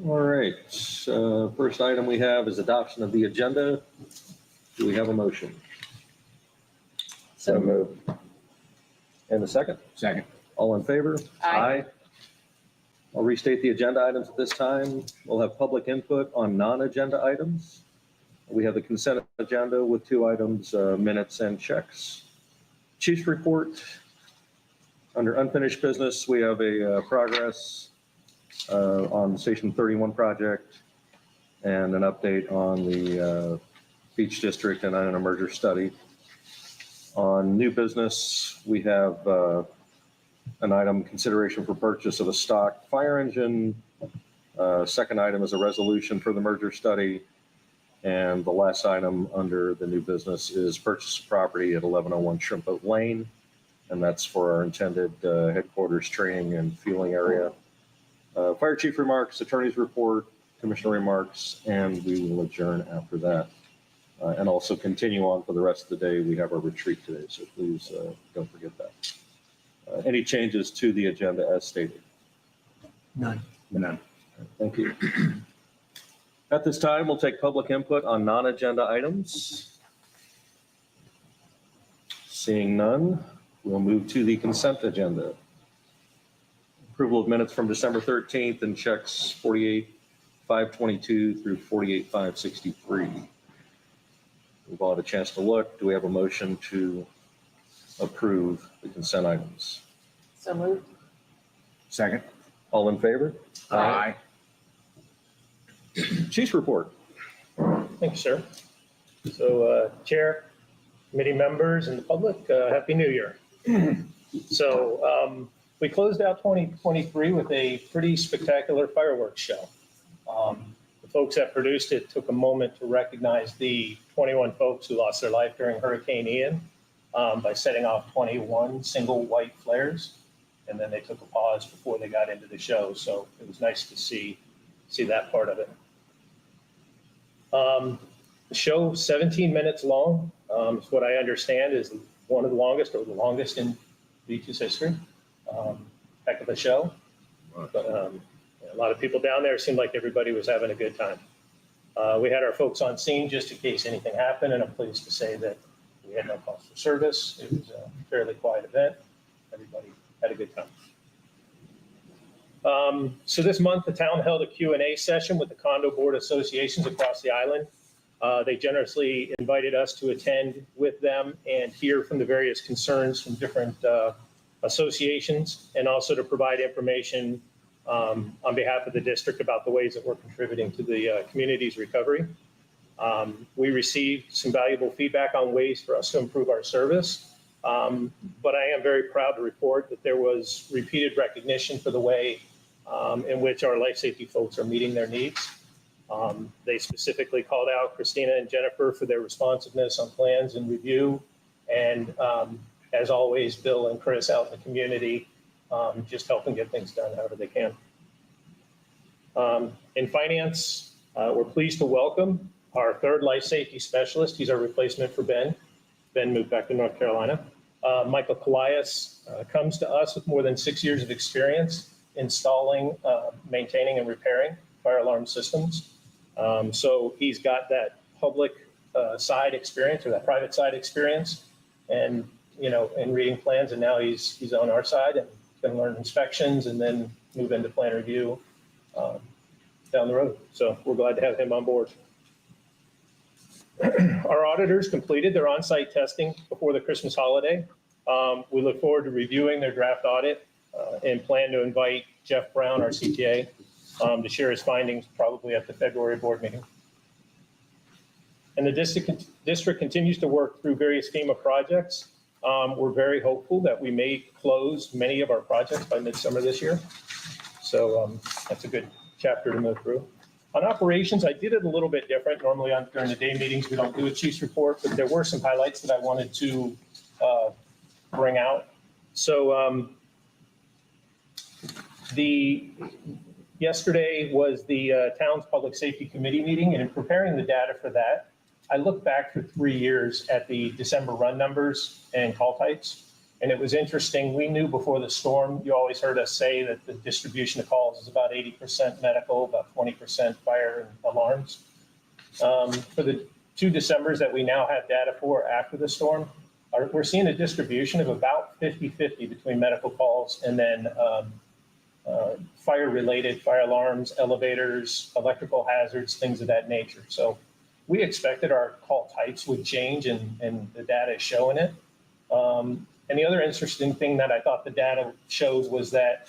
All right, first item we have is adoption of the agenda. Do we have a motion? So moved. And a second? Second. All in favor? Aye. I'll restate the agenda items at this time. We'll have public input on non-agenda items. We have the consent agenda with 2 items, minutes and checks. Chief's report. Under unfinished business, we have a progress on Station 31 project and an update on the Beach District and on a merger study. On new business, we have an item, consideration for purchase of a stock fire engine. Second item is a resolution for the merger study. And the last item under the new business is purchase of property at 1101 Shrimp Boat Lane. And that's for our intended headquarters training and fueling area. Fire chief remarks, attorney's report, commissioner remarks, and we will adjourn after that. And also continue on for the rest of the day. We have our retreat today, so please don't forget that. Any changes to the agenda as stated? None. None. Thank you. At this time, we'll take public input on non-agenda items. Seeing none, we'll move to the consent agenda. Approval of minutes from December 13th and checks 48,522 through 48,563. We've all had a chance to look. Do we have a motion to approve the consent items? So moved. Second. All in favor? Aye. Chief's report. Thank you, sir. So, Chair, committee members, and the public, Happy New Year. So, we closed out 2023 with a pretty spectacular fireworks show. The folks that produced it took a moment to recognize the 21 folks who lost their life during Hurricane Ian by setting off 21 single white flares. And then they took a pause before they got into the show. So it was nice to see that part of it. The show, 17 minutes long, is what I understand is one of the longest or the longest in Beach's history. Heck of a show. But a lot of people down there, seemed like everybody was having a good time. We had our folks on scene just in case anything happened, and I'm pleased to say that we had no calls for service. It was a fairly quiet event. Everybody had a good time. So this month, the town held a Q&A session with the condo board associations across the island. They generously invited us to attend with them and hear from the various concerns from different associations, and also to provide information on behalf of the district about the ways that we're contributing to the community's recovery. We received some valuable feedback on ways for us to improve our service. But I am very proud to report that there was repeated recognition for the way in which our life safety folks are meeting their needs. They specifically called out Christina and Jennifer for their responsiveness on plans and review. And as always, Bill and Chris out in the community, just helping get things done however they can. In finance, we're pleased to welcome our third life safety specialist. He's our replacement for Ben. Ben moved back to North Carolina. Michael Colias comes to us with more than 6 years of experience installing, maintaining, and repairing fire alarm systems. So he's got that public side experience or that private side experience, and in reading plans. And now he's on our side and going to learn inspections and then move into plan review down the road. So we're glad to have him on board. Our auditors completed their on-site testing before the Christmas holiday. We look forward to reviewing their draft audit and plan to invite Jeff Brown, our CTA, to share his findings probably at the February board meeting. And the district continues to work through various FEMA projects. We're very hopeful that we may close many of our projects by midsummer this year. So that's a good chapter to move through. On operations, I did it a little bit different. Normally during the day meetings, we don't do a chief's report, but there were some highlights that I wanted to bring out. So yesterday was the town's public safety committee meeting, and in preparing the data for that, I looked back for 3 years at the December run numbers and call types. And it was interesting. We knew before the storm, you always heard us say that the distribution of calls is about 80% medical, about 20% fire and alarms. For the 2 Decembers that we now have data for after the storm, we're seeing a distribution of about 50-50 between medical calls and then fire-related, fire alarms, elevators, electrical hazards, things of that nature. So we expected our call types would change, and the data is showing it. And the other interesting thing that I thought the data showed was that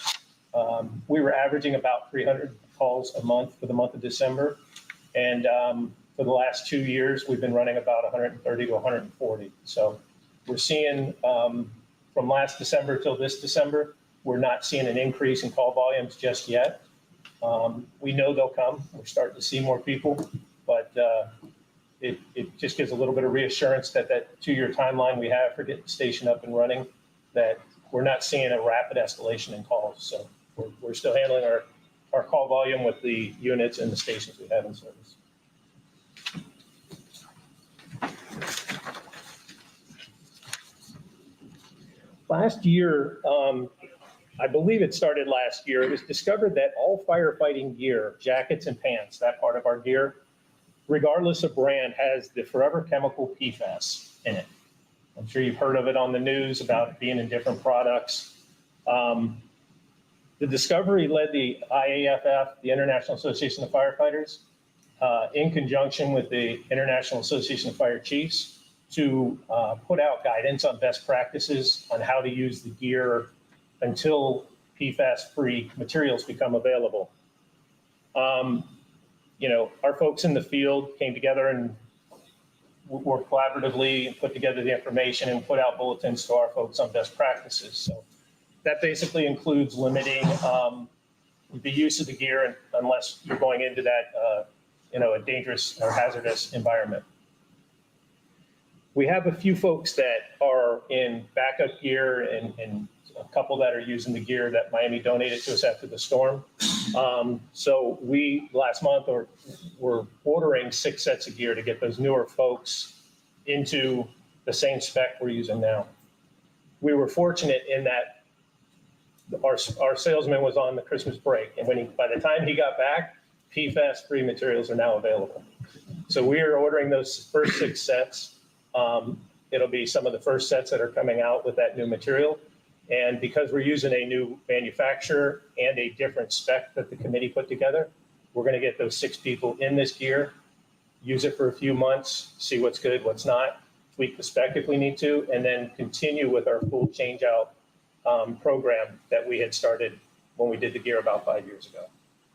we were averaging about 300 calls a month for the month of December. And for the last 2 years, we've been running about 130 to 140. So we're seeing from last December till this December, we're not seeing an increase in call volumes just yet. We know they'll come. We're starting to see more people, but it just gives a little bit of reassurance that that 2-year timeline we have for getting the station up and running, that we're not seeing a rapid escalation in calls. So we're still handling our call volume with the units and the stations we have in service. Last year, I believe it started last year, it was discovered that all firefighting gear, jackets and pants, that part of our gear, regardless of brand, has the forever chemical PFAS in it. I'm sure you've heard of it on the news about it being in different products. The discovery led the IAFF, the International Association of Firefighters, in conjunction with the International Association of Fire Chiefs, to put out guidance on best practices on how to use the gear until PFAS-free materials become available. Our folks in the field came together and worked collaboratively and put together the information and put out bulletins to our folks on best practices. So that basically includes limiting the use of the gear unless you're going into that, a dangerous or hazardous environment. We have a few folks that are in backup gear and a couple that are using the gear that Miami donated to us after the storm. So we last month were ordering 6 sets of gear to get those newer folks into the same spec we're using now. We were fortunate in that our salesman was on the Christmas break, and by the time he got back, PFAS-free materials are now available. So we are ordering those first 6 sets. It'll be some of the first sets that are coming out with that new material. And because we're using a new manufacturer and a different spec that the committee put together, we're going to get those 6 people in this gear, use it for a few months, see what's good, what's not, tweak the spec if we need to, and then continue with our full change-out program that we had started when we did the gear about 5 years ago.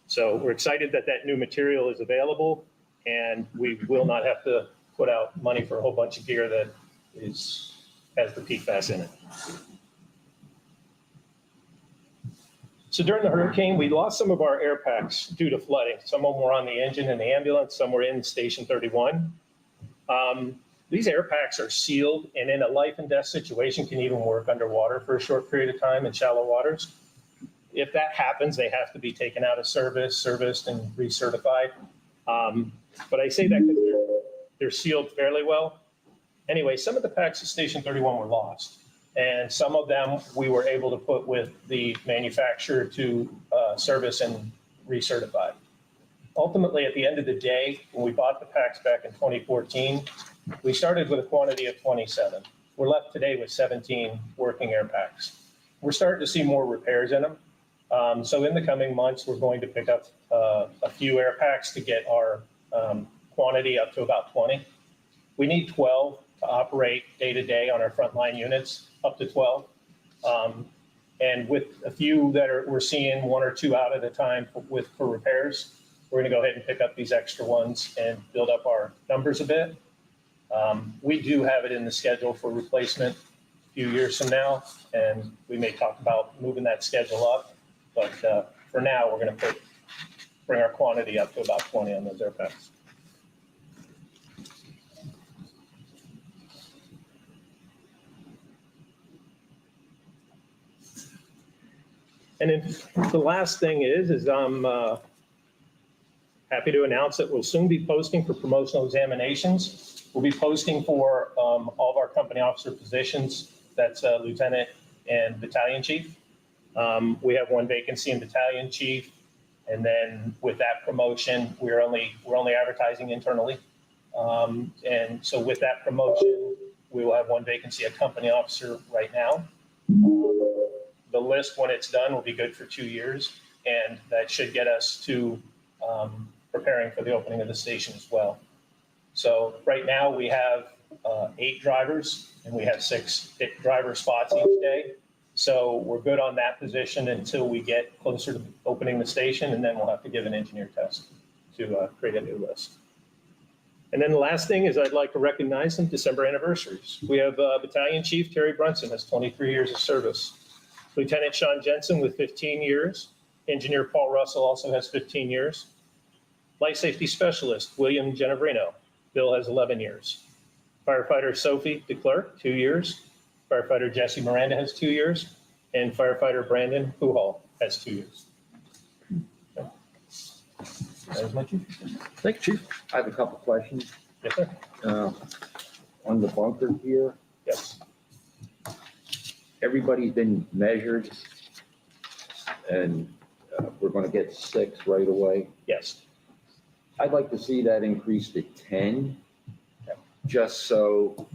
So we're excited that that new material is available, and we will not have to put out money for a whole bunch of gear that has the PFAS in it. So during the hurricane, we lost some of our air packs due to flooding. Some of them were on the engine in the ambulance, some were in Station 31. These air packs are sealed, and in a life and death situation can even work underwater for a short period of time in shallow waters. If that happens, they have to be taken out of service, serviced, and recertified. But I say that because they're sealed fairly well. Anyway, some of the packs at Station 31 were lost, and some of them we were able to put with the manufacturer to service and recertify. Ultimately, at the end of the day, when we bought the packs back in 2014, we started with a quantity of 27. We're left today with 17 working air packs. We're starting to see more repairs in them. So in the coming months, we're going to pick up a few air packs to get our quantity up to about 20. We need 12 to operate day to day on our frontline units, up to 12. And with a few that we're seeing 1 or 2 out at a time for repairs, we're going to go ahead and pick up these extra ones and build up our numbers a bit. We do have it in the schedule for replacement a few years from now, and we may talk about moving that schedule up. But for now, we're going to bring our quantity up to about 20 on those air packs. And then the last thing is I'm happy to announce that we'll soon be posting for promotional examinations. We'll be posting for all of our company officer positions That's lieutenant and battalion chief. We have one vacancy in battalion chief. And then with that promotion, we're only advertising internally. And so with that promotion, we will have one vacancy, a company officer right now. The list, when it's done, will be good for 2 years, and that should get us to preparing for the opening of the station as well. So right now we have 8 drivers, and we have 6 driver spots each day. So we're good on that position until we get closer to opening the station, and then we'll have to give an engineer test to create a new list. And then the last thing is I'd like to recognize some December anniversaries. We have Battalion Chief Terry Brunson has 23 years of service. Lieutenant Sean Jensen with 15 years. Engineer Paul Russell also has 15 years. Life Safety Specialist William Genevrino. Bill has 11 years. Firefighter Sophie DeClerc, 2 years. Firefighter Jesse Miranda has 2 years. And firefighter Brandon Puhal has 2 years. That is my chief. Thank you, Chief. I have a couple questions. Yes, sir. On the bunker here, Yes. everybody's been measured and we're going to get 6 right away. Yes. I'd like to see that increase to 10, Okay. just so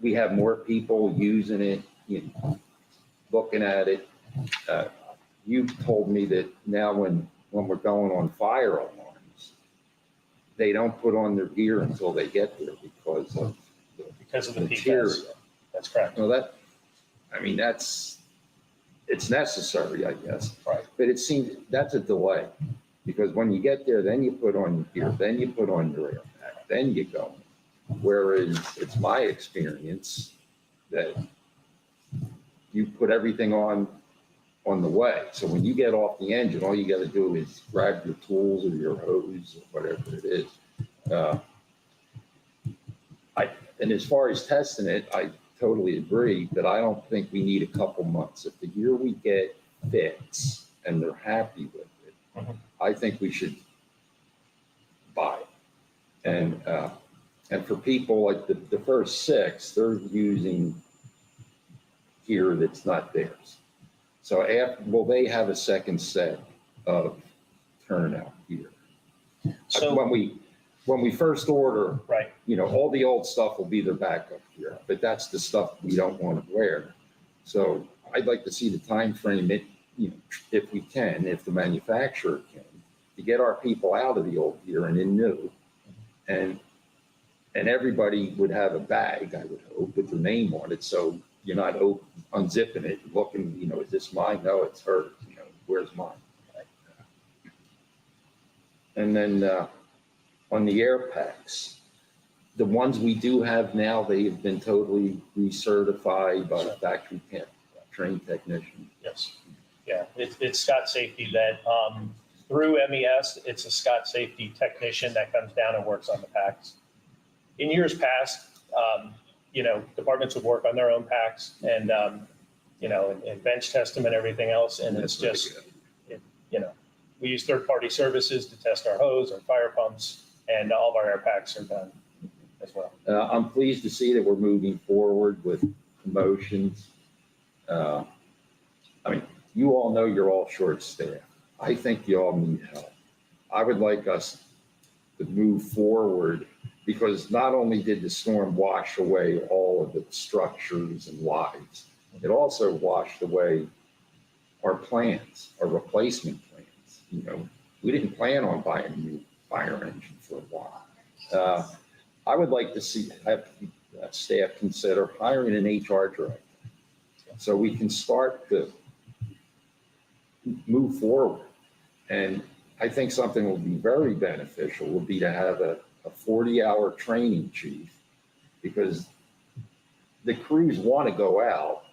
we have more people using it, looking at it. You've told me that now when we're going on fire alarms, they don't put on their gear until they get there because of The material. PFAS. That's correct. Well, it's necessary, I guess. Right. But it seems that's a delay because when you get there, then you put on your gear, then you put on your air pack, then you go. Whereas it's my experience that you put everything on the way. So when you get off the engine, all you got to do is grab your tools or your hose or whatever it is. And as far as testing it, I totally agree, but I don't think we need a couple months. If the gear we get fits and they're happy with it, Mhm. I think we should buy it. And for people like the first 6, they're using gear that's not theirs. So will they have a second set of turnout gear? So, When we first order, right. all the old stuff will be their backup gear, but that's the stuff we don't want to wear. So I'd like to see the time frame, if we can, if the manufacturer can, to get our people out of the old gear and in new. And everybody would have a bag, I would hope, with their name on it. So you're not unzipping it, looking, is this mine? No, it's hers. Where's mine? And then on the air packs, the ones we do have now, they have been totally recertified by the factory trained technician. Yes. Yeah, it's Scott Safety that through MES, it's a Scott Safety technician that comes down and works on the packs. In years past, departments would work on their own packs and, and bench test them and everything else. And it's just, we use third-party services to test our hose, our fire pumps, and all of our air packs are done as well. I'm pleased to see that we're moving forward with promotions. You all know you're all short-staffed. I think you all need help. I would like us to move forward because not only did the storm wash away all of the structures and lives, it also washed away our plans, our replacement plans. We didn't plan on buying a new fire engine for a while. I would like to have staff consider hiring an HR director so we can start to move forward. And I think something will be very beneficial will be to have a 40-hour training chief because the crews want to go out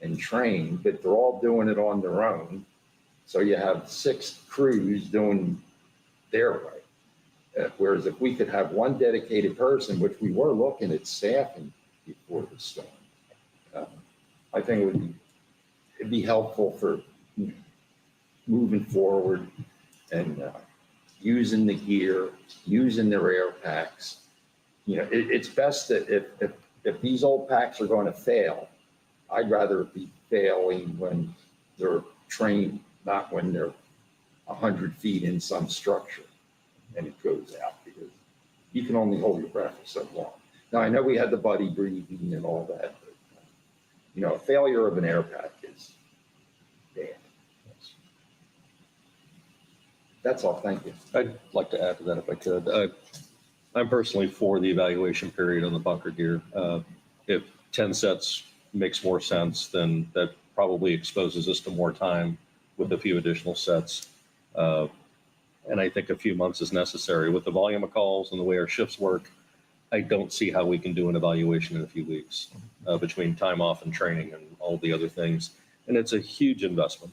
and train, but they're all doing it on their own. So you have 6 crews doing their way. Whereas if we could have one dedicated person, which we were looking at staffing before the storm, I think it'd be helpful for moving forward and using the gear, using their air packs. It's best that if if these old packs are going to fail, I'd rather it be failing when they're trained, not when they're 100 feet in some structure and it goes out, because you can only hold your breath for so long. Now, I know we had the buddy breathing and all that, but, a failure of an air pack is bad. That's all. Thank you. I'd like to add to that if I could. I'm personally for the evaluation period on the bunker gear. If 10 sets makes more sense, then that probably exposes us to more time with a few additional sets. And I think a few months is necessary. With the volume of calls and the way our shifts work, I don't see how we can do an evaluation in a few weeks between time off and training and all the other things. And it's a huge investment.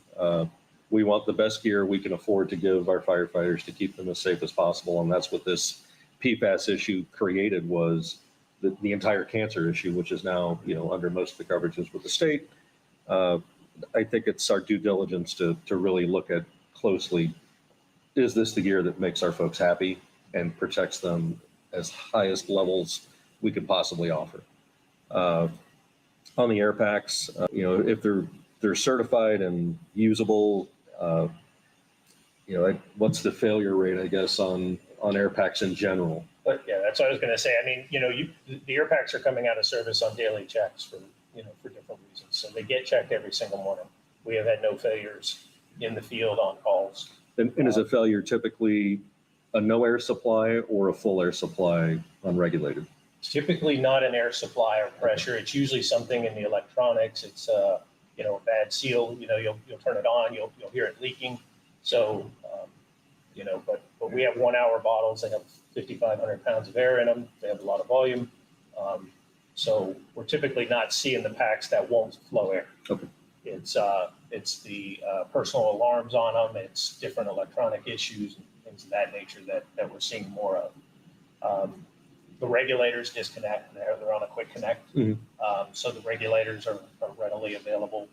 We want the best gear we can afford to give our firefighters to keep them as safe as possible. And that's what this PFAS issue created, was the entire cancer issue, which is now, under most of the coverages with the state. I think it's our due diligence to really look at closely, is this the gear that makes our folks happy and protects them as highest levels we could possibly offer? On the air packs, if they're certified and usable, what's the failure rate, I guess, on air packs in general? But yeah, that's what I was going to say. I mean, the air packs are coming out of service on daily checks for different reasons. So they get checked every single morning. We have had no failures in the field on calls. And is a failure typically a no air supply or a full air supply unregulated? It's typically not an air supply or pressure. It's usually something in the electronics. It's a bad seal. You'll turn it on, you'll hear it leaking. So but we have 1 hour bottles. They have 5,500 pounds of air in them. They have a lot of volume. So we're typically not seeing the packs that won't flow air. Okay. It's the personal alarms on them. It's different electronic issues and things of that nature that we're seeing more of. The regulators disconnect. They're on a quick connect. Mm-hmm. So the regulators are readily available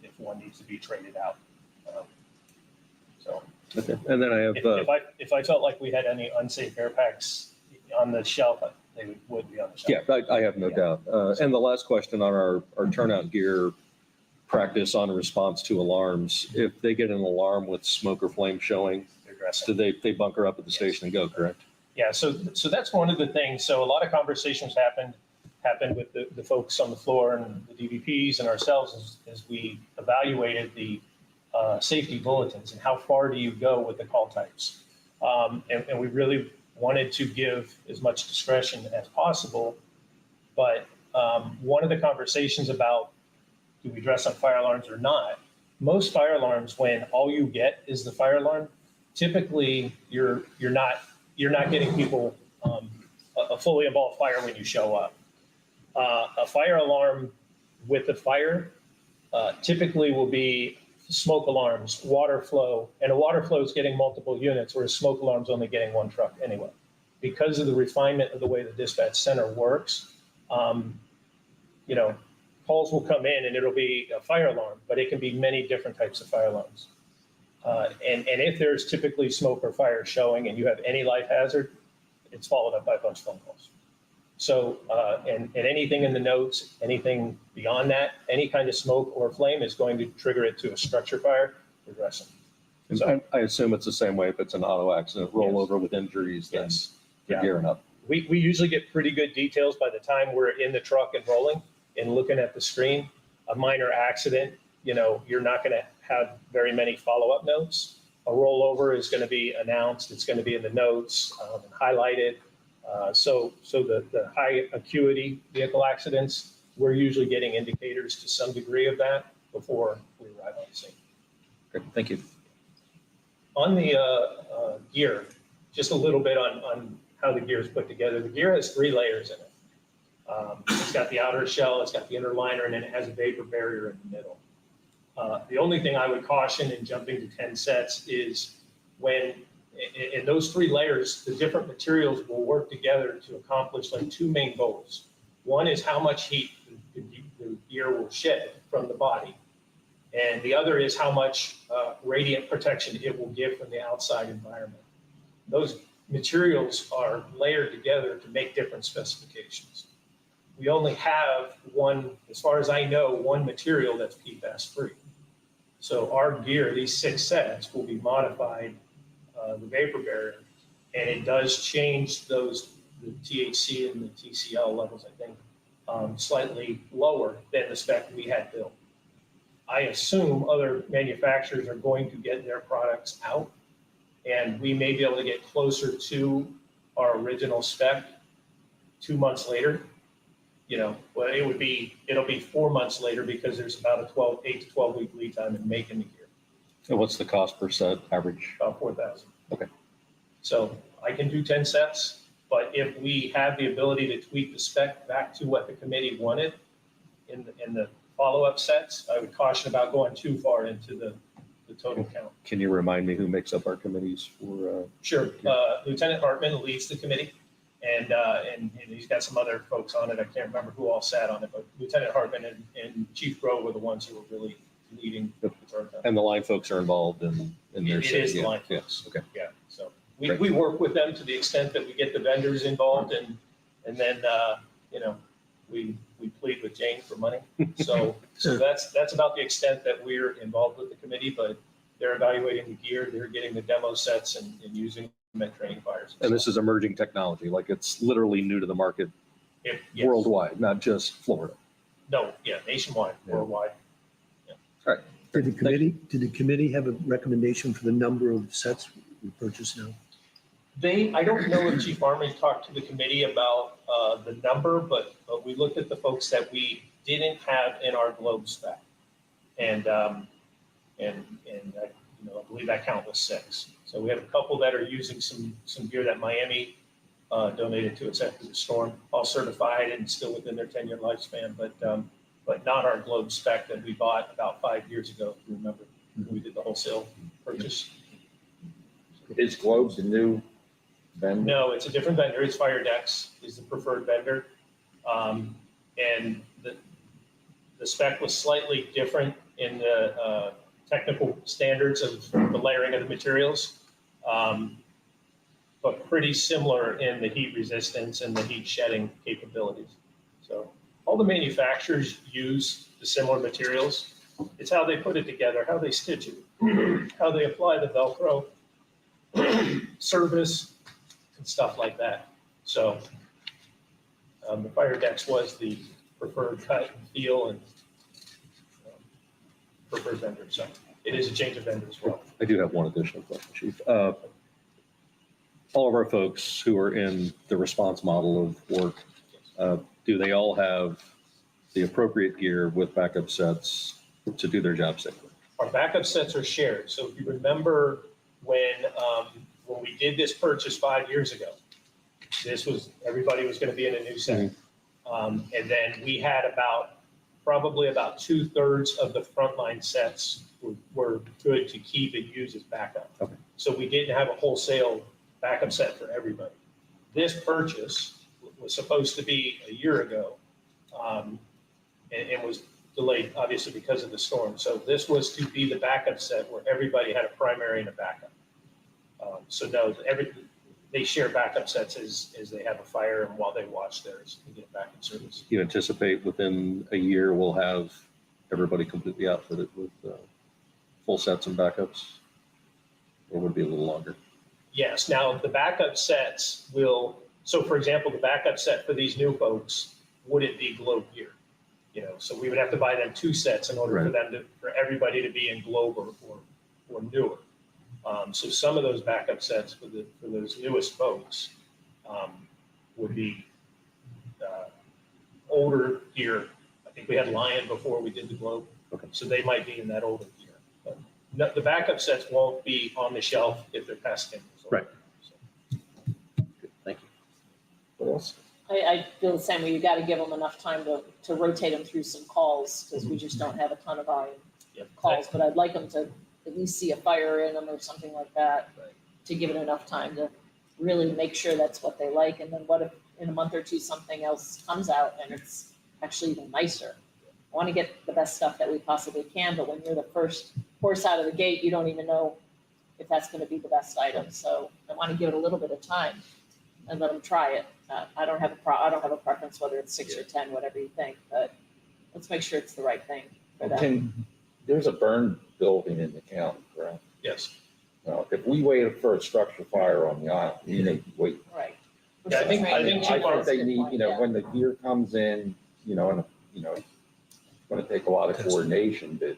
if one needs to be traded out. Okay. And then I have. If I felt like we had any unsafe air packs on the shelf, they would be on the shelf. Yeah, I have no doubt. And the last question on our turnout gear practice on response to alarms: if they get an alarm with smoke or flame showing, do they bunker up at the station and go? Correct. Yeah. So that's one of the things. So a lot of conversations happened with the folks on the floor and the DVPs and ourselves as we evaluated the safety bulletins and how far do you go with the call types. And we really wanted to give as much discretion as possible. But one of the conversations about do we dress on fire alarms or not, most fire alarms, when all you get is the fire alarm, typically you're not getting people a fully involved fire when you show up. A fire alarm with a fire typically will be smoke alarms, water flow, and a water flow is getting multiple units, whereas smoke alarm's only getting one truck anyway. Because of the refinement of the way the dispatch center works, calls will come in and it'll be a fire alarm, but it can be many different types of fire alarms. And if there's typically smoke or fire showing and you have any life hazard, it's followed up by a bunch of phone calls. So, and anything in the notes, anything beyond that, any kind of smoke or flame is going to trigger it to a structure fire regression. So I assume it's the same way if it's an auto accident, rollover with injuries, then you're gearing up. We usually get pretty good details by the time we're in the truck and rolling and looking at the screen. A minor accident, you're not going to have very many follow-up notes. A rollover is going to be announced. It's going to be in the notes and highlighted. So the high acuity vehicle accidents, we're usually getting indicators to some degree of that before we arrive on the scene. Great. Thank you. On the gear, just a little bit on how the gear is put together. The gear has 3 layers in it. It's got the outer shell, it's got the inner liner, and then it has a vapor barrier in the middle. The only thing I would caution in jumping to 10 sets is when in those 3 layers, the different materials will work together to accomplish like 2 main goals. One is how much heat the gear will shed from the body. And the other is how much radiant protection it will give from the outside environment. Those materials are layered together to make different specifications. we only have one, as far as I know, one material that's PFAS free. So our gear, these 6 sets, will be modified, the vapor barrier, and it does change those, the THC and the TCL levels, I think, slightly lower than the spec we had built. I assume other manufacturers are going to get their products out, and we may be able to get closer to our original spec 2 months later. You know, well, it'll be 4 months later because there's about a 8 to 12 week lead time in making the gear, And what's the cost per set average? about 4,000. Okay. So I can do 10 sets, but if we have the ability to tweak the spec back to what the committee wanted in the follow-up sets, I would caution about going too far into the total count. Can you remind me who makes up our committees for? Sure. Lieutenant Hartman leads the committee, and he's got some other folks on it. I can't remember who all sat on it, but Lieutenant Hartman and Chief Grove were the ones who were really leading the charge. And the line folks are involved in their. It is the yeah, line yeah, folks. okay. Yeah, so Great. we work with them to the extent that we get the vendors involved, and then you know, we plead with Jane for money. So that's about the extent that we're involved with the committee, but they're evaluating the gear, they're getting the demo sets and using them at training fires. And this is emerging technology, like it's literally new to the market Yes. worldwide, not just Florida. No, yeah, nationwide, Yeah. worldwide. Did the committee have a recommendation for the number of sets we purchase now? I don't know if Chief Army talked to the committee about the number, but we looked at the folks that we didn't have in our globe spec. And I believe that count was 6. So we have a couple that are using some gear that Miami donated to us after the storm, all certified and still within their 10-year lifespan, but not our globe spec that we bought about 5 years ago, if you remember. We did the wholesale purchase. Is Globe the new vendor? No, it's a different vendor. It's Firedex is the preferred vendor. And the spec was slightly different in the technical standards of the layering of the materials, but pretty similar in the heat resistance and the heat shedding capabilities. So all the manufacturers use the similar materials. It's how they put it together, how they stitch it, how they apply the Velcro, service, and stuff like that. So the Firedex was the preferred cut and feel and preferred vendor. So it is a change of vendor as well. I do have one additional question, Chief. All of our folks who are in the response model of work, do they all have the appropriate gear with backup sets to do their job safely? Our backup sets are shared. So if you remember when we did this purchase 5 years ago, everybody was going to be in a new set. And then we had probably about 2/3 of the frontline sets were good to keep and use as backup. Okay. So we didn't have a wholesale backup set for everybody. This purchase was supposed to be a year ago, and was delayed obviously because of the storm. So this was to be the backup set where everybody had a primary and a backup. So no, they share backup sets as they have a fire and while they watch theirs and get back in service. You anticipate within a year we'll have everybody completely outfitted with full sets and backups? Or would it be a little longer? Yes, now the backup sets so for example, the backup set for these new folks wouldn't be Globe gear. So we would have to buy them 2 sets in order for everybody to be in Globe or newer. So some of those backup sets for those newest folks would be older gear. I think we had Lion before we did the Globe. Okay. So they might be in that older gear. But the backup sets won't be on the shelf if they're past 10 years old. Right. So. Good, thank you. What else? I feel the same way. You got to give them enough time to rotate them through some calls because we just don't have a ton of volume Yep. calls. But I'd like them to at least see a fire in them or something like that Right. to give it enough time to really make sure that's what they like. And then what if in a month or two something else comes out and it's actually even nicer? I want to get the best stuff that we possibly can, but when you're the first horse out of the gate, you don't even know if that's going to be the best item. So I want to give it a little bit of time. and let them try it. I don't have a preference whether it's 6 or 10, whatever you think, but let's make sure it's the right thing for them. There's a burn building in the county, correct? Yes. Now, if we waited for a structure fire on the island, we may wait. Right. Yeah, I think- I Chief think they need, when the gear comes in, and, it's gonna take a lot of coordination, but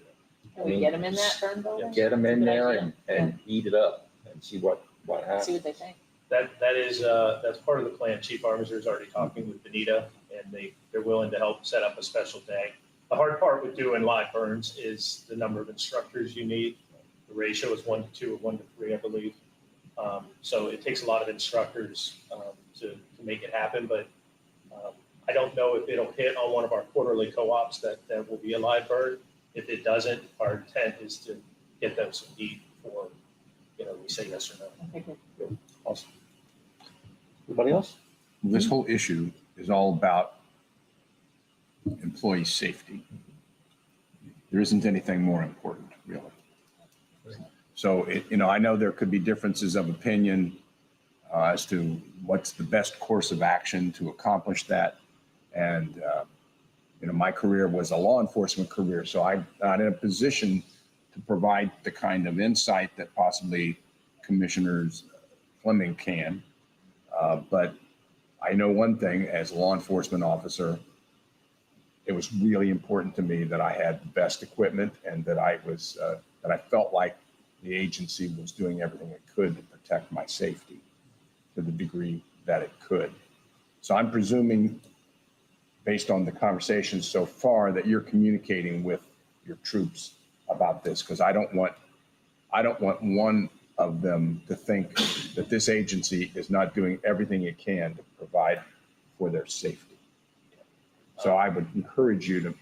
Can we get them in that burn building? get them in Good there idea. and heat it up and see what See happens. what they think. That's part of the plan. Chief Armiser is already talking with Benita, and they're willing to help set up a special day. The hard part with doing live burns is the number of instructors you need. The ratio is 1 to 2 or 1 to 3, I believe. So it takes a lot of instructors to make it happen, but I don't know if it'll hit on one of our quarterly co-ops that will be a live burn. If it doesn't, our intent is to get them some heat before, we say yes or no. Okay, good. Awesome. Anybody else? This whole issue is all about employee safety. There isn't anything more important, really. So, I know there could be differences of opinion as to what's the best course of action to accomplish that. And, my career was a law enforcement career, so I'm not in a position to provide the kind of insight that possibly Commissioners Fleming can. But I know one thing, as a law enforcement officer, it was really important to me that I had the best equipment and that I felt like the agency was doing everything it could to protect my safety to the degree that it could. So I'm presuming, based on the conversations so far, that you're communicating with your troops about this, because I don't want one of them to think that this agency is not doing everything it can to provide for their safety. So I would encourage you to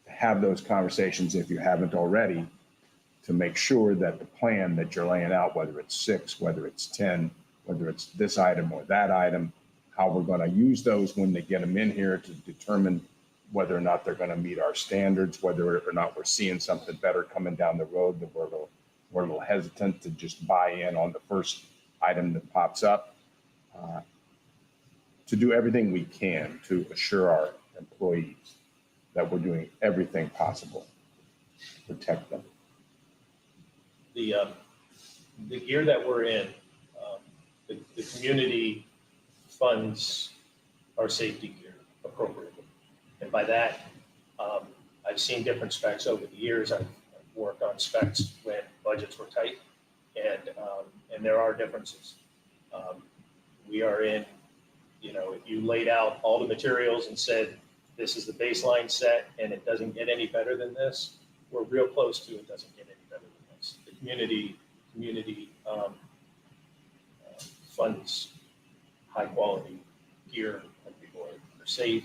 have those conversations, if you haven't already, to make sure that the plan that you're laying out, whether it's 6, whether it's 10, whether it's this item or that item, how we're going to use those when they get them in here to determine whether or not they're going to meet our standards, whether or not we're seeing something better coming down the road, that we're a little hesitant to just buy in on the first item that pops up. To do everything we can to assure our employees that we're doing everything possible to protect them. The gear that we're in, the community funds our safety gear appropriately. And by that, I've seen different specs over the years. I've worked on specs when budgets were tight, and there are differences. We are in, if you laid out all the materials and said, this is the baseline set and it doesn't get any better than this, we're real close to it doesn't get any better than this. The community funds high quality gear and people are safe.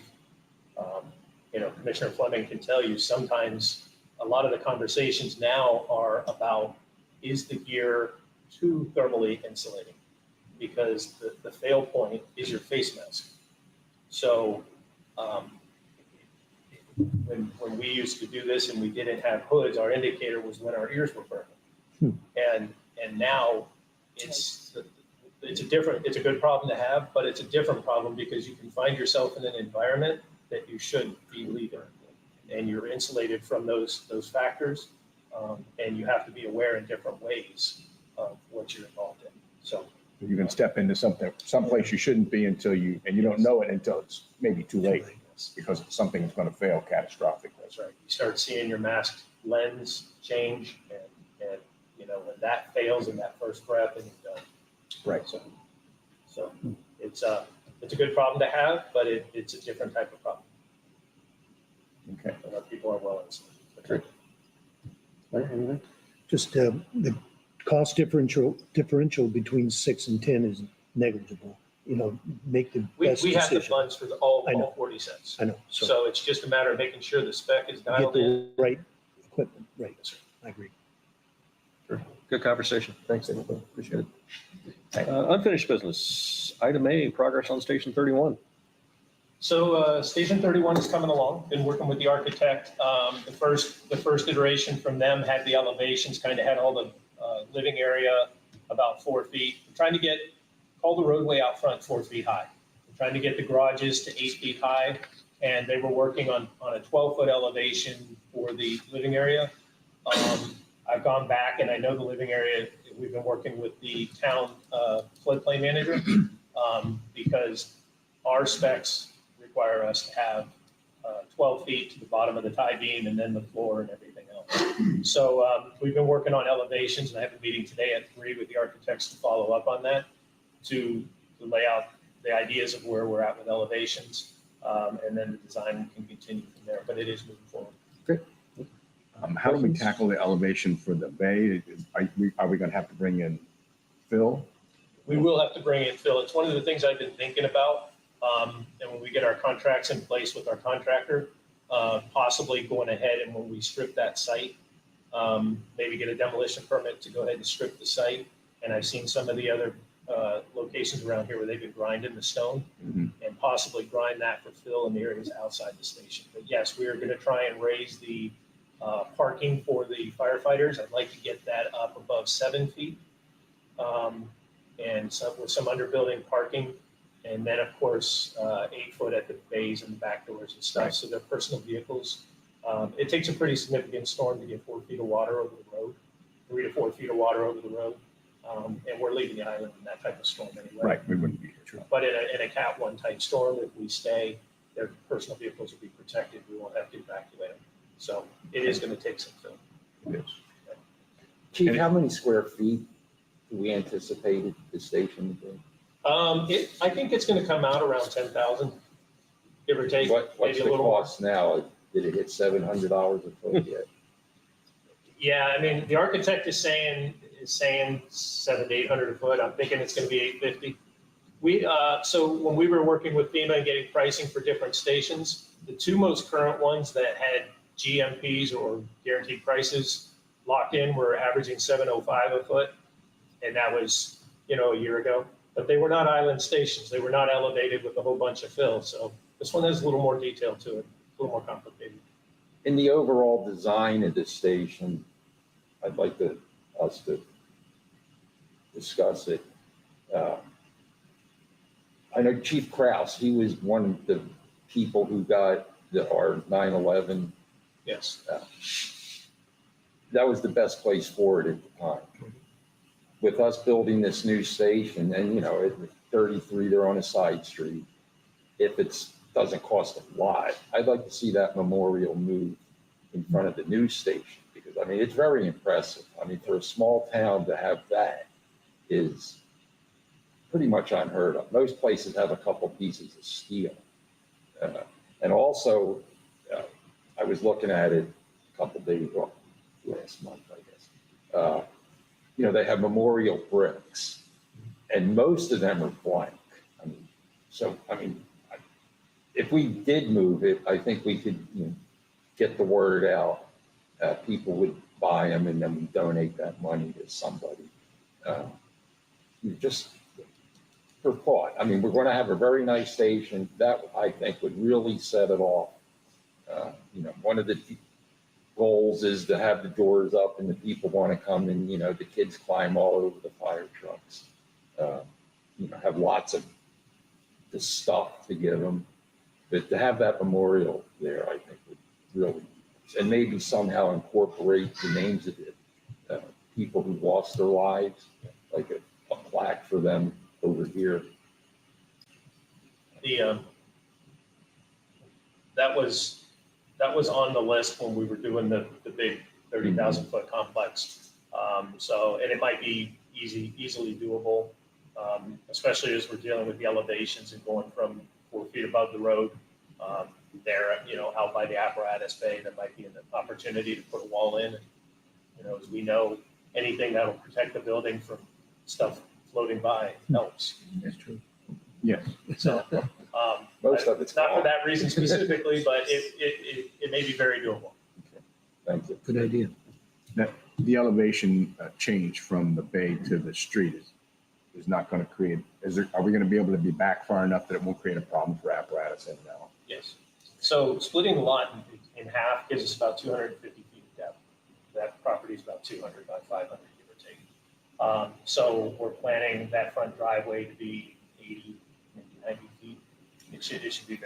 Commissioner Fleming can tell you sometimes a lot of the conversations now are about, is the gear too thermally insulating? Because the fail point is your face mask. So when we used to do this and we didn't have hoods, our indicator was when our ears were burning. And now it's a good problem to have, but it's a different problem because you can find yourself in an environment that you shouldn't be leaving, and you're insulated from those factors, and you have to be aware in different ways of what you're involved in. So You can step into someplace you shouldn't be and you don't know it until it's maybe too late because something's going to fail catastrophically. that's right. You start seeing your mask lens change, and when that fails in that first breath, and you're done. Right. So it's a good problem to have, but it's a different type of problem. Okay. And our people are well insulated. Great. Larry, anything? Just the cost differential between 6 and 10 is negligible. Make the best We have the decision. funds for all 40 cents. I know. So So it's just a matter of making sure the spec is get dialed in. the right equipment. Right. I agree. Good conversation. Thanks, everybody. Appreciate it. Unfinished business. Item A, progress on Station 31. So Station 31 is coming along. Been working with the architect. The first iteration from them had the elevations, kind of had all the living area about 4 feet. I'm trying to get call the roadway out front 4 feet high. We're trying to get the garages to 8 feet high, and they were working on a 12-foot elevation for the living area. I've gone back and I know the living area, we've been working with the town floodplain manager because our specs require us to have 12 feet to the bottom of the tie beam and then the floor and everything else. So we've been working on elevations, and I have a meeting today at 3 with the architects to follow up on that, to lay out the ideas of where we're at with elevations, and then the design can continue from there, but it is moving forward. How do we tackle the elevation for the bay? Are we going to have to bring in fill? We will have to bring in fill. It's one of the things I've been thinking about. And when we get our contracts in place with our contractor, possibly going ahead and when we strip that site, maybe get a demolition permit to go ahead and strip the site. And I've seen some of the other locations around here where they've been grinding the stone and possibly grind that for fill in the areas outside the station. But yes, we are going to try and raise the parking for the firefighters. I'd like to get that up above 7 feet. And so with some underbuilding parking, and then of course 8 foot at the bays and the back doors and stuff. Right. So they're personal vehicles. It takes a pretty significant storm to get 4 feet of water over the road, 3 to 4 feet of water over the road. And we're leaving the island in that type of storm anyway. Right, we wouldn't be here. True. But in a Cat 1 type storm, if we stay, their personal vehicles will be protected. We won't have to evacuate them. So it is going to take some fill. It is. Chief, how many square feet do we anticipate the station to be? I think it's going to come out around 10,000, give or take, What's maybe a the little more. cost now? Did it hit $700 a foot yet? Yeah, I mean, the architect is saying 700 to 800 a foot. I'm thinking it's going to be 850. So when we were working with FEMA and getting pricing for different stations, the two most current ones that had GMPs or guaranteed prices locked in were averaging 705 a foot. And that was, a year ago. But they were not island stations. They were not elevated with a whole bunch of fill. So this one has a little more detail to it, a little more complicated. In the overall design of this station, I'd like us to discuss it. I know Chief Kraus, he was one of the people who got our 9/11. Yes. That was the best place for it at the time. With us building this new station, and at 33, they're on a side street. If it doesn't cost a lot, I'd like to see that memorial move in front of the new station, because it's very impressive. For a small town to have that is pretty much unheard of. Most places have a couple pieces of steel. And also, I was looking at it a couple days, last month, I guess. They have memorial bricks, and most of them are blank. If we did move it, I think we could get the word out. People would buy them, and then we donate that money to somebody. Just for thought. We're going to have a very nice station. That, I think, would really set it off. One of the goals is to have the doors up and the people want to come and, the kids climb all over the fire trucks. Have lots of the stuff to give them. But to have that memorial there, I think would really, and maybe somehow incorporate the names of the people who lost their lives, like a plaque for them over here. That was on the list when we were doing the big 30,000 foot complex. And it might be easily doable, especially as we're dealing with the elevations and going from 4 feet above the road there, out by the apparatus bay. There might be an opportunity to put a wall in. And, as we know, anything that'll protect the building from stuff floating by helps. That's true. Yes. So Most of it's not for gone. that reason specifically, but it may be very doable. Thank you. Good idea. The elevation change from the bay to the street is not going to create, are we going to be able to be back far enough that it won't create a problem for apparatus in now? Yes. So splitting the lot in half gives us about 250 feet of depth. That property is about 200 by 500, give or take. So we're planning that front driveway to be 80, maybe 90 feet. It should be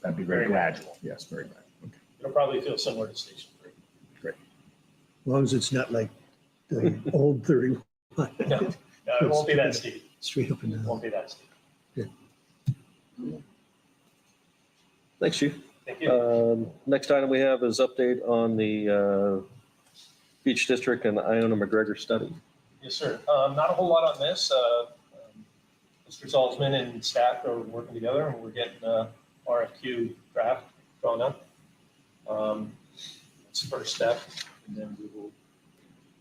That'd be very gradual. Yes, very gradual. Okay. it'll probably feel similar to Station 3. As long as it's not like the old 31. No, it won't be that steep. Straight up and It down. won't be that steep. Thanks, Chief. Thank you. Next item we have is update on the Beach District and the Iona McGregor study. Yes, sir. Not a whole lot on this. Mr. Salzman and staff are working together and we're getting a RFQ draft drawn up. It's the first step, and then we will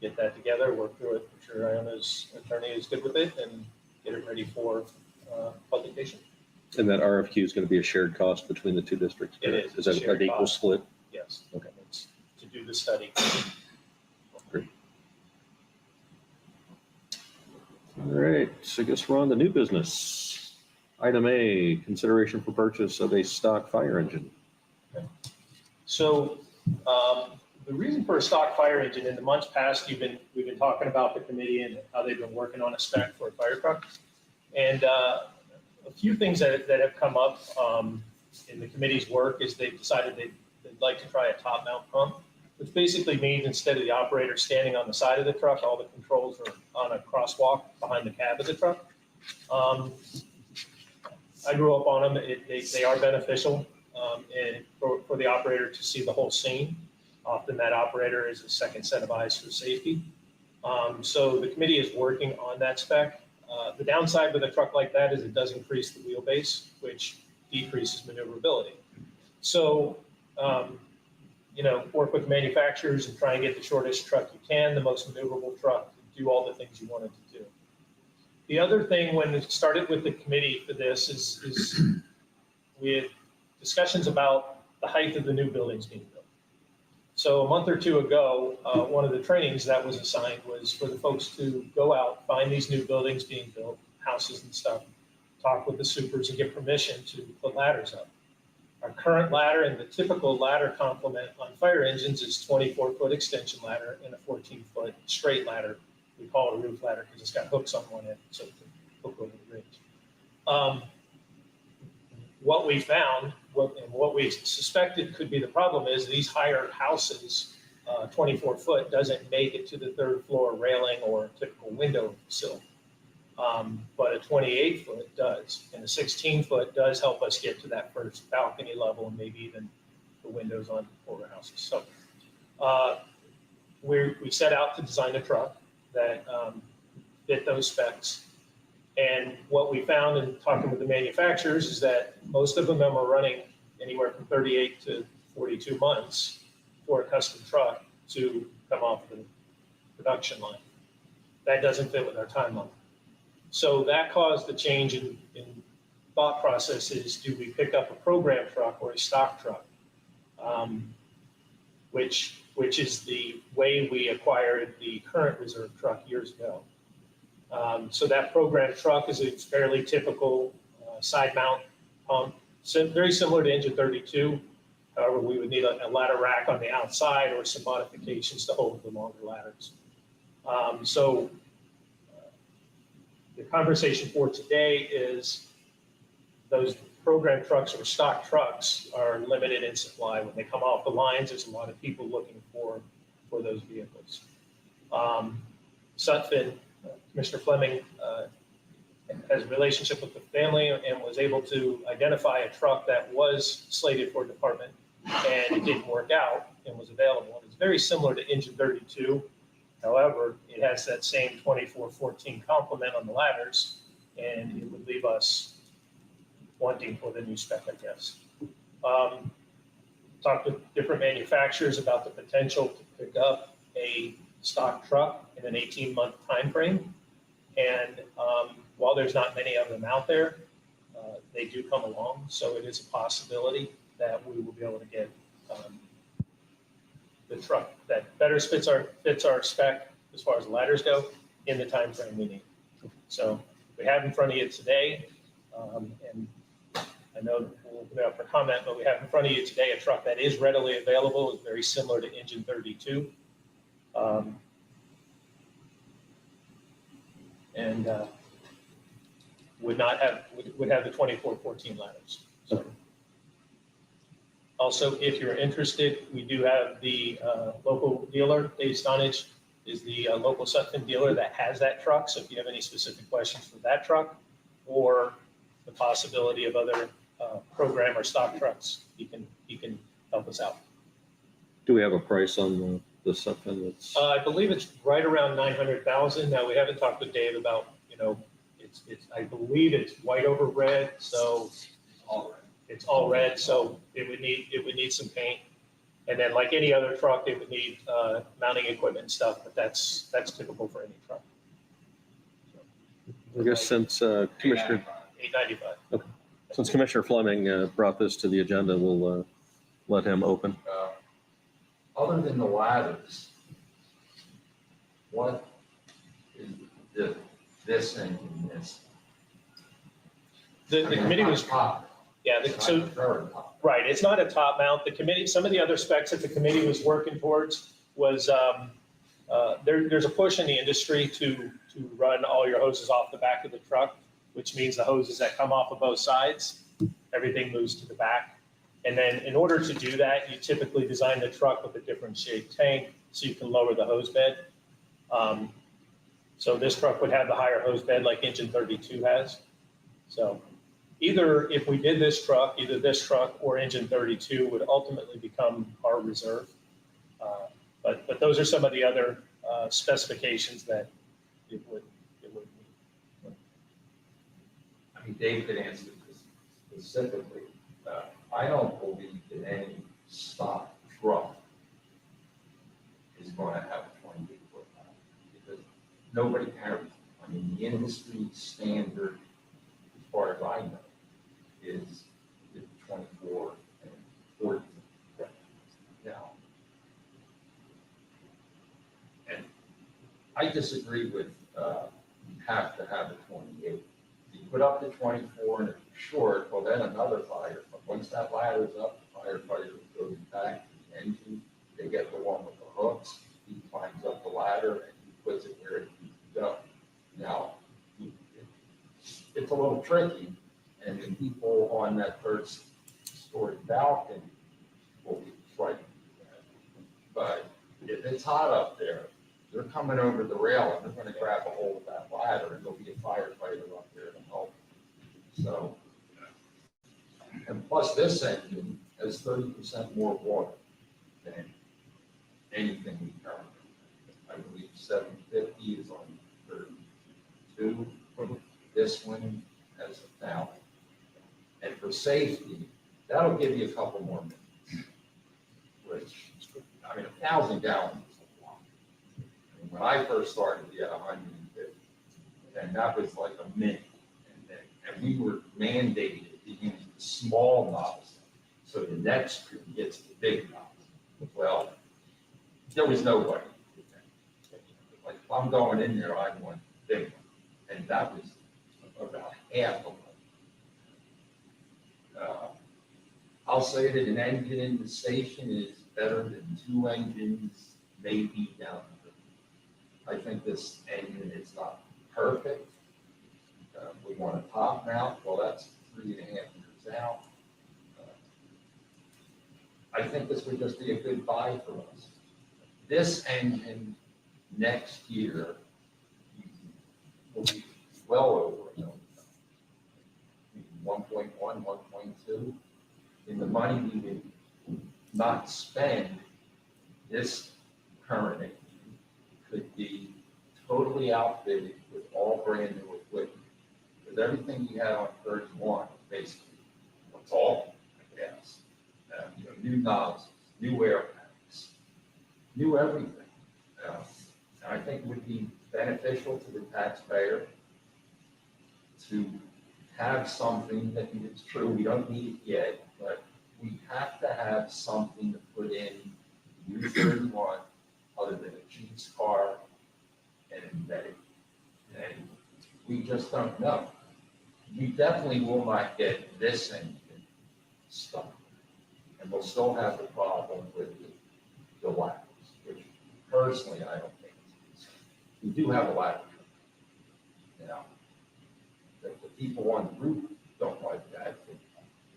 get that together, work through it. I'm sure Iona's attorney is good with it and get it ready for publication. And that RFQ is going to be a shared cost between the two districts? It is. Is that Shared an equal cost. split? Yes. Okay. It's to do the study. All right, so I guess we're on the new business. Item A, consideration for purchase of a stock fire engine. So the reason for a stock fire engine, in the months past, we've been talking about the committee and how they've been working on a spec for a fire truck. And a few things that have come up in the committee's work is they've decided they'd like to try a top mount pump, which basically means instead of the operator standing on the side of the truck, all the controls are on a crosswalk behind the cab of the truck. I grew up on them. They are beneficial and for the operator to see the whole scene. Often that operator is a second set of eyes for safety. So the committee is working on that spec. The downside with a truck like that is it does increase the wheelbase, which decreases maneuverability. So, work with manufacturers and try and get the shortest truck you can, the most maneuverable truck, to do all the things you want it to do. The other thing when it started with the committee for this is we had discussions about the height of the new buildings being built. So a month or two ago, one of the trainings that was assigned was for the folks to go out, find these new buildings being built, houses and stuff, talk with the supers and get permission to put ladders up. Our current ladder and the typical ladder complement on fire engines is 24-foot extension ladder and a 14-foot straight ladder. We call it a roof ladder because it's got hooks on one end, so it can hook over the ridge. What we found, and what we suspected could be the problem is these higher houses, 24-foot doesn't make it to the third floor railing or typical window sill. But a 28-foot does, and a 16-foot does help us get to that first balcony level and maybe even the windows on older houses. So we set out to design a truck that fit those specs. And what we found in talking with the manufacturers is that most of them are running anywhere from 38 to 42 months for a custom truck to come off the production line. That doesn't fit with our timeline. So that caused the change in thought processes. Do we pick up a program truck or a stock truck? Which is the way we acquired the current reserve truck years ago. So that program truck is a fairly typical side mount pump, very similar to engine 32. However, we would need a ladder rack on the outside or some modifications to hold the longer ladders. The conversation for today is those program trucks or stock trucks are limited in supply. When they come off the lines, there's a lot of people looking for those vehicles. Sutphin, Commissioner Fleming has a relationship with the family and was able to identify a truck that was slated for department and it didn't work out and was available. It's very similar to engine 32. However, it has that same 24-14 complement on the ladders, and it would leave us wanting for the new spec, I guess. Talked to different manufacturers about the potential to pick up a stock truck in an 18-month time frame. And while there's not many of them out there, they do come along. So it is a possibility that we will be able to get the truck that better fits our spec as far as ladders go in the time frame we need. So we have in front of you today, and I know we'll open it up for comment, but we have in front of you today a truck that is readily available. It's very similar to engine 32. and would have the 2414 ladders. So. Okay. Also, if you're interested, we do have the local dealer, Dave Stonage is the local Sutphen dealer that has that truck. So if you have any specific questions for that truck or the possibility of other program or stock trucks, he can help us out. Do we have a price on the Sutphen that's? I believe it's right around 900,000. Now, we haven't talked with Dave about, I believe it's white over red, so it's all red, so it would need some paint. And then like any other truck, it would need mounting equipment and stuff, but that's typical for any truck. I guess since Commissioner Fleming brought this to the agenda, we'll let him open. Other than the ladders, what is this and this? The committee was, yeah, so, Very top. right, it's not a top mount. The committee, some of the other specs that the committee was working towards was, there's a push in the industry to run all your hoses off the back of the truck, which means the hoses that come off of both sides, everything moves to the back. And then in order to do that, you typically design the truck with a different shaped tank so you can lower the hose bed. So this truck would have the higher hose bed like engine 32 has. So either if we did this truck, either this truck or engine 32 would ultimately become our reserve. But those are some of the other specifications that it would meet. I mean, Dave could answer this specifically. I don't believe that any stock truck is going to have a 28-foot ladder because nobody carries it. I mean, the industry standard, as far as I know, is 24 and 14. Now, and I disagree with you have to have a 28. If you put up the 24 and if you're short, well, then another fire. But once that ladder's up, the firefighter goes back to the engine. They get the one with the hooks. He climbs up the ladder and he puts it where it needs to go. Now, it's a little tricky, and the people on that first story balcony will be frightened. But if it's hot up there, they're coming over the rail and they're going to grab a hold of that ladder and there'll be a firefighter up there to help. So, and plus this engine has 30% more water than anything we currently have. I believe 750 is on 32. This one has 1,000. And for safety, that'll give you a couple more minutes. Which, I mean, 1,000 gallons is a lot. I mean, when I first started, we had 150, and that was like a minute. And we were mandated to use the small nozzle, so the next crew gets the big nozzle. Well, there was nobody. Like, if I'm going in there, I want the big one. And that was about half of it. I'll say that an engine in the station is better than 2 engines, maybe down the road. I think this engine is not perfect. We want a top mount. Well, that's 3.5 years out. I think this would just be a good buy for us. This engine next year will be well over $1 million. 1.1, 1.2. In the money we would not spend, this current engine could be totally outfitted with all brand new equipment. Because everything you have on 31, basically, it's all gas. New nozzles, new air packs, new everything. And I think it would be beneficial to the taxpayer to have something that, it's true, we don't need it yet, but we have to have something to put in U-31 other than a Chiefs car and embedded. And we just don't know. We definitely will not get this engine stuck. And we'll still have the problem with the ladders, which personally I don't think is. We do have a ladder. people on the route don't like that.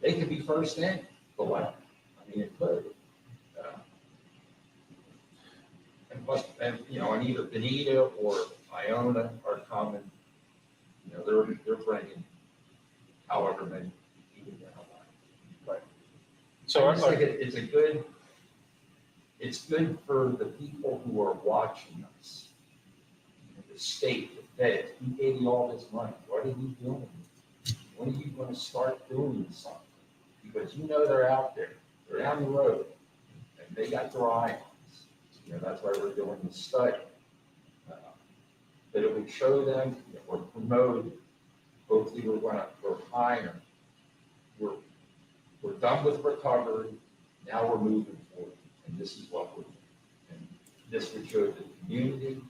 They could be first in the line. I mean, it could. And and either Benita or Iona are coming, they're bringing however many people down the line. So I just think it's good for the people who are watching us. The state, the feds, who gave you all this money? What are you doing? When are you going to start doing something? Because they're out there, they're down the road, and they got their eye on us. That's why we're doing the study. That it would show them, we're promoted. Hopefully we're higher. We're done with recovery. Now we're moving forward, and this is what we're doing. And this would show the community,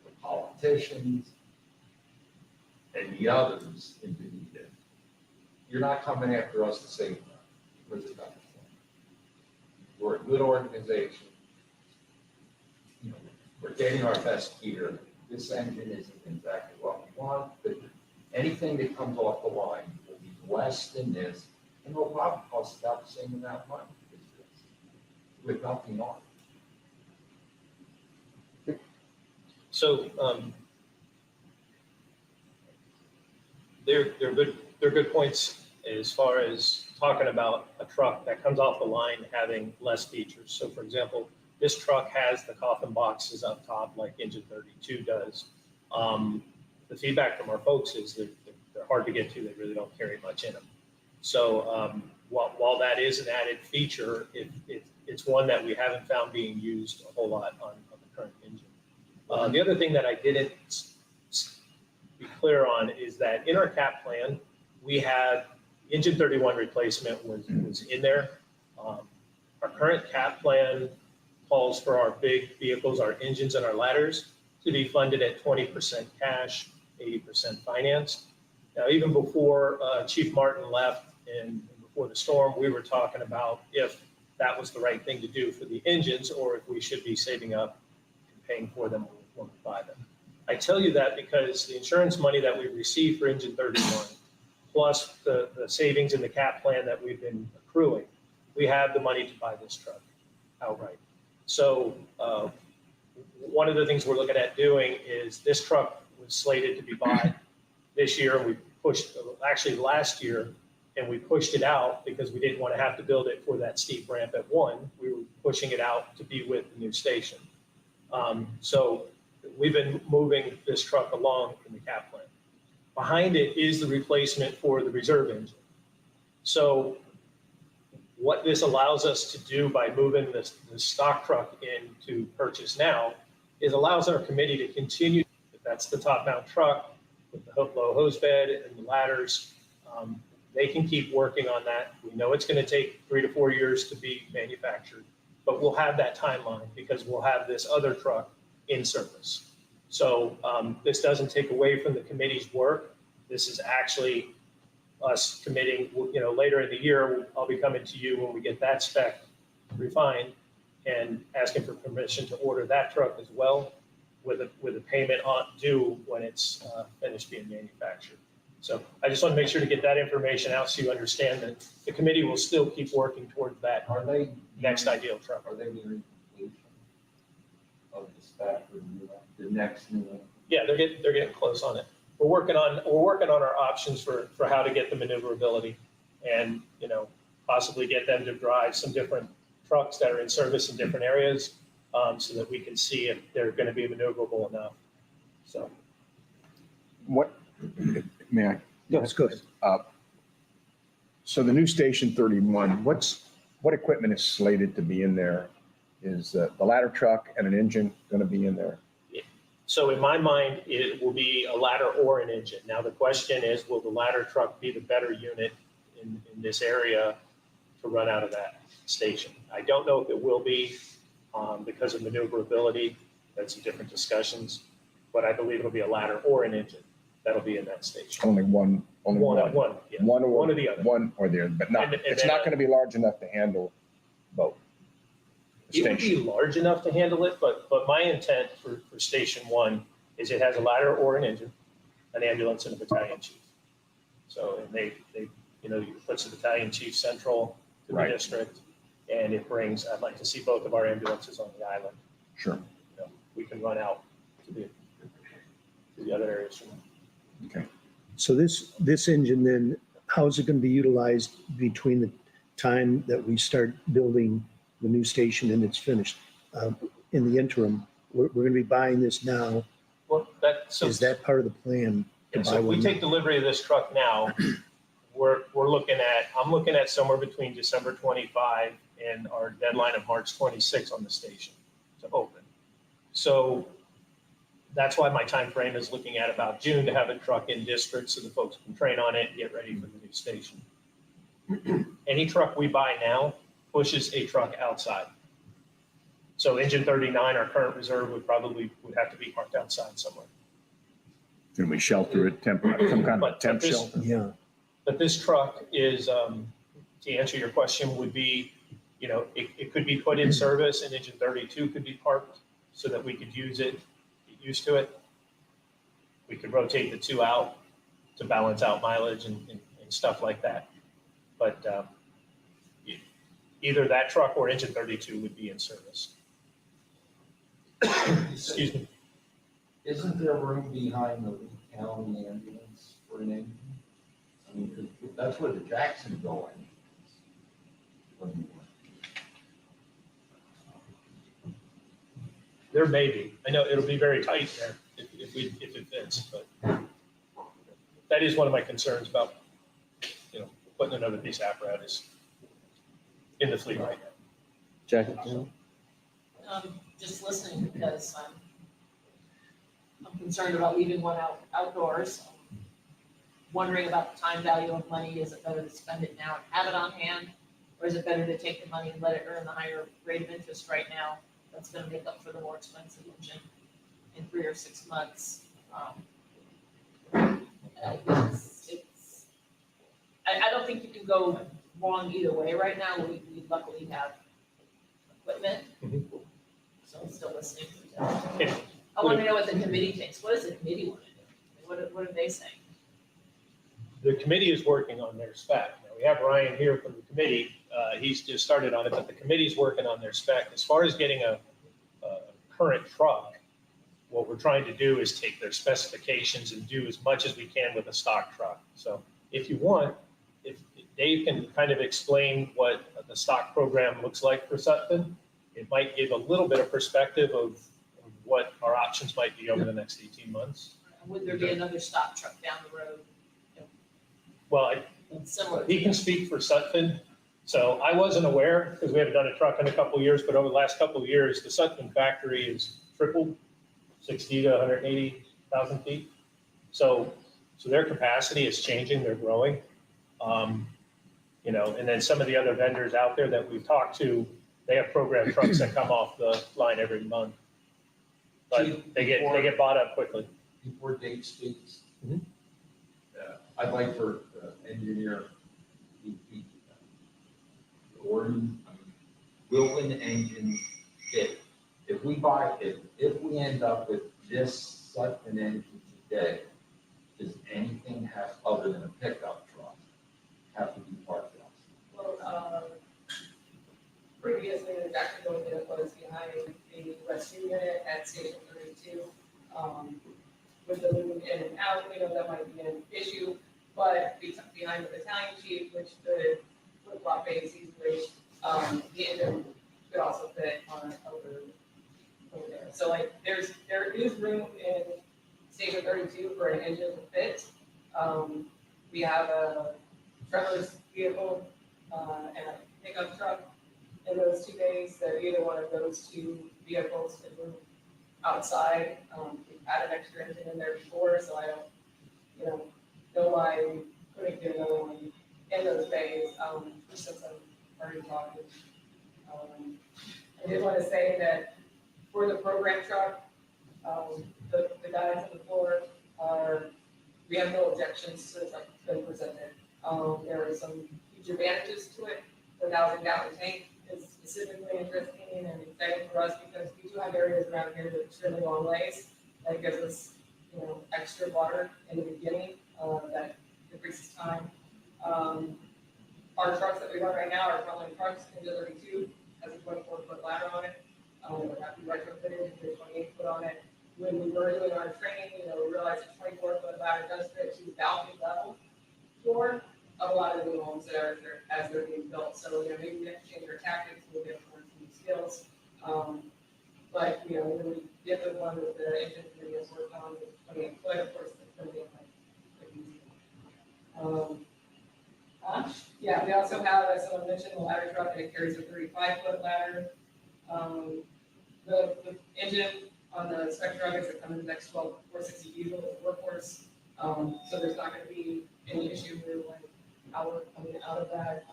the politicians, and the others in Benita. You're not coming after us to save money, because it's not the point. We're a good organization. We're getting our best gear. This engine isn't exactly what we want, but anything that comes off the line will be less than this, and will probably cost about the same amount of money as this, with nothing on it. So they're good points as far as talking about a truck that comes off the line having less features. So for example, this truck has the coffin boxes up top like engine 32 does. The feedback from our folks is that they're hard to get to. They really don't carry much in them. So while that is an added feature, it's one that we haven't found being used a whole lot on the current engine. The other thing that I didn't be clear on is that in our cap plan, we had engine 31 replacement was in there. Our current cap plan calls for our big vehicles, our engines and our ladders, to be funded at 20% cash, 80% financed. Now, even before Chief Martin left and before the storm, we were talking about if that was the right thing to do for the engines, or if we should be saving up and paying for them when we buy them. I tell you that because the insurance money that we received for engine 31, plus the savings in the cap plan that we've been accruing, we have the money to buy this truck outright. So one of the things we're looking at doing is this truck was slated to be bought this year, and we pushed, actually last year, and we pushed it out because we didn't want to have to build it for that steep ramp at 1. We were pushing it out to be with the new station. So we've been moving this truck along in the cap plan. Behind it is the replacement for the reserve engine. So what this allows us to do by moving this stock truck into purchase now is allows our committee to continue. That's the top mount truck with the low hose bed and the ladders. They can keep working on that. We know it's going to take 3 to 4 years to be manufactured, but we'll have that timeline because we'll have this other truck in service. So this doesn't take away from the committee's work. This is actually us committing, later in the year, I'll be coming to you when we get that spec refined and asking for permission to order that truck as well with a payment due when it's finished being manufactured. So I just want to make sure to get that information out so you understand that the committee will still keep working towards that Are they next ideal truck. Are they nearing completion of the spec or the next new one? Yeah, they're getting close on it. We're working on our options for how to get the maneuverability and, possibly get them to drive some different trucks that are in service in different areas so that we can see if they're going to be maneuverable enough. So. What, may I? That's good. So the new Station 31, what equipment is slated to be in there? Is the ladder truck and an engine going to be in there? So in my mind, it will be a ladder or an engine. Now, the question is, will the ladder truck be the better unit in this area to run out of that station? I don't know if it will be because of maneuverability. That's some different discussions, but I believe it'll be a ladder or an engine that'll be in that station. Only one. Yeah. One or the other. One or the other, but not, it's not going to be large enough to handle both. It would be large enough to handle it, but my intent for Station 1 is it has a ladder or an engine, an ambulance, and a battalion chief. So, and they, it puts the battalion chief central to the Right. district, and it brings, I'd like to see both of our ambulances on the island. Sure. We can run out to the other areas from Okay. So this engine then, how is it going to be utilized between the time that we start building the new station and it's finished? In the interim, we're going to be buying this now. Well, Is that part of the plan? to And buy so if we one take delivery of this truck now, I'm looking at somewhere between December 25 and our deadline of March 26 on the station to open. So that's why my time frame is looking at about June to have a truck in district so the folks can train on it and get ready for the new station. Any truck we buy now pushes a truck outside. So engine 39, our current reserve would have to be parked outside somewhere. Can we shelter it, some kind of a temp shelter? Yeah, But this truck is, to answer your question, would be, it could be put in service and engine 32 could be parked so that we could use it, get used to it. We could rotate the two out to balance out mileage and stuff like that. But either that truck or engine 32 would be in service. Excuse me. Isn't there room behind the Lee County ambulance for an engine? I mean, 'cause that's where the Jacksonville engine is. There may be. I know it'll be very tight there if it fits, but that is one of my concerns about, putting another piece of apparatus in the fleet right now. Jackie? Just listening because I'm concerned about leaving one outdoors. Wondering about the time value of money. Is it better to spend it now and have it on hand? Or is it better to take the money and let it earn the higher rate of interest right now? That's gonna make up for the more expensive engine in 3 or 6 months. I don't think you can go wrong either way right now. We luckily have equipment. So I'm still listening. I want to know what the committee thinks. What does the committee want to do? What are they saying? The committee is working on their spec. Now, we have Ryan here from the committee. He's just started on it, but the committee's working on their spec. As far as getting a current truck, what we're trying to do is take their specifications and do as much as we can with a stock truck. So if you want, if Dave can kind of explain what the stock program looks like for Sutton, it might give a little bit of perspective of what our options might be over the next 18 months. Would there be another stock truck down the road? Well, Similar. he can speak for Sutton. So I wasn't aware because we haven't done a truck in a couple of years, but over the last couple of years, the Sutton factory has tripled, 60 to 180,000 feet. So their capacity is changing, they're growing. And then some of the other vendors out there that we've talked to, they have program trucks that come off the line every month. But they get bought up quickly. Before Dave speaks, Mhm. I'd like for engineer, Gordon, will an engine fit? If we end up with this Sutton engine today, does anything other than a pickup truck, have to be parked outside? Well, previously, the Jacksonville unit was behind the rescue unit at Station 32. With the moving in and out, we know that might be an issue, but behind the battalion chief, which could flip-flop base easily, the engine could also fit on over there. So there is room in Station 32 for an engine to fit. We have a Trevor's vehicle and a pickup truck in those 2 bays. So either one of those two vehicles could move outside. We've had an extra engine in there before, so I don't, know why we couldn't get another one in those bays, just since I'm already talking. I did want to say that for the program truck, the guys on the floor we have no objections to the truck that's been presented. There are some huge advantages to it. The 1,000-gallon tank is specifically interesting and exciting for us because we do have areas around here that are extremely long ways. That gives us, extra water in the beginning that decreases time. Our trucks that we run right now are frontline trucks, Ninja 32, has a 24-foot ladder on it. It have to be retrofitted, with a 28-foot on it. When we were doing our training, we realized a 24-foot ladder does fit to the balcony level floor of a lot of the new homes that are as they're being built. So, maybe we have to change our tactics, we'll get more new skills. But, when we get the one with the engine committee has worked on with 28 foot, of course, it's going to be yeah, we also have, as someone mentioned, the ladder truck, and it carries a 35-foot ladder. The engine on the spec truck is coming in the next 460 diesel with workhorse. So there's not going to be any issue with like power coming out of that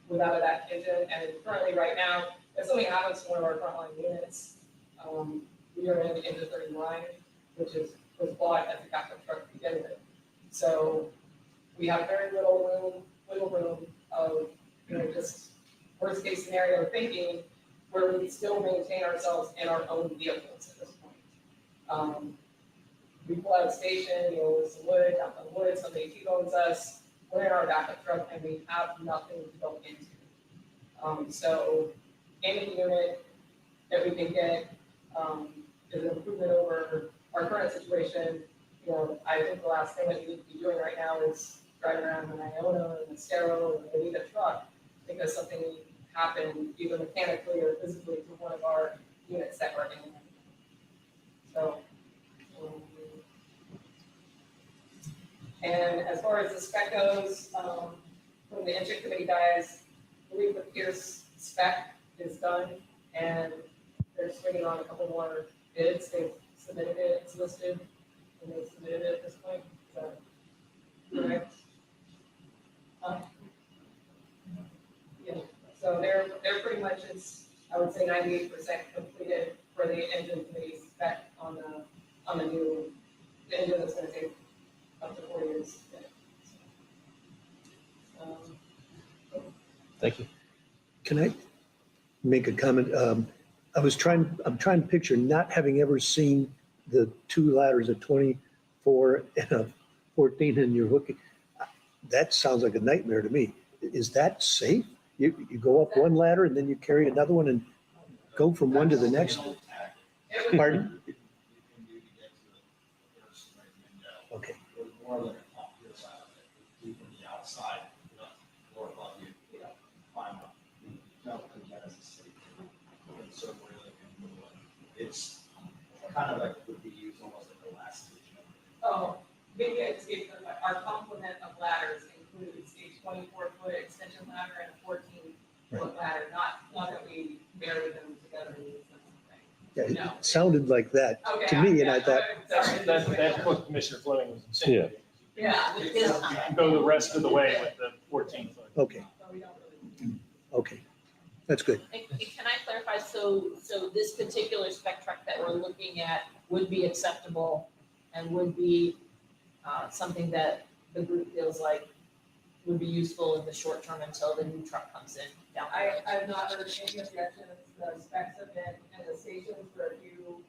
without that engine. And currently, right now, if something happens to one of our frontline units, we are in the engine 39, which was bought as a backup truck to begin with. So we have very wiggle room of just worst case scenario thinking, where we still maintain ourselves in our own vehicles at this point. We pull out a station, with some wood, dump the wood, somebody T-bones us, we're in our backup truck, and we have nothing to go into. So any unit that we can get is an improvement over our current situation. I think the last thing that we need to be doing right now is driving around an Iona and a Stero and we need a truck because something happened either mechanically or physically to one of our units that we're in. So, and as far as the spec goes, from the engine committee guys, I believe the Pierce spec is done and they're swinging on a couple more bids. They've submitted it, it's listed, and they've submitted it at this point. So, correct. Yeah, so they're pretty much, I would say 98% completed for the engine committee spec on the new engine that's going to take up to 4 years. Thank you. Can I make a comment? I'm trying to picture not having ever seen the two ladders, a 24 and a 14, and you're hooking. That sounds like a nightmare to me. Is that safe? You go up one ladder and then you carry another one and go from one to the next? Pardon? Okay. More than a top tier side of it, from the outside, more above you, climb up. No, that is a safe. So really, it's kind of like would be used almost like the last station. Oh, maybe I just gave them, our complement of ladders includes a 24-foot extension ladder and a 14-foot ladder, not that we bury them together and use them something. Yeah, No. it sounded like that Okay. to me, and I thought, That's what Commissioner Fleming was insinuating. Yeah. With You his can time. go the rest of the way with the 14-foot. okay, So we don't really. okay, that's good. And can I clarify, so this particular spec truck that we're looking at would be acceptable and would be something that the group feels like would be useful in the short term until the new truck comes in down the road? I have not heard any objections. The specs have been in the stations for a few,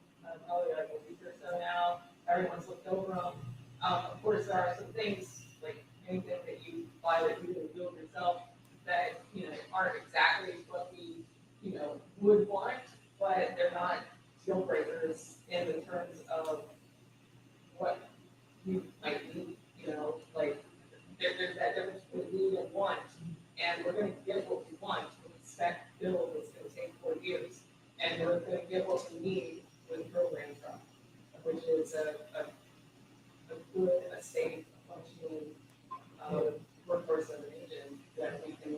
probably like a week or so now. Everyone's looked over them. Of course, there are some things, like anything that you buy that you can build yourself that, aren't exactly what we, would want, but they're not deal breakers in the terms of what you might need, like there's that difference between need and want, and we're gonna get what we want with the spec build that's gonna take 4 years, and we're gonna get what we need with the program truck, which is a good, a safe, functioning, workhorse of an engine that we can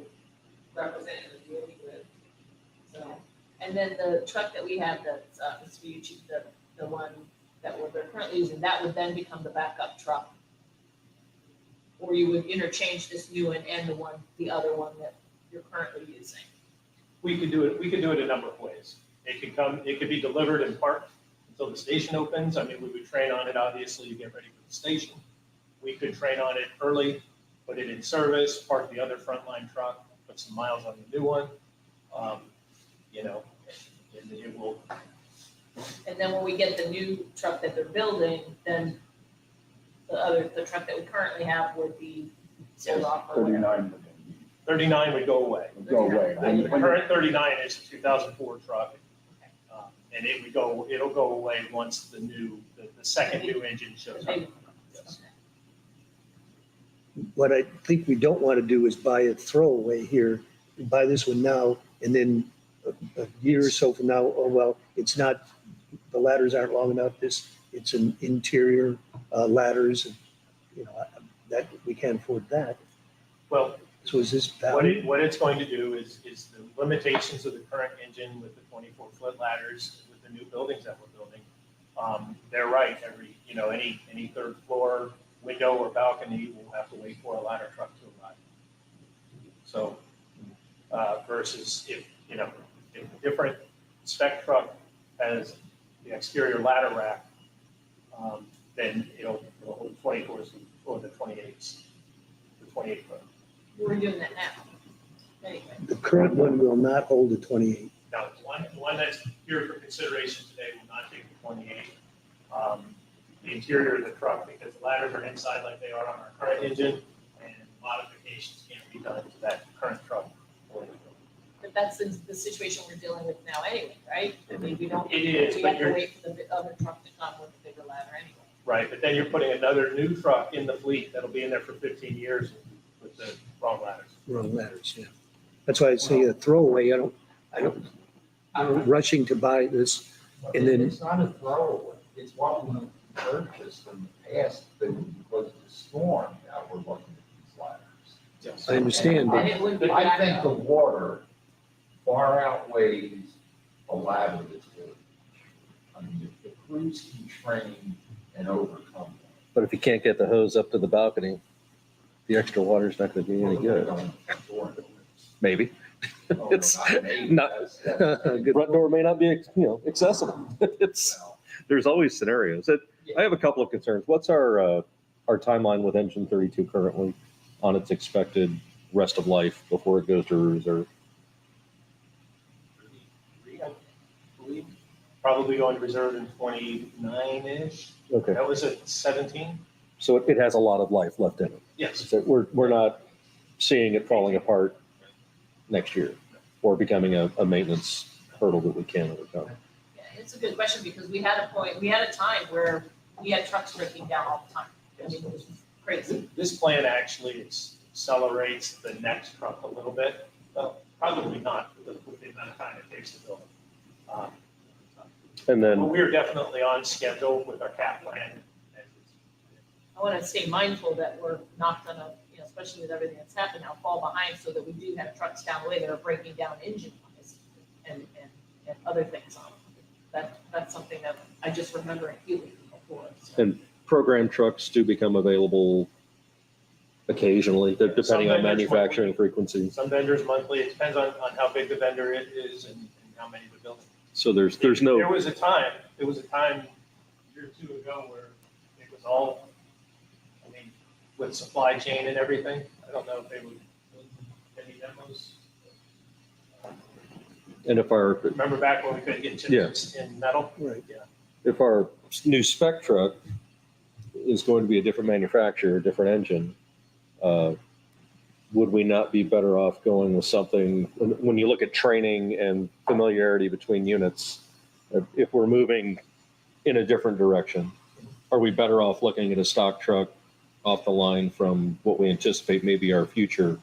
represent and deal with, so. And then the truck that we have that's, Mr. Yuchi, the one that we're currently using, that would then become the backup truck. Or you would interchange this new one and the other one that you're currently using. We could do it a number of ways. It could be delivered and parked until the station opens. I mean, we would train on it, obviously, to get ready for the station. We could train on it early, put it in service, park the other frontline truck, put some miles on the new one. And it will, And then when we get the new truck that they're building, then the truck that we currently have would be sold off or whatever. 39. 39 would go away. Would go away. The current 39 is a 2004 truck. And it'll go away once the second new engine shows up. Yes. What I think we don't want to do is buy a throwaway here, buy this one now, and then a year or so from now, oh, well, it's not, the ladders aren't long enough, it's an interior ladders, you know, that, we can't afford that. Well, So is this what valid? what it's going to do is the limitations of the current engine with the 24-foot ladders, with the new buildings that we're building. They're right, any third floor window or balcony will have to wait for a ladder truck to arrive. So, versus if a different spec truck has the exterior ladder rack, then it'll hold 24s or the 28s, the 28 foot. We're doing that now. Anyway, The current one will not hold a 28. Now, the one that's here for consideration today will not take the 28. The interior of the truck, because the ladders are inside like they are on our current engine, and modifications can't be done to that current truck. but that's the situation we're dealing with now anyway, right? I mean, we don't, It is, we but have to you're, wait for the other truck to come with the bigger ladder anyway. right, but then you're putting another new truck in the fleet that'll be in there for 15 years with the wrong ladders. Wrong ladders, yeah. That's why I say a throwaway, I'm rushing to buy this. And then- It's not a throwaway, it's what we purchased in the past, but because of the storm, now we're looking at these ladders. Yes. I understand, And but it would be I back think up. the water far outweighs a ladder that's good. I mean, if the crews can train and overcome that. But if you can't get the hose up to the balcony, the extra water's not gonna be any good. Maybe. It's not- Good. Front door may not be, accessible. There's always scenarios. I have a couple of concerns. What's our timeline with engine 32 currently on its expected rest of life before it goes to reserve? I believe. Probably going to reserve in 29-ish. Okay, That was at 17? so it has a lot of life left in it. Yes. So we're not seeing it falling apart next year or becoming a maintenance hurdle that we can overcome. Yeah, it's a good question because we had a time where we had trucks breaking down all the time. I mean, it was crazy. This plan actually accelerates the next truck a little bit. Well, probably not with the amount of time it takes to build it. And But then, we're definitely on schedule with our cap plan. I want to stay mindful that we're not gonna, especially with everything that's happened now, fall behind so that we do have trucks down the way that are breaking down engine wise and other things on them. That's something that I just remember acutely before. So. and program trucks do become available occasionally, depending Some on vendors manufacturing monthly. frequencies. Some vendors monthly, it depends on how big the vendor is and how many the building. So there's There no, was a time a year or two ago where it was all, I mean, with supply chain and everything, I don't know if they would, any demos. and if our Remember back when we couldn't get chips in metal? Right. Yeah. if our new spec truck is going to be a different manufacturer, a different engine, would we not be better off going with something, when you look at training and familiarity between units, if we're moving in a different direction, are we better off looking at a stock truck off the line from what we anticipate may be our future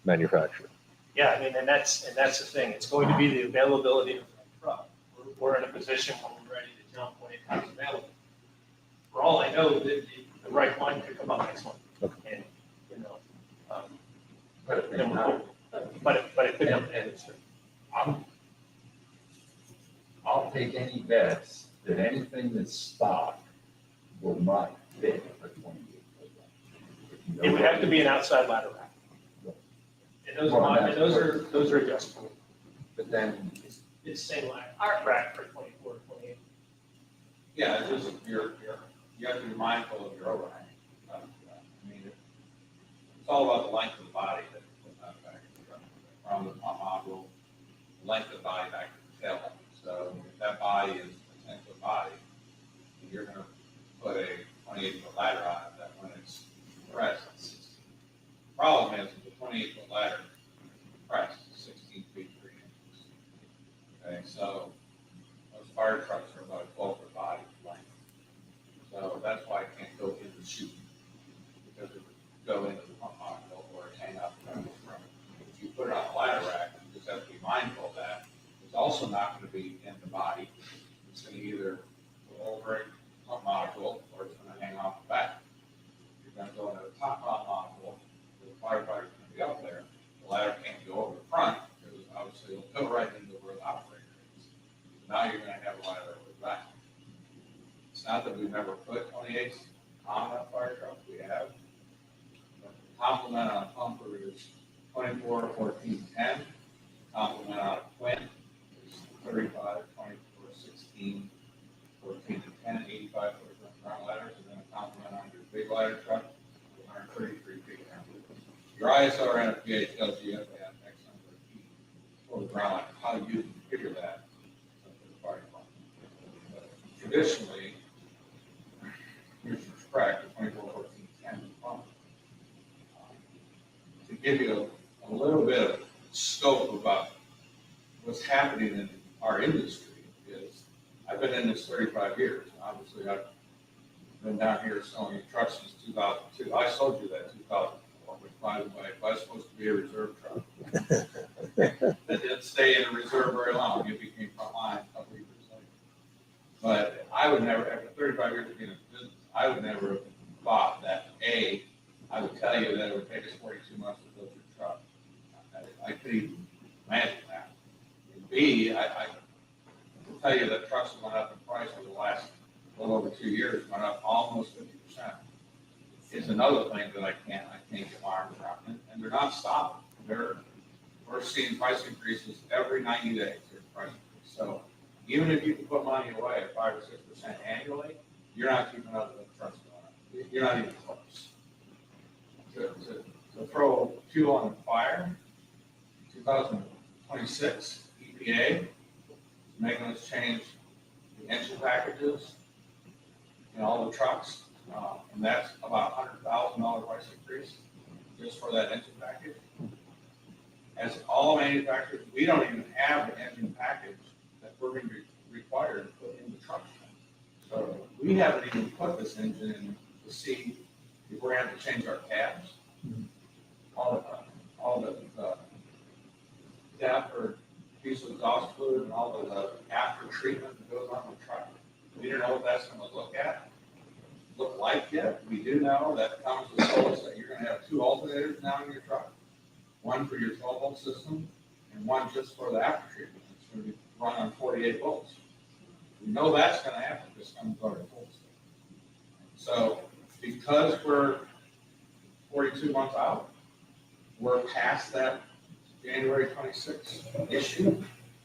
manufacturer? Yeah, I mean, and that's the thing, it's going to be the availability of the truck. We're in a position where we're ready to jump when it comes available. For all I know, the right one could come up next month. Okay. And, But if they and not, but it could come, and it's, I'll take any bets that anything that's stock will not fit a 28. it would have to be an outside ladder rack. And those are not, and those are adjustable. But then, It's the same ladder Our- rack for 24, 28. Yeah, it's just, you have to be mindful of your overhang. I mean, it's all about the length of the body that goes out back to the truck. From the top module, the length of the body back to the tail end. So if that body is a 10-foot body, and you're gonna put a 28-foot ladder on it, that press is 16. Problem is, the 28-foot ladder press is 16 feet 3 inches. Okay, so those fire trucks are about a 12-foot body length. So that's why I can't go in the chute, because it would go into the pump module or hang up from the front. If you put it on a ladder rack, you just have to be mindful of that. It's also not going to be in the body. It's going to either go over a pump module or it's going to hang off the back. You're going to go into the top module, the firefighter's going to be up there. The ladder can't go over the front because obviously it'll go right into where the operator is. Now you're going to have a ladder over the back. It's not that we've never put 28s on a fire truck, we have. But the complement on a pumper is 24, 14, 10. Complement on a twin is 35, 24, 16, 14, and 10, 85 foot ground ladders, and then a complement on your big ladder truck is 133 feet down. Your ISR NFPA tells you have to have X number of feet for the ground ladder. How do you configure that for the fire department? But traditionally, here's your track, the 24, 14, 10 pump. To give you a little bit of scope about what's happening in our industry is, I've been in this 35 years. Obviously, I've been down here selling trucks since 2002. I sold you that 2004, which, by the way, was supposed to be a reserve truck. It didn't stay in a reserve very long. It became frontline a couple of years later. But I would never, after 35 years of being in business, I would never have thought that, A, I would tell you that it would take us 42 months to build your truck. I couldn't even imagine that. And B, I will tell you that trucks have went up in price over the last little over 2 years, went up almost 50%. It's another thing that I can't get my arms around. And they're not stopping. We're seeing price increases every 90 days. Price increase. So even if you can put money away at 5 or 6% annually, you're not keeping up with the trucks going up. You're not even close. To throw fuel on the fire, 2026, EPA is making us change the engine packages in all the trucks, and that's about $100,000 price increase just for that engine package. As all manufacturers, we don't even have the engine package that we're going to be required to put in the truck. So we haven't even put this engine in to see if we're going to have to change our cabs. All the DEP or diesel exhaust fluid and all the after treatment that goes on the truck. We don't know what that's going to look like yet. We do know that comes with solos that you're going to have 2 alternators now in your truck, one for your 12-volt system and one just for the after treatment. It's going to be run on 48 volts. We know that's going to happen. This comes out of full system. So because we're 42 months out, we're past that January 26th issue.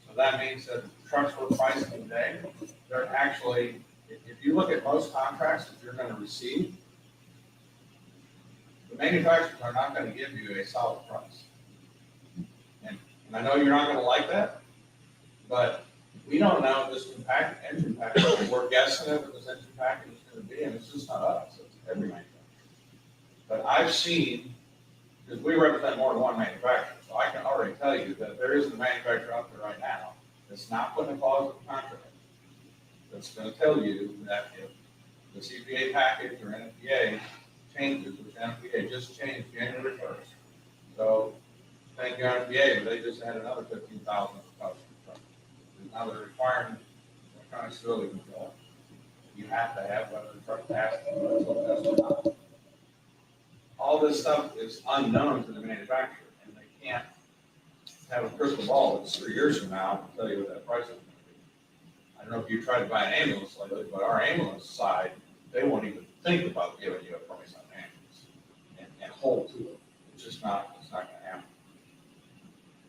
So that means that trucks we're pricing today, they're actually, if you look at most contracts that you're going to receive, the manufacturers are not going to give you a solid price. And I know you're not going to like that, but we don't know if this engine package, we're guessing at what this engine package is going to be, and it's just not us, it's every manufacturer. But I've seen, because we represent more than one manufacturer, so I can already tell you that there isn't a manufacturer out there right now that's not putting a clause in the contract that's going to tell you that if the CPA package or NFPA changes, which NFPA just changed January 1st. So thank you, NFPA, but they just had another 15,000 customers. Now they're requiring electronic stability control. You have to have whether the truck passes or not. All this stuff is unknown to the manufacturer, and they can't have a crystal ball that's 3 years from now to tell you what that price is going to be. I don't know if you tried to buy an ambulance lately, but our ambulance side, they won't even think about giving you a price on an ambulance and hold to it. It's just not going to happen.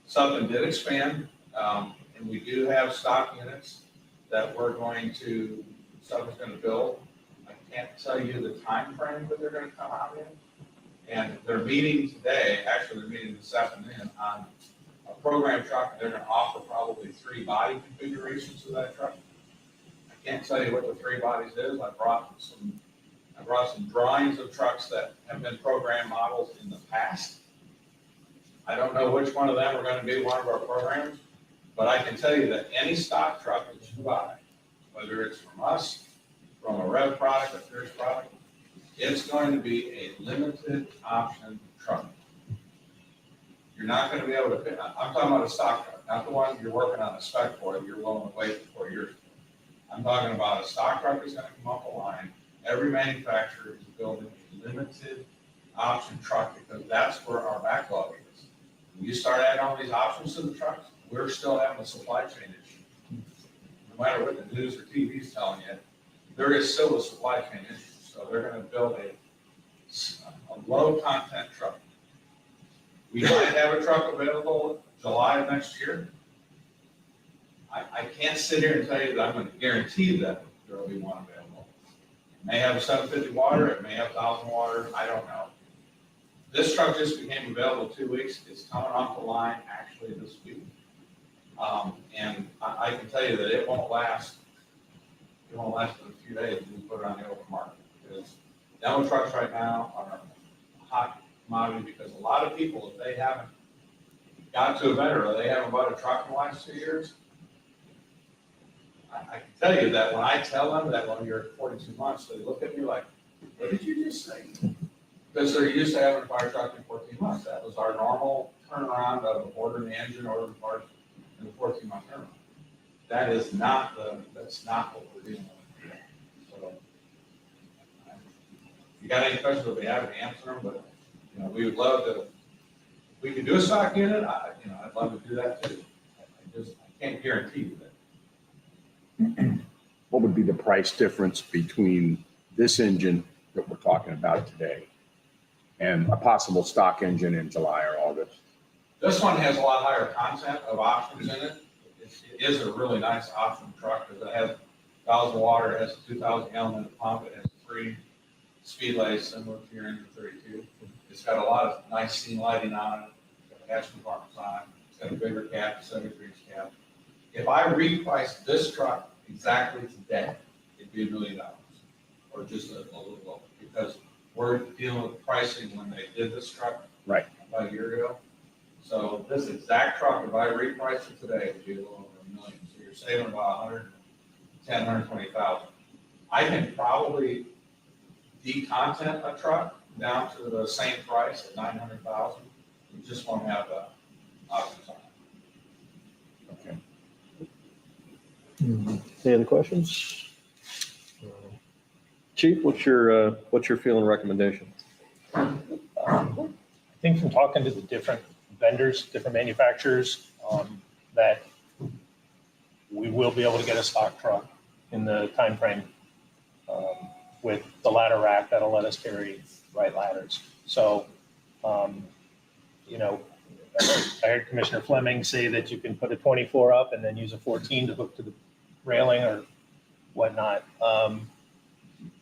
Something did expand, and we do have stock units that we're going to, Southern's going to build. I can't tell you the time frame that they're going to come out in. And they're meeting today, actually they're meeting this afternoon on a program truck. They're going to offer probably 3 body configurations of that truck. I can't tell you what the 3 bodies is. I brought brought some drawings of trucks that have been program models in the past. I don't know which one of them are gonna be one of our programs, but I can tell you that any stock truck that you buy, whether it's from us, from a Rev product, a Pierce product, it's going to be a limited option truck. You're not gonna be able to, I'm talking about a stock truck, not the one you're working on a spec for, that you're willing to wait 4 years for. I'm talking about a stock truck that's gonna come off the line. Every manufacturer is building a limited option truck because that's where our backlog is. When you start adding all these options to the trucks, we're still having a supply chain issue. No matter what the news or TV's telling you, there is still a supply chain issue. So they're gonna build a low content truck. We might have a truck available July of next year. I can't sit here and tell you that I'm gonna guarantee that there will be one available. It may have a 750 water, it may have 1,000 water, I don't know. This truck just became available 2 weeks, it's coming off the line actually this week. And I can tell you that it won't last but a few days when we put it on the open market. Because demo trucks right now are a hot commodity because a lot of people, if they haven't got to a vendor or they haven't bought a truck in the last 2 years, I can tell you that when I tell them that when you're at 42 months, they look at me like, what did you just say? Because they're used to having a fire truck in 14 months. That was our normal turnaround of ordering the engine, ordering parts in the 14-month turnaround. That's not what we're dealing with. So, if you got any questions, we'll be happy to answer them, but, we would love to, if we could do a stock unit, I'd love to do that too. I can't guarantee you that. What would be the price difference between this engine that we're talking about today and a possible stock engine in July or August? This one has a lot higher content of options in it. It is a really nice option truck because it has 1,000 water, it has a 2,000 gallon pump, it has 3 speedways similar to your engine 32. It's got a lot of nice scene lighting on it. It's got hatch compartments on it. It's got a bigger cab, 73-inch cab. If I repriced this truck exactly today, it'd be $1 million or just a little lower because we're dealing with pricing when they did this truck Right. about a year ago. So this exact truck, if I reprice it today, would be a little over $1 million. So you're saving about 110, 120,000. I can probably decontent a truck down to the same price at 900,000. You just won't have the options on it. Okay. Any other questions? Chief, what's your feeling recommendation? I think from talking to the different vendors, different manufacturers, that we will be able to get a stock truck in the timeframe with the ladder rack that'll let us carry right ladders. So, I heard Commissioner Fleming say that you can put a 24 up and then use a 14 to hook to the railing or whatnot.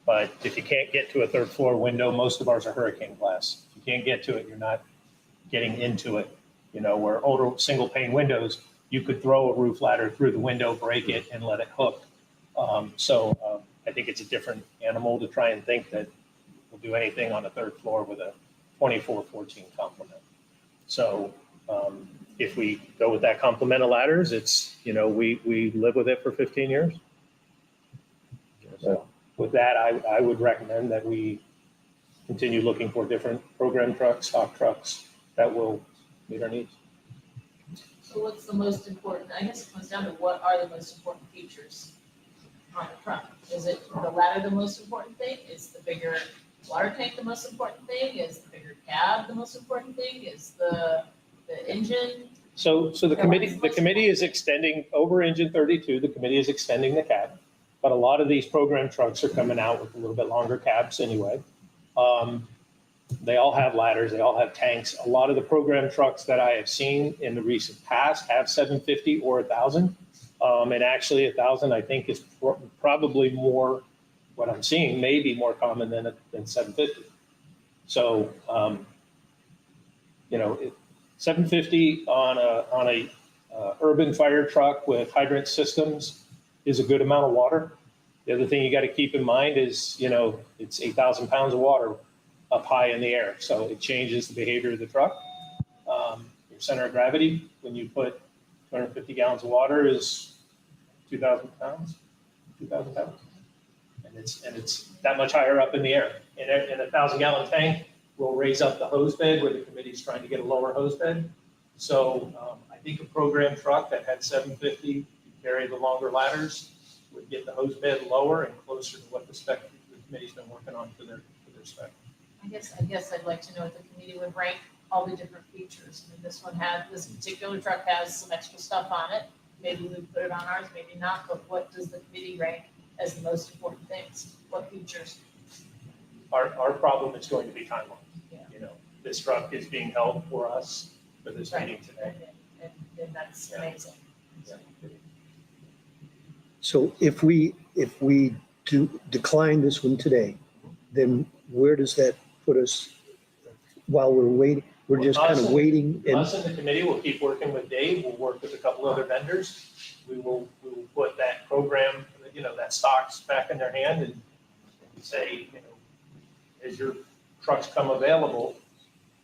But if you can't get to a 3rd floor window, most of ours are hurricane glass. If you can't get to it, you're not getting into it. Where older single pane windows, you could throw a roof ladder through the window, break it, and let it hook. I think it's a different animal to try and think that we'll do anything on the 3rd floor with a 24-14 complement. So if we go with that complement of ladders, it's, we live with it for 15 years. So with that, I would recommend that we continue looking for different program trucks, stock trucks that will meet our needs. So what's the most important? I guess it comes down to what are the most important features on the truck? Is it the ladder the most important thing? Is the bigger water tank the most important thing? Is the bigger cab the most important thing? Is the engine? So the committee is extending over engine 32. The committee is extending the cab, but a lot of these program trucks are coming out with a little bit longer cabs anyway. They all have ladders. They all have tanks. A lot of the program trucks that I have seen in the recent past have 750 or 1,000. And actually 1,000, I think, is probably more, what I'm seeing may be more common than 750. So, 750 on a urban fire truck with hydrant systems is a good amount of water. The other thing you got to keep in mind is, it's 8,000 pounds of water up high in the air. So it changes the behavior of the truck. Your center of gravity, when you put 250 gallons of water, is 2,000 pounds. And it's that much higher up in the air. In a 1,000-gallon tank, we'll raise up the hose bed where the committee's trying to get a lower hose bed. So I think a program truck that had 750 to carry the longer ladders would get the hose bed lower and closer to what the spec the committee's been working on for their spec. I guess I'd like to know if the committee would rank all the different features. I mean, this particular truck has some extra stuff on it. Maybe we put it on ours, maybe not, but what does the committee rank as the most important things? What features? Our problem is going to be timeline. Yeah. This truck is being held for us for this meeting today. And that's amazing. So if we decline this one today, then where does that put us while we're waiting? We're just kind of waiting and Us and the committee will keep working with Dave. We'll work with a couple other vendors. We will put that program, that stocks back in their hand and say, as your trucks come available,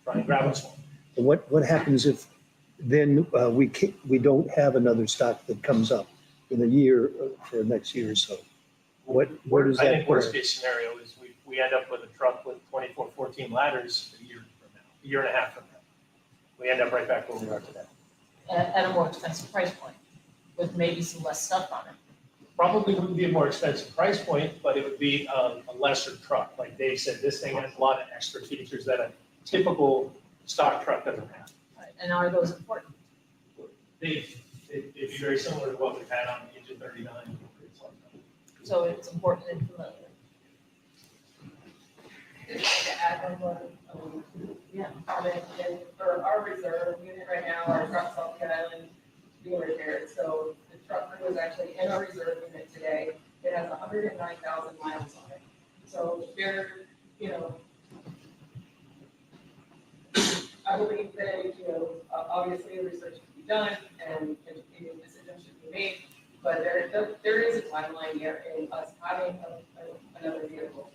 try and grab us one. what happens if then we don't have another stock that comes up in a year for next year or so? Where does I that think put worst us? case scenario is we end up with a truck with 2414 ladders a year from now, a year and a half from now. We end up right back where we are today. At a more expensive price point with maybe some less stuff on it. Probably wouldn't be a more expensive price point, but it would be a lesser truck. Like Dave said, this thing has a lot of extra features that a typical stock truck doesn't have. Right. And are those important? It'd be very similar to what we've had on the Engine 39. So it's important and familiar. Just to add one comment, and for our reserve unit right now, our truck's off the island being repaired. So the truck was actually in our reserve unit today. It has 109,000 miles on it. So they're, I believe that, obviously research should be done and educated decisions should be made. But there is a timeline here in us having another vehicle.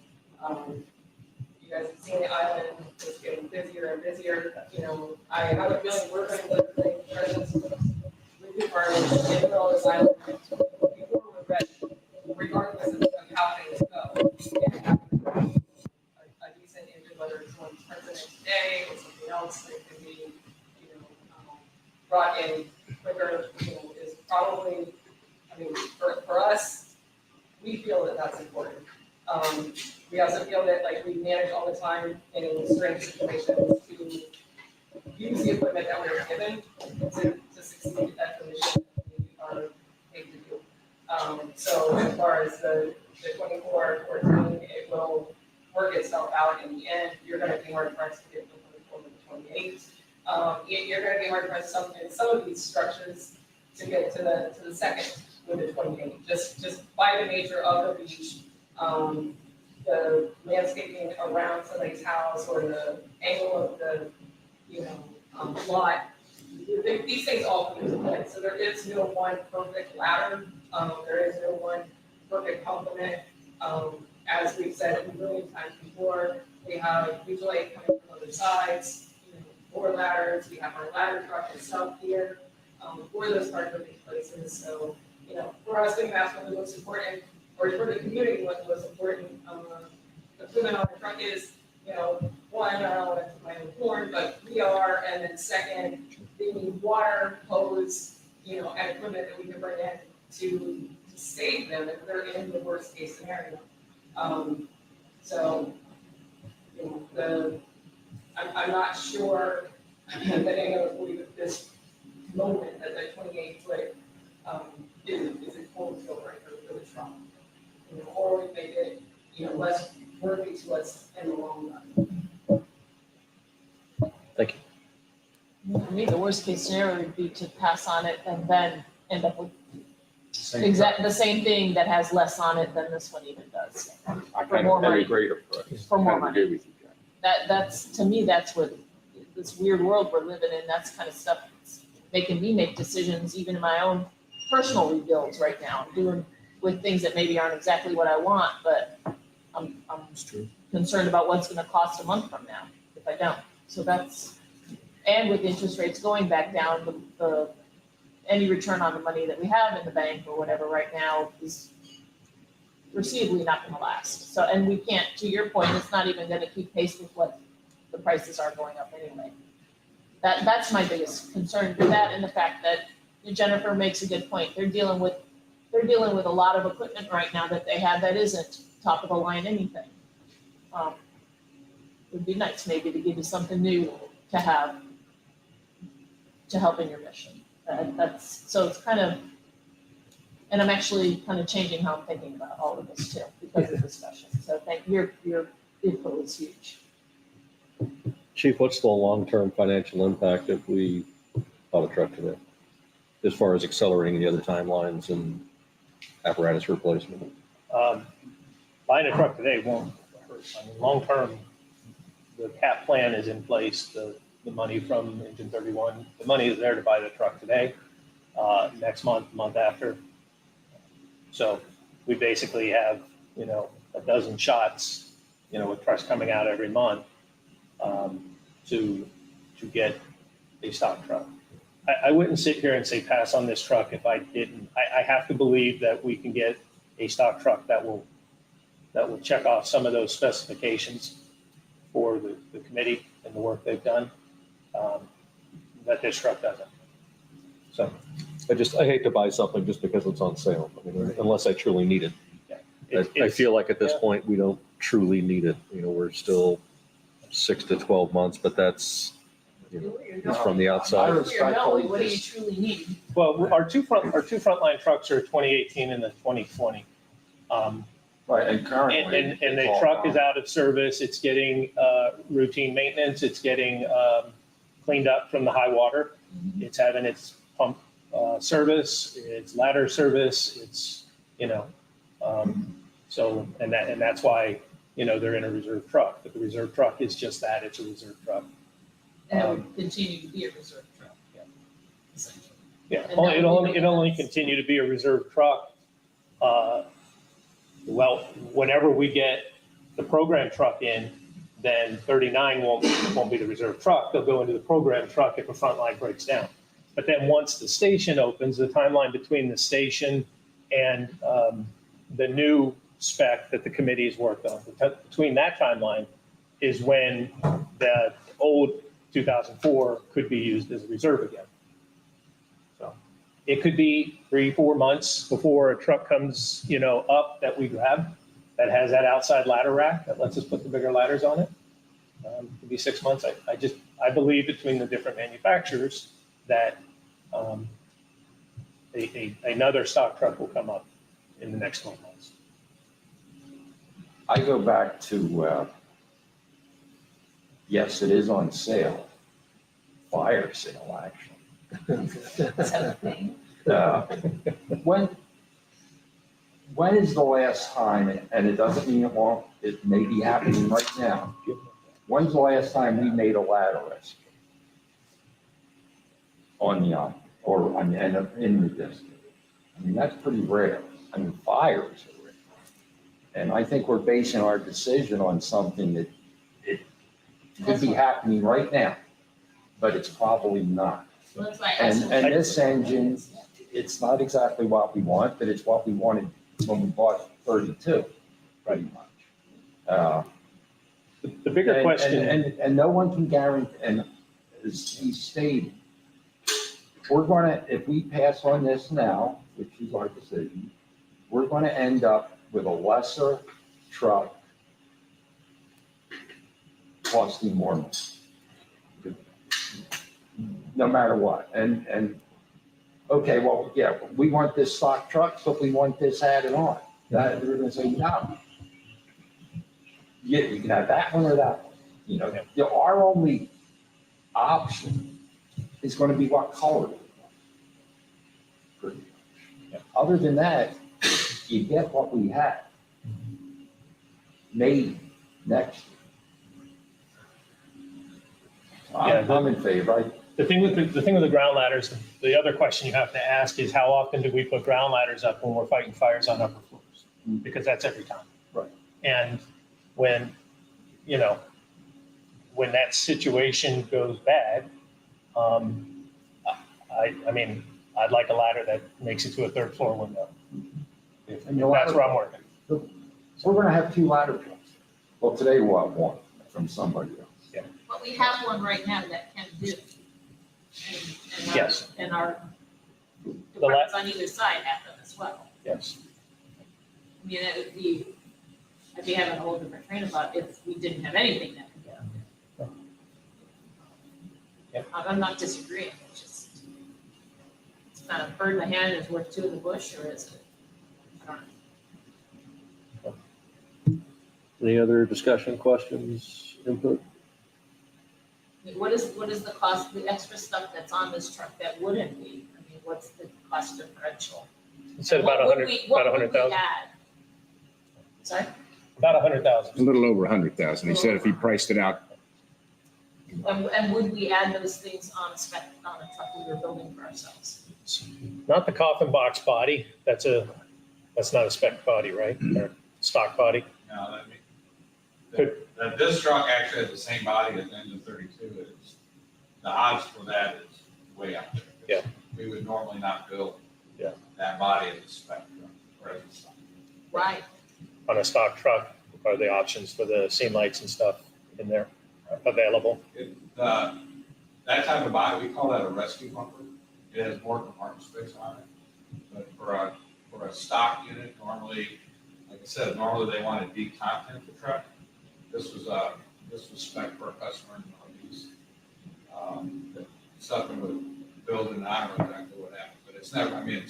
You guys have seen the island just getting busier and busier. I have a feeling we're going to get the presence with the department in the middle of this island before we're ready, regardless of how things go. And having a decent engine, whether it's one president today or something else that can be, brought in quicker, is probably, for us, we feel that that's important. We also feel that we manage all the time in strange situations to use the equipment that we're given to succeed at the mission that we are paid to do. So as far as the 24-14, it will work itself out in the end. You're going to be hard pressed to get the 24 to the 28. You're going to be hard pressed in some of these structures to get to the second with the 28, just by the nature of the beach, the landscaping around somebody's house or the angle of the, lot. These things all come into play. So there is no one perfect ladder. There is no one perfect complement. As we've said a million times before, we have mutual aid coming from other sides, more ladders. We have our ladder truck itself here for those hard moving places. So, for us, we that's what the most important, or for the community, what the most important equipment on the truck is, one, I don't want to put my own horn, but we are, and then second, the water hose, and equipment that we can bring in to save them if they're in the worst case scenario. So, I'm not sure that any of us believe at this moment that the 28-foot is a total deal breaker for the truck. Or we make it, less worthy to us in the long run. Thank you. For me, the worst case scenario would be to pass on it and then end up with the same thing that has less on it than this one even does. I For more money. greater price. For more I money. agree with you, Jen. That's, to me, that's where this weird world we're living in, that's kind of stuff that's making me make decisions, even in my own personal rebuilds right now. I'm doing with things that maybe aren't exactly what I want, but I'm concerned about what's gonna cost a month from now if I don't. So that's, and with interest rates going back down, any return on the money that we have in the bank or whatever right now is foreseeably not gonna last. So, and we can't, to your point, it's not even gonna keep pace with what the prices are going up anyway. That's my biggest concern with that, and the fact that Jennifer makes a good point. They're dealing with a lot of equipment right now that they have that isn't top of the line anything. It'd be nice maybe to give you something new to have to help in your mission. So it's kind of, and I'm actually kind of changing how I'm thinking about all of this too, because of discussion. So your input was huge. Chief, what's the long-term financial impact if we bought a truck today? As far as accelerating the other timelines and apparatus replacement? Buying a truck today won't hurt. I mean, long-term, the cap plan is in place, the money from Engine 31, the money is there to buy the truck today, next month, month after. So we basically have, a dozen shots, with trucks coming out every month, to get a stock truck. I wouldn't sit here and say pass on this truck if I didn't. I have to believe that we can get a stock truck that will check off some of those specifications for the committee and the work they've done, that this truck doesn't. So I hate to buy something just because it's on sale. I mean, unless I truly need it. I it's- feel like at this point, we don't truly need it. We're still 6 to 12 months, but that's, it's from the outside. What do you truly need? Well, our two frontline trucks are 2018 and the 2020. Right, and currently. And the truck is out of service. It's getting routine maintenance. It's getting cleaned up from the high water. It's having its pump service, its ladder service. It's, so, and that's why, they're in a reserve truck. But the reserve truck is just that. It's a reserve truck. And it would continue to be a reserve truck. Essentially. Yeah, And that it'll would be only the- continue to be a reserve truck. Well, whenever we get the program truck in, then 39 won't be the reserve truck. They'll go into the program truck if a front line breaks down. But then once the station opens, the timeline between the station and the new spec that the committee has worked on, between that timeline is when the old 2004 could be used as a reserve again. So it could be 3-4 months before a truck comes, up that we grab that has that outside ladder rack that lets us put the bigger ladders on it. It could be 6 months. I believe between the different manufacturers that another stock truck will come up in the next 12 months. I go back to, yes, it is on sale, fire sale, actually. When is the last time, and it doesn't mean it may be happening right now. When's the last time we made a ladder rescue? On the island, or in the district? I mean, that's pretty rare. I mean, fires are rare. And I think we're basing our decision on something that it could be happening right now, but it's probably not. So that's why I And asked. this engine, it's not exactly what we want, but it's what we wanted when we bought 32, pretty much. The bigger question. And no one can guarantee, and as he stated, we're gonna, if we pass on this now, which is our decision, we're gonna end up with a lesser truck costing more money. No matter what. And okay, well, yeah, we want this stock truck, so we want this added on. That, they're gonna say, no. Yeah, you can have that one or that one. Our only option is gonna be what color. Pretty much. Other than that, you get what we have. Maybe next year. I'm in favor. The thing with the ground ladders, the other question you have to ask is how often do we put ground ladders up when we're fighting fires on upper floors? Because that's every time. Right. And when, you know, when that situation goes bad, I mean, I'd like a ladder that makes it to a third floor window. If And the that's ladder- where I'm working. So we're gonna have 2 ladder trucks. Well, today we'll have 1 from somebody else. But we have one right now that can do. And Yes. And our la- departments on either side have them as well. Yes. I mean, it would be, I'd be having a whole different train of thought if we didn't have anything that could get up there. I'm not disagreeing, it's just, it's kind of bird in the hand is worth 2 in the bush, or is it? I don't know. Any other discussion, questions, input? I mean, what is the cost, the extra stuff that's on this truck that wouldn't be? I mean, what's the cost differential? You said about What would 100, we- about what would we 100,000, add? Sorry? about 100,000. A little over 100,000. He said if he priced it out, And would we add those things on a spec, on a truck we were building for ourselves? Not the coffin box body. That's not a spec body, right? Or stock body. No, that mean, Good. this truck actually has the same body as the engine 32 is. The odds for that is way out there. Yeah. We would normally not build Yeah. that body as a spec truck, or as a stock. Right. On a stock truck, are the options for the seam lights and stuff in there available? That type of body, we call that a rescue bumper. It has more compartment space on it. But for a stock unit, normally, like I said, normally they want a deep content the truck. This was spec for a customer in the Northeast. Something with building, I don't know exactly what happened, but it's never, I mean,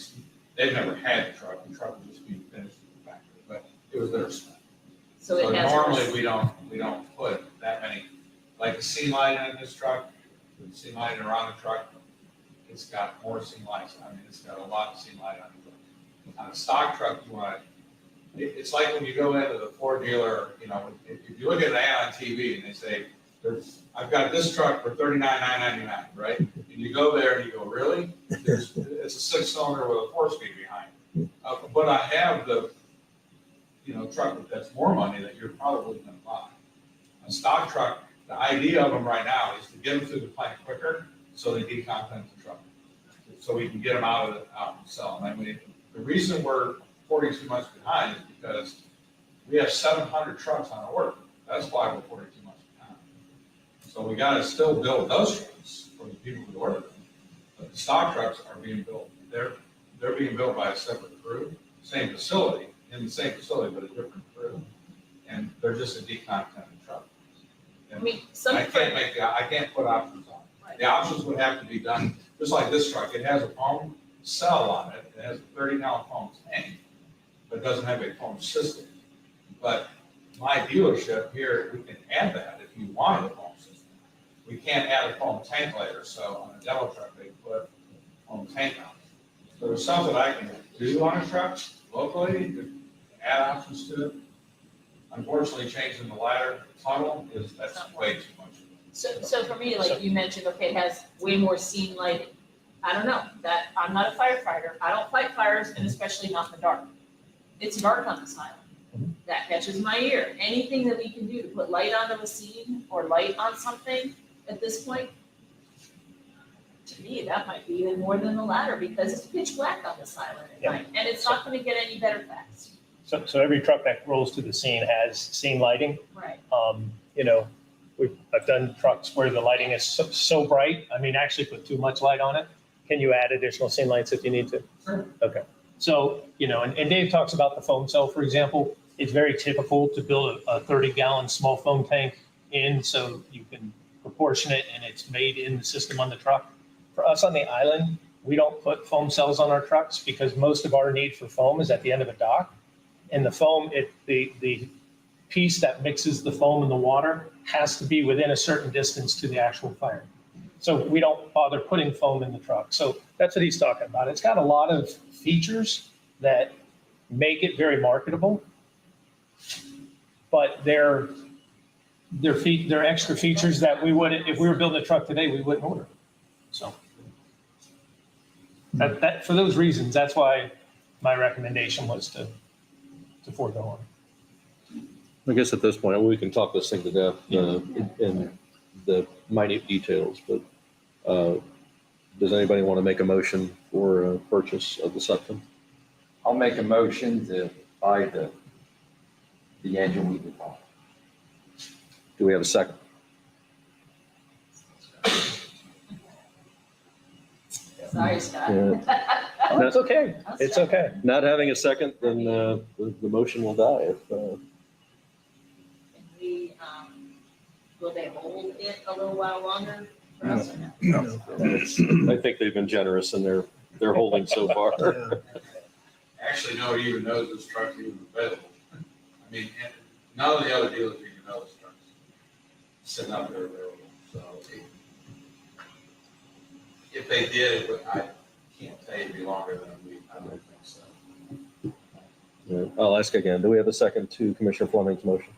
they've never had the truck was just being finished in the factory, but it was their spec. So it has. Normally, we don't put that many, like a sea light in this truck, the sea light around the truck, it's got more sea lights, I mean, it's got a lot of sea light on the truck. On a stock truck, you want, it's like when you go into the Ford dealer, you know, if you look at an ad on TV and they say, I've got this truck for $39,999, right? And you go there and you go, really? It's a 6-cylinder with a 4-speed behind. But I have the, truck that's more money that you're probably gonna buy. A stock truck, the idea of them right now is to get them through the plant quicker so they decontent the truck. So we can get them out and sell them. I mean, the reason we're 42 months behind is because we have 700 trucks on order. That's why we're 42 months behind. So we gotta still build those trucks for the people who order them. But the stock trucks are being built, they're being built by a separate crew, same facility, in the same facility, but a different crew. And they're just a decontented truck. I And mean, I can't put options on it. Right. The options would have to be done, just like this truck, it has a foam cell on it, it has a 30-gallon foam tank, but it doesn't have a foam system. But my dealership here, we can add that if you wanted a foam system. We can't add a foam tank later, so on a demo truck, they put a foam tank on it. So there's something I can do on a truck locally, to add options to it. Unfortunately, changing the ladder tunnel that's way too much. So for me, like you mentioned, okay, it has way more seam lighting. I don't know, that, I'm not a firefighter, I don't fight fires, and especially not in the dark. It's dark on this island. That catches my ear. Anything that we can do to put light onto a scene or light on something at this point, to me, that might be even more than the ladder, because it's pitch black on this island at Yeah. night, and it's not gonna get any better fast. So every truck that rolls to the scene has scene lighting. Right. I've done trucks where the lighting is so bright, I mean, actually put too much light on it. Can you add additional scene lights if you need to? Sure. Okay. So, and Dave talks about the foam cell, for example. It's very typical to build a 30-gallon small foam tank in so you can proportion it and it's made in the system on the truck. For us on the island, we don't put foam cells on our trucks because most of our need for foam is at the end of a dock. And the foam, the piece that mixes the foam and the water has to be within a certain distance to the actual fire. So we don't bother putting foam in the truck. So that's what he's talking about. It's got a lot of features that make it very marketable, but they're extra features that we wouldn't, if we were building a truck today, we wouldn't order. So that, for those reasons, that's why my recommendation was to forego on. I guess at this point, we can talk this thing to death in the minute details, but does anybody want to make a motion for purchase of the Sutton? I'll make a motion to buy the engine we bought. Do we have a second? Sorry, Scott. Yeah. Oh, it's okay. It's okay. Not having a second, then the motion will die. If, Can we, will they hold it a little while longer for us or no? I think they've been generous in their holding so far. Yeah. Actually, nobody even knows this truck's even available. I mean, and none of the other dealers even know this truck's sitting out there available. So if they did, it would, I can't tell you it'd be longer than a week. I don't think so. Yeah, I'll ask again. Do we have a second to Commissioner Fleming's motion?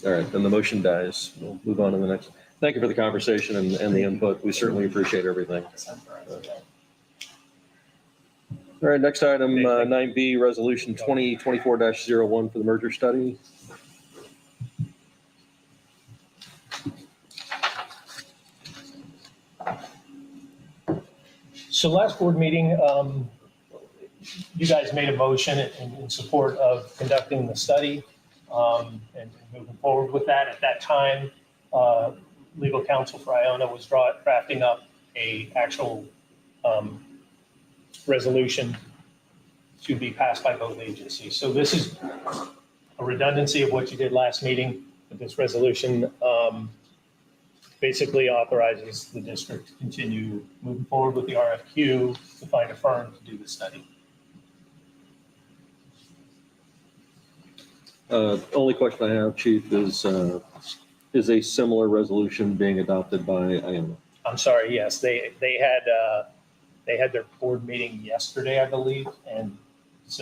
All right, then the motion dies. We'll move on to the next. Thank you for the conversation and the input. We certainly appreciate everything. All right, next item, 9B, Resolution 2024-01 for the merger study. So last board meeting, you guys made a motion in support of conducting the study and moving forward with that. At that time, legal counsel for Iona was drafting up a actual resolution to be passed by both agencies. So this is a redundancy of what you did last meeting. But this resolution basically authorizes the district to continue moving forward with the RFQ to find a firm to do the study. Only question I have, Chief, is a similar resolution being adopted by Iona? I'm sorry, yes, they had their board meeting yesterday, I believe, and Was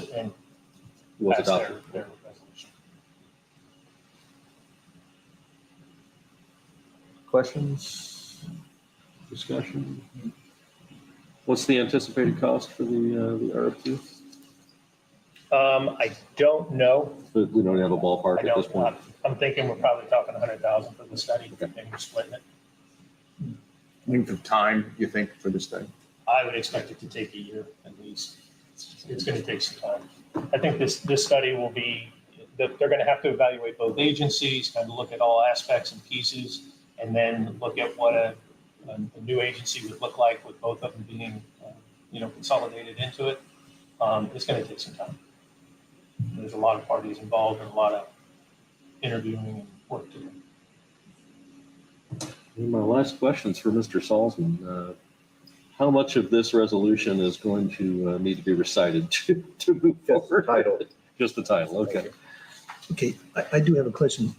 passed adopted. their resolution. Questions? Discussion? What's the anticipated cost for the RFQ? I don't know. But we don't have a ballpark I at this don't, point. I'm thinking we're probably talking 100,000 for the study, and we're splitting it. Length of time, you think, for the study? I would expect it to take a year at least. It's going to take some time. I think this study will be, that they're going to have to evaluate both agencies, kind of look at all aspects and pieces, and then look at what a new agency would look like with both of them being, consolidated into it. It's going to take some time. There's a lot of parties involved and a lot of interviewing and work to do. And my last question's for Mr. Salzman. How much of this resolution is going to need to be recited to move forward? Title. Just the title, okay. Okay, I do have a question.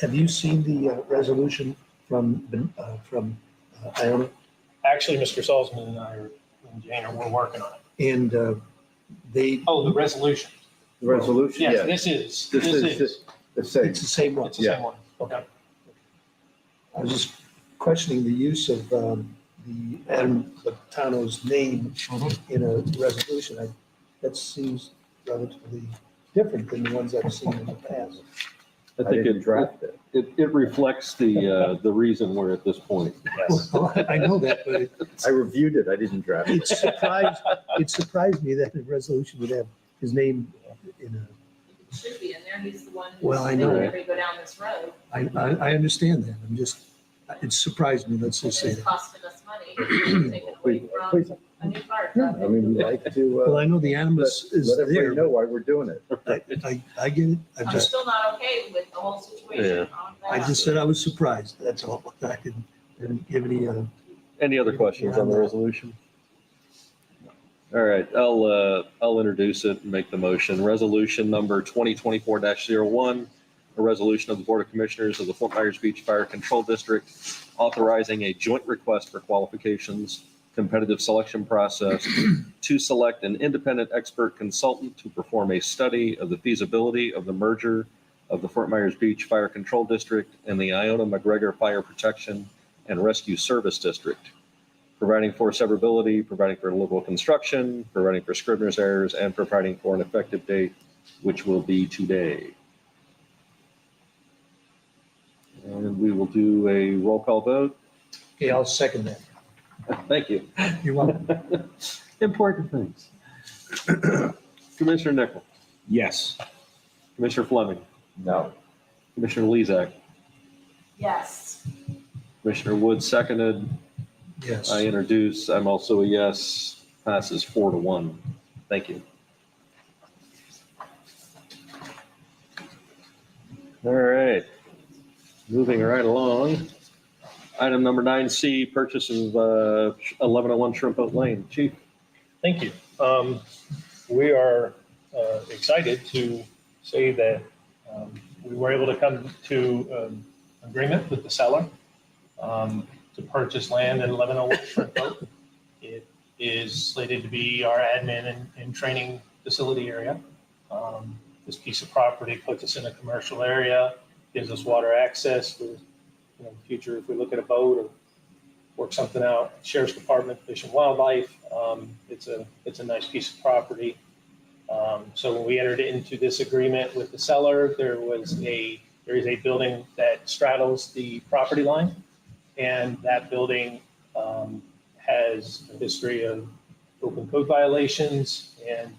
Have you seen the resolution from Iona? Actually, Mr. Salzman and I and Jane we're working on it. And they, Oh, the resolution. The resolution, Yes, yeah. this is. The same. it's the same one. It's the same one. Okay. I was just questioning the use of the Adam Latano's name in a resolution. That seems relatively different than the ones I've seen in the past. I think it reflects the reason we're at this point. Yes. Well, I know that, but I reviewed it, I didn't draft it. it surprised me that the resolution would have his name in a, It should be in there. He's the one who's Well, I making know. everybody go down this road. I understand that. It surprised me, let's just say It's that. costing us money, taking away Please. from a new fire Yeah, truck. I mean, we like to, Well, I know the animus is let everybody there. know why we're doing it. I get it. I'm still not okay with the whole situation. I just said I was surprised. That's all. I didn't give any, Any other questions on the resolution? All right, I'll introduce it and make the motion. Resolution number 2024-01, a resolution of the Board of Commissioners of the Fort Myers Beach Fire Control District authorizing a joint request for qualifications, competitive selection process to select an independent expert consultant to perform a study of the feasibility of the merger of the Fort Myers Beach Fire Control District and the Iona McGregor Fire Protection and Rescue Service District, providing for severability, providing for local construction, providing for scrivener's errors, and providing for an effective date, which will be today. And we will do a roll call vote. Okay, I'll second that. Thank you. You're welcome. Important things. Commissioner Nickel, Yes. Commissioner Fleming, No. Commissioner Lezak, Yes. Commissioner Wood seconded. Yes. I introduce, I'm also a yes, passes 4-1. Thank you. All right, moving right along. Item number 9C, purchase of 1101 Shrimp Boat Lane. Chief? Thank you. We are excited to say that we were able to come to agreement with the seller to purchase land at 1101 Shrimp Boat. It is slated to be our admin and training facility area. This piece of property puts us in a commercial area, gives us water access for, in the future, if we look at a boat or work something out, Sheriff's Department, Fish and Wildlife. It's a nice piece of property. So when we entered into this agreement with the seller, there is a building that straddles the property line, and that building has a history of open code violations. And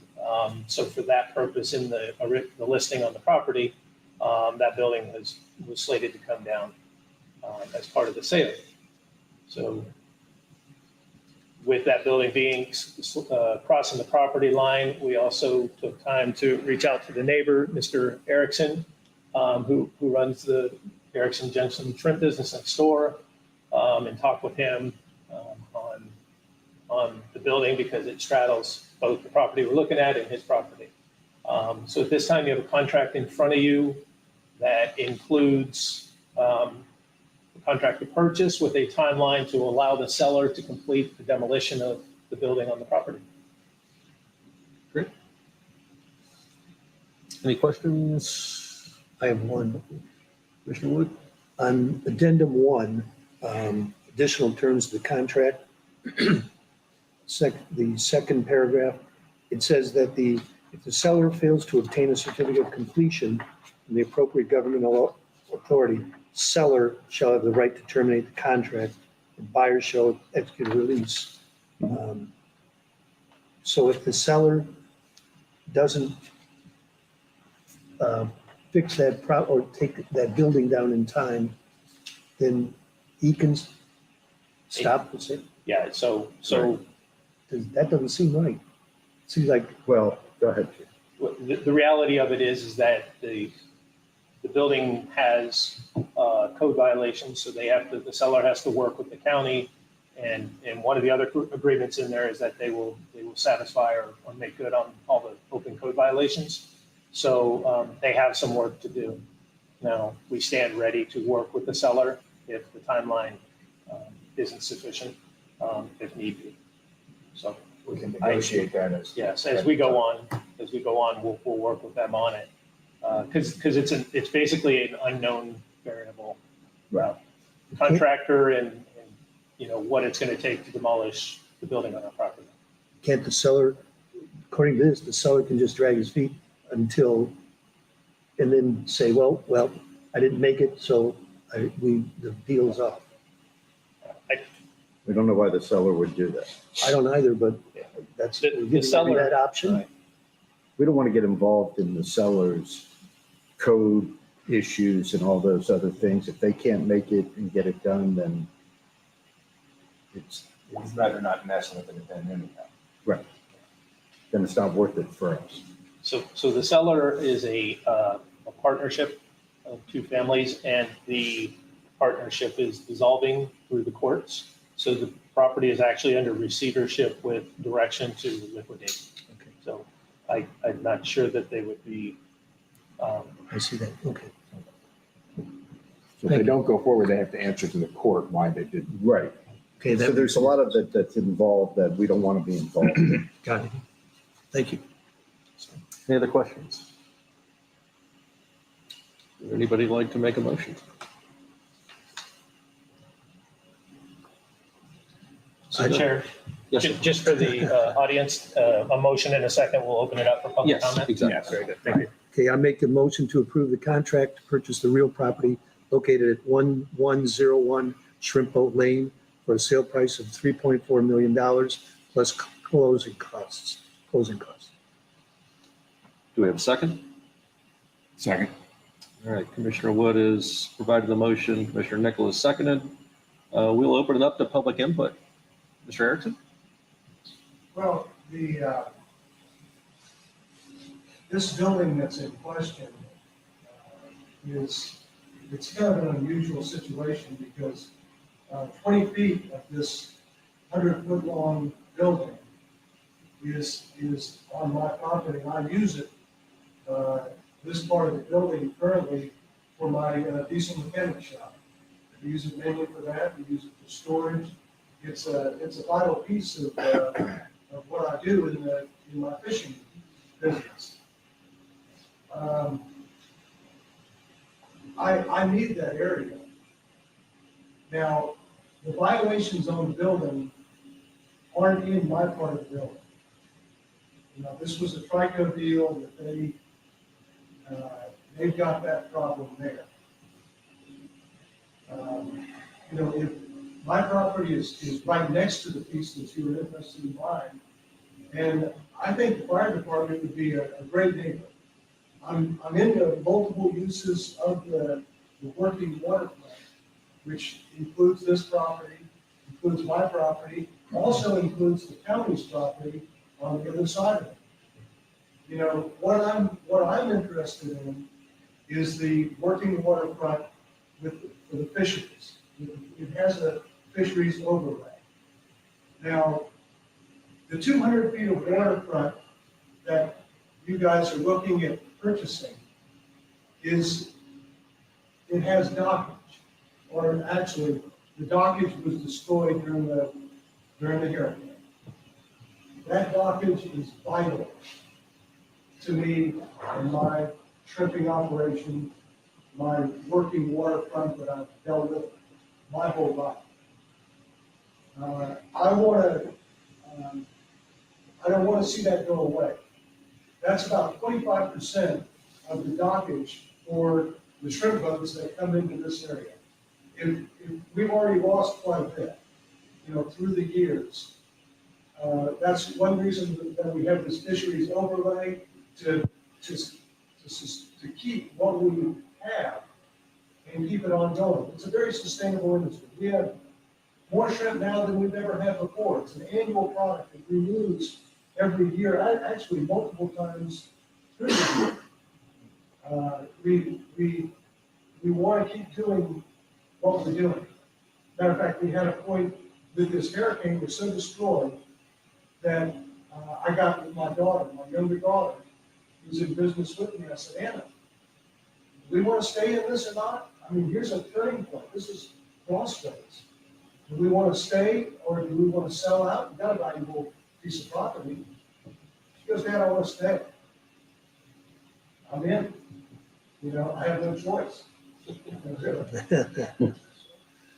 so for that purpose, in the listing on the property, that building was slated to come down as part of the sale. So with that building being crossing the property line, we also took time to reach out to the neighbor, Mr. Erickson, who runs the Erickson Jensen Shrimp business next door, and talk with him on the building because it straddles both the property we're looking at and his property. So at this time, you have a contract in front of you that includes the contract to purchase with a timeline to allow the seller to complete the demolition of the building on the property. Great. Any questions? I have one. Commissioner Wood? On addendum 1, additional terms of the contract, the second paragraph, it says that if the seller fails to obtain a certificate of completion from the appropriate governmental authority, seller shall have the right to terminate the contract, and buyer shall execute a release. So if the seller doesn't fix that or take that building down in time, then he can stop the sale. Yeah, so That doesn't seem right. Seems like, Well, go ahead, Chief. the reality of it is that the building has code violations, so the seller has to work with the county. And one of the other agreements in there is that they will satisfy or make good on all the open code violations. So they have some work to do. Now, we stand ready to work with the seller if the timeline isn't sufficient, if need be. So We can negotiate that as. yes, as we go on, we'll work with them on it. Because it's basically an unknown variable. Right. Contractor and what it's going to take to demolish the building on our property. can't the seller, according to this, the seller can just drag his feet and then say, well, I didn't make it, so the deal's off. We don't know why the seller would do that. I don't either, but that's, The we're giving seller- that option. We don't want to get involved in the seller's code issues and all those other things. If they can't make it and get it done, then We'd rather not mess with it than anyhow. then it's not worth it for us. So the seller is a partnership of two families, and the partnership is dissolving through the courts. So the property is actually under receivership with direction to liquidate. Okay. So I'm not sure that they would be, I see that, okay. So if they don't go forward, they have to answer to the court why they didn't. Right. Okay, So there's a lot of it that's involved that we don't want to be involved in. Got it. Thank you. Any other questions? Would anybody like to make a motion? So Chair, Yes, sir. just for the audience, a motion and a second, we'll open it up for public Yes, comment. exactly. Yes. Very good, thank you. Okay, I make the motion to approve the contract to purchase the real property located at 1101 Shrimp Boat Lane for a sale price of $3.4 million plus closing costs. Do we have a second? Second. All right, Commissioner Wood has provided the motion, Commissioner Nicholas seconded. We'll open it up to public input. Mr. Erickson? Well, this building that's in question it's kind of an unusual situation because 20 feet of this 100-foot long building is on my property. And I use it, this part of the building currently for my diesel mechanic shop. I use it mainly for that. We use it for storage. It's a vital piece of what I do in my fishing business. I need that area. Now, the violations on the building aren't in my part of the building. You know, this was a Trico deal that they've got that problem there. You know, if my property is right next to the piece that you were interested in buying, and I think the fire department would be a great neighbor. I'm into multiple uses of the working water plant, which includes this property, includes my property, also includes the county's property on the other side of it. You know, what I'm interested in is the working waterfront for the fisheries. It has a fisheries overlay. Now, the 200 feet of waterfront that you guys are looking at purchasing it has dockage, or actually the dockage was destroyed during the hurricane. That dockage is vital to me in my shrimping operation, my working waterfront that I've dealt with my whole life. I don't want to see that go away. That's about 25% of the dockage for the shrimp boats that come into this area. If we've already lost quite a bit, you know, through the years. That's one reason that we have this fisheries overlay to keep what we have and keep it ongoing. It's a very sustainable industry. We have more shrimp now than we've ever had before. It's an annual product that renews every year, actually multiple times through the year. We want to keep doing what we're doing. Matter of fact, we had a point that this hurricane was so destroyed that I got with my daughter, my younger daughter, who's in business with me. I said, Anna, do we want to stay in this or not? I mean, here's a turning point. This is crossroads. Do we want to stay or do we want to sell out? We've got a valuable piece of property. She goes, Dad, I want to stay. I'm in. You know, I have no choice.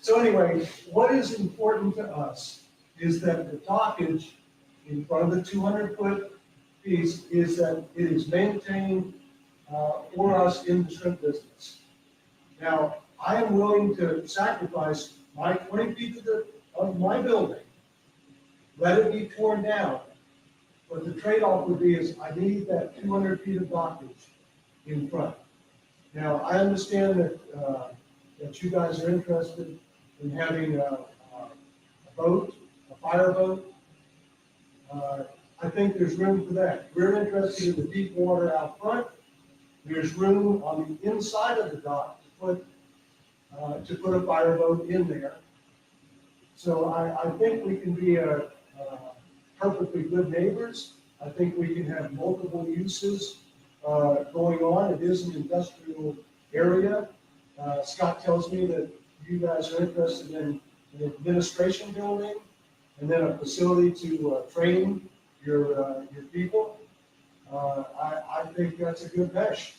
So anyway, what is important to us is that the dockage in front of the 200-foot piece is that it is maintained for us in the shrimp business. Now, I am willing to sacrifice my 20 feet of my building, let it be torn down, but the trade-off would be is I need that 200 feet of dockage in front. Now, I understand that you guys are interested in having a boat, a fire boat. I think there's room for that. We're interested in the deep water out front. There's room on the inside of the dock to put a fire boat in there. So I think we can be perfectly good neighbors. I think we can have multiple uses going on. It is an industrial area. Scott tells me that you guys are interested in an administration building and then a facility to train your people. I think that's a good mesh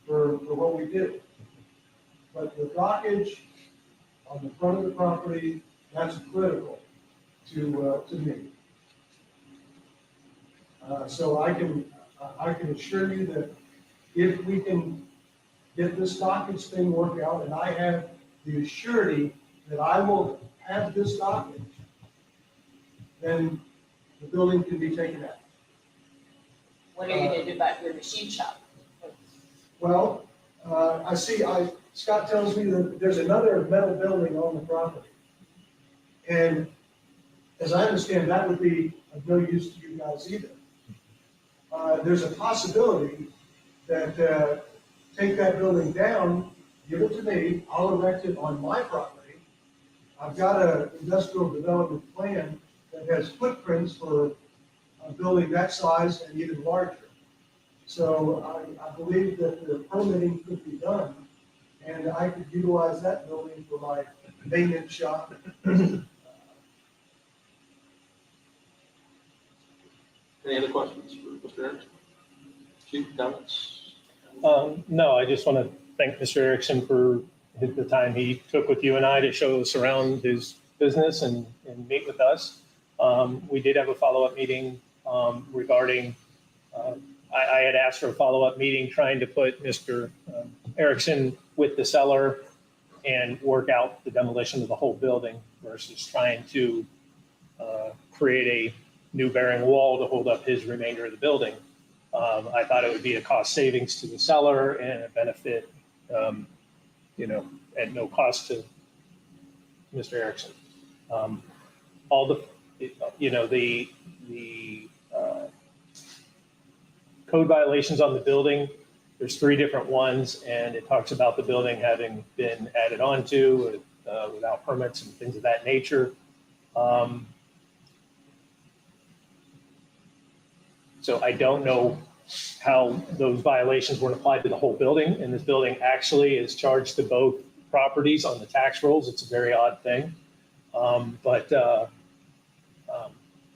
for what we did. But the dockage on the front of the property, that's critical to me. So I can assure you that if we can get this dockage thing worked out, and I have the assurity that I will have this dockage, then the building can be taken out. What are you gonna do about your machine shop? Well, Scott tells me that there's another metal building on the property. And as I understand, that would be of no use to you guys either. There's a possibility that, take that building down, give it to me, I'll erect it on my property. I've got an industrial development plan that has footprints for a building that size and even larger. So I believe that the permitting could be done, and I could utilize that building for my maintenance shop. Any other questions for Mr. Erickson? Chief, comments? No, I just want to thank Mr. Erickson for the time he took with you and I to show us around his business and meet with us. We did have a follow-up meeting regarding, I had asked for a follow-up meeting trying to put Mr. Erickson with the seller and work out the demolition of the whole building versus trying to create a new bearing wall to hold up his remainder of the building. I thought it would be a cost savings to the seller and a benefit, at no cost to Mr. Erickson. All the, the code violations on the building, there's 3 different ones, and it talks about the building having been added onto without permits and things of that nature. So I don't know how those violations were applied to the whole building, and this building actually is charged to both properties on the tax rolls. It's a very odd thing.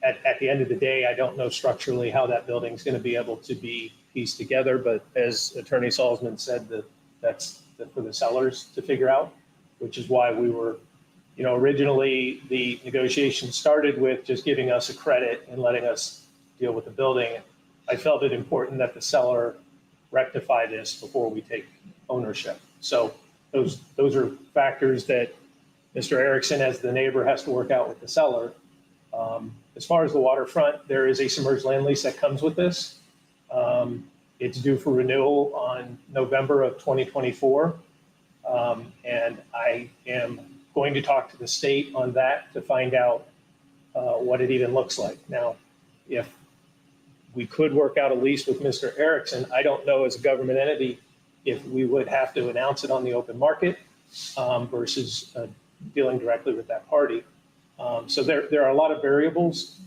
At the end of the day, I don't know structurally how that building is going to be able to be pieced together, but as Attorney Salzman said, that's for the sellers to figure out, which is why we were, originally the negotiation started with just giving us a credit and letting us deal with the building. I felt it important that the seller rectify this before we take ownership. So those are factors that Mr. Erickson, as the neighbor, has to work out with the seller. As far as the waterfront, there is a submerged land lease that comes with this. It's due for renewal on November of 2024. And I am going to talk to the state on that to find out what it even looks like. Now, if we could work out a lease with Mr. Erickson, I don't know as a government entity if we would have to announce it on the open market versus dealing directly with that party. So there are a lot of variables.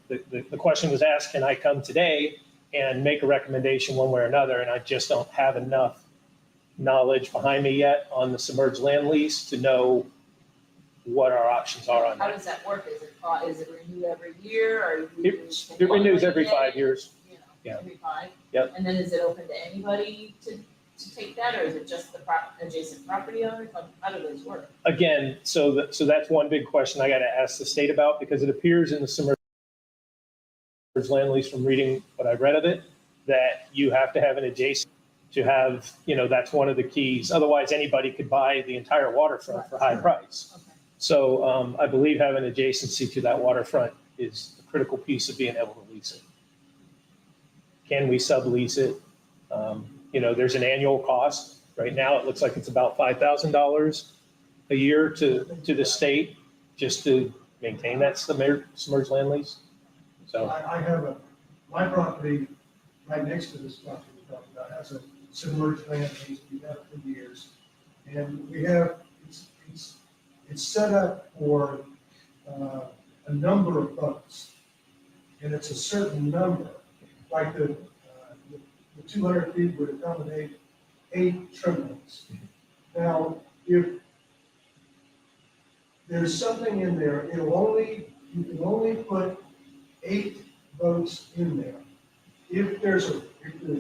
The question was asked, can I come today and make a recommendation one way or another? And I just don't have enough knowledge behind me yet on the submerged land lease to know what our options are on How that. does that work? Is it renewed every year or? It renews every 5 years. Yeah. Every 5? Yep. And then is it open to anybody to take that, or is it just the adjacent property owners? Like, how do those work? Again, so that's one big question I got to ask the state about, because it appears in the submerged land lease from reading what I read of it, that you have to have an adjacent to have, that's one of the keys. Otherwise, anybody could buy the entire waterfront for high price. Okay. So I believe having adjacency to that waterfront is a critical piece of being able to lease it. Can we sublease it? There's an annual cost. Right now, it looks like it's about $5,000 a year to the state just to maintain that submerged land lease. So I have my property right next to this property we're talking about has a submerged land lease. We've had it for years. And we have, it's set up for a number of boats. And it's a certain number, like the 200 feet would accommodate 8 terminals. Now, if there's something in there, you can only put 8 boats in there. If there's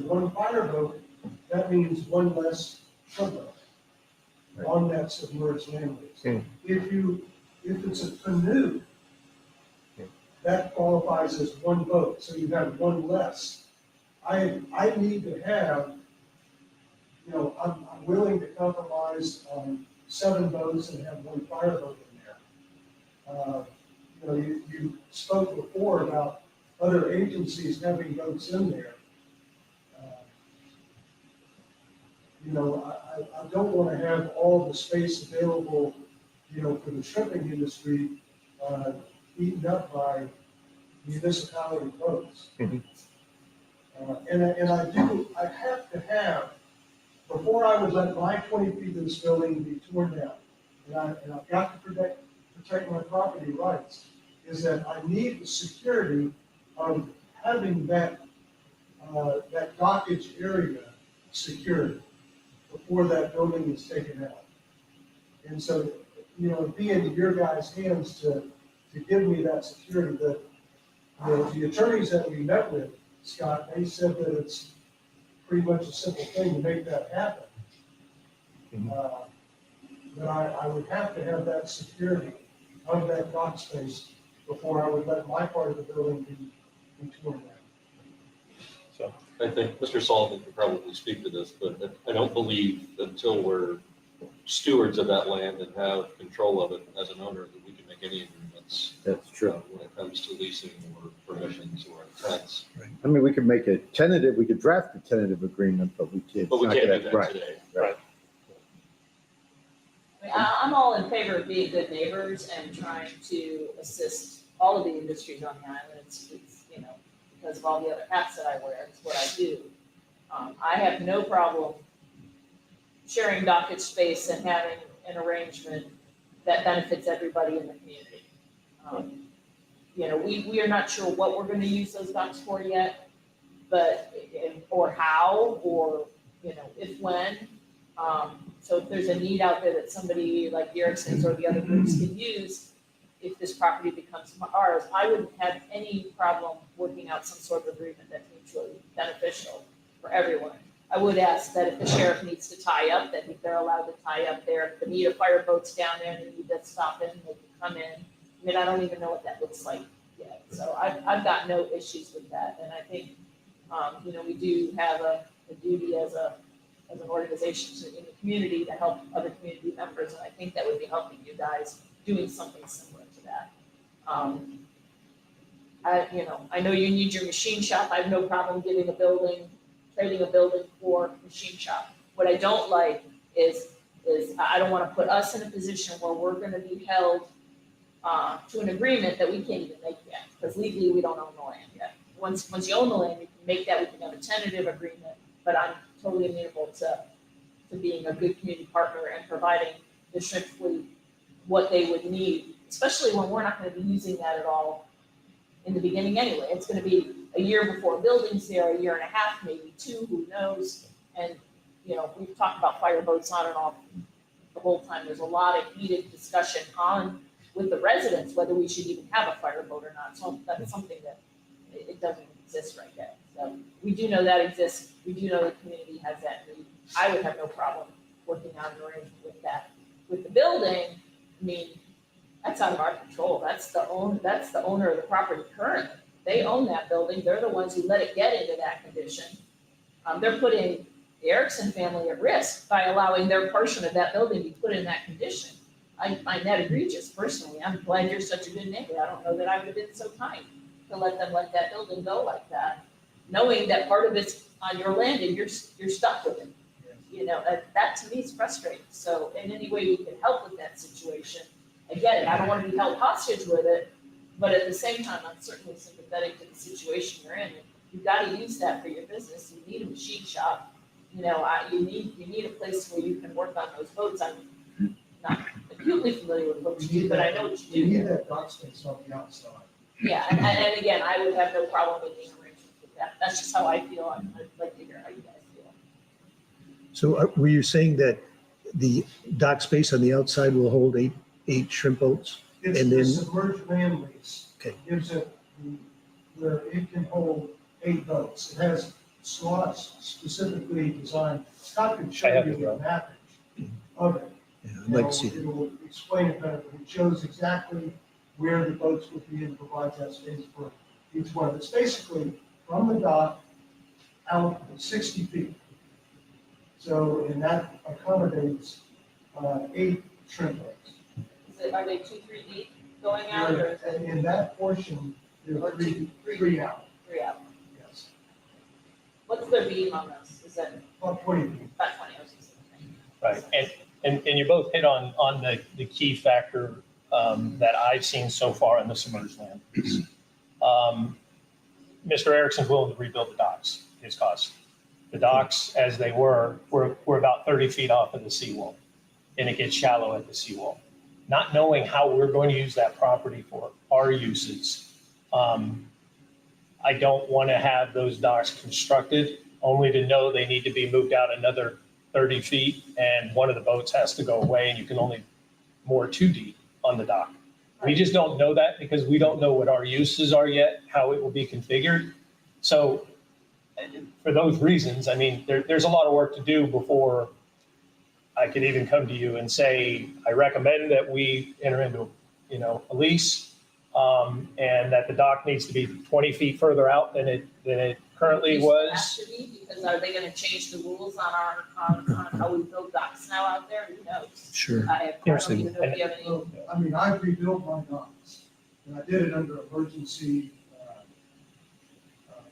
one fire boat, that means one less tugboat. on that submerged land base. Hmm. If it's a canoe, that qualifies as one boat, so you have one less. I need to have, I'm willing to compromise on 7 boats and have 1 fireboat in there. You spoke before about other agencies having boats in there. I don't want to have all the space available, for the shipping industry, eaten up by municipality boats. Mhm. I have to have, before I would let my 20 feet of this building be torn down, and I've got to protect my property rights, is that I need the security of having that dockage area secured before that building is taken out. And so, it'd be in your guys' hands to give me that security. The attorneys that we met with, Scott, they said that it's pretty much a simple thing to make that happen. But I would have to have that security of that dock space before I would let my part of the building be torn down. So, I think Mr. Sullivan could probably speak to this, but I don't believe until we're stewards of that land and have control of it as an owner that we can make any agreements. That's true. When it comes to leasing or permissions or intents. I mean, we could make a tentative, we could draft a tentative agreement, but we can't. But we it's can't not do gonna- that right, today. Right. I mean, I'm all in favor of being good neighbors and trying to assist all of the industries on the island. It's, because of all the other hats that I wear, it's what I do. I have no problem sharing dockage space and having an arrangement that benefits everybody in the community. We are not sure what we're gonna use those docks for yet, but, or how, or, if when. So if there's a need out there that somebody like the Ericksons or the other groups can use, if this property becomes ours, I wouldn't have any problem working out some sort of agreement that's mutually beneficial for everyone. I would ask that if the sheriff needs to tie up, that if they're allowed to tie up there, if the need of fireboats down there, and they need to stop in, they can come in. I mean, I don't even know what that looks like yet, so I've got no issues with that, and I think, we do have a duty as an organization in the community to help other community members, and I think that would be helping you guys doing something similar to that. I know you need your machine shop. I have no problem trading a building for machine shop. What I don't like is I don't want to put us in a position where we're going to be held to an agreement that we can't even make yet, because legally we don't own the land yet. Once you own the land, you can make that, we can have a tentative agreement, but I'm totally amenable to being a good community partner and providing the shrimp fleet what they would need, especially when we're not going to be using that at all in the beginning anyway. It's going to be a year before building's there, a year and a half, maybe 2, who knows? And, we've talked about fireboats on and off the whole time. There's a lot of heated discussion with the residents, whether we should even have a fireboat or not. So that's something that it doesn't exist right now. So we do know that exists. We do know the community has that need. I would have no problem working on an arrangement with that. With the building, I mean, that's out of our control. That's the owner of the property currently. They own that building. They're the ones who let it get into that condition. They're putting the Erickson family at risk by allowing their portion of that building to be put in that condition. I find that egregious personally. I'm glad you're such a good neighbor. I don't know that I would have been so kind to let that building go like that, knowing that part of it's on your land and you're stuck with it. That to me is frustrating. So in any way we can help with that situation, I get it. I don't want to be held hostage with it, but at the same time, I'm certainly sympathetic to the situation you're in. You've got to use that for your business. You need a machine shop. You need a place where you can work on those boats. I'm not acutely familiar with what you do, but I know what you You need do. that dock space on the outside. Yeah, and again, I would have no problem making arrangements with that. That's just how I feel. I'd like to hear how you guys feel. So were you saying that the dock space on the outside will hold eight shrimp boats? It's And the then- submerged land lease. Okay. Gives it where it can hold 8 boats. It has slots specifically designed. Scott can show I have you it, the bro. mapping of it. Yeah, I'd like to see It will explain it better, but it shows exactly where the boats would be and provides that space for each one. It's basically from the dock out 60 feet. So, and that accommodates 8 shrimp boats. Are they 2, 3 deep going out or is it In that portion, there Or are three three out, 3 out? yes, What's their beam on this? Is that about 20 feet. about 20 or something? Right, and you both hit on the key factor that I've seen so far in the submerged land. Mr. Erickson's willing to rebuild the docks, his cost. The docks, as they were about 30 feet off of the seawall, and it gets shallow at the seawall. Not knowing how we're going to use that property for our uses, I don't want to have those docks constructed only to know they need to be moved out another 30 feet and one of the boats has to go away and you can only moor 2 deep on the dock. We just don't know that because we don't know what our uses are yet, how it will be configured. So for those reasons, I mean, there's a lot of work to do before I could even come to you and say, I recommend that we enter into, a lease, and that the dock needs to be 20 feet further out than it currently Have was. to be, because are they gonna change the rules on on how we build docks now out there? Who knows? Sure. I don't even know if you have any. So, I mean, I rebuilt my docks, and I did it under emergency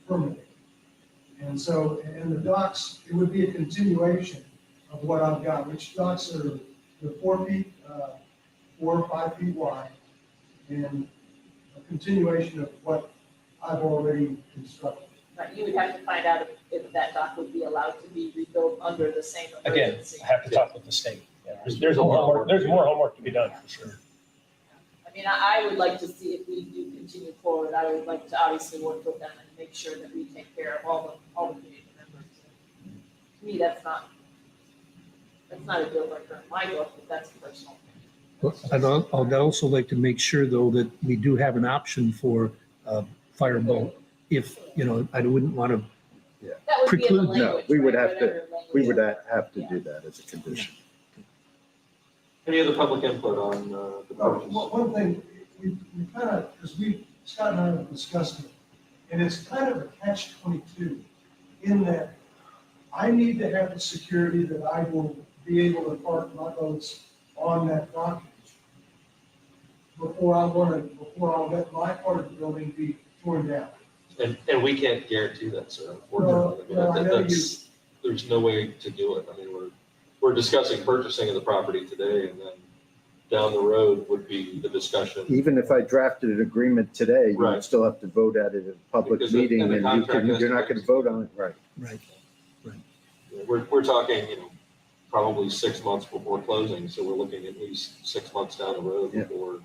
permitting. And so, and the docks, it would be a continuation of what I've got, which docks are the 4 feet, 4 or 5 feet wide, and a continuation of what I've already constructed. Right, you would have to find out if that dock would be allowed to be rebuilt under the same Again, emergency. I have to talk with the state. Yeah, there's more homework, there's more homework to be done for sure. I mean, I would like to see if we do continue forward, I would like to obviously work with them and make sure that we take care of all the community members. To me, that's not a deal breaker in my book, but that's personal. I'd also like to make sure, though, that we do have an option for fireboat. If, I wouldn't want to, That would be in the Preclude- no, language, we would right, have to- whatever language. We would have to do that as a condition. Any other public input on the purchase? One thing, we kind of, because Scott and I have discussed it, and it's kind of a catch-22 in that I need to have the security that I will be able to park my boats on that dock before I'll let my part of the building be torn down. And we can't guarantee that, sir, Well, unfortunately. I know There's no way to do it. I mean, we're discussing purchasing of the property today, and then down the road would be the discussion. Even if I drafted an agreement today, you would Right. still have to vote at it at a public Because the- meeting, and the and contract has you're to not be- going to vote on it, right? right. We're talking, probably 6 months before closing, so we're looking at least 6 months down the road Yeah. before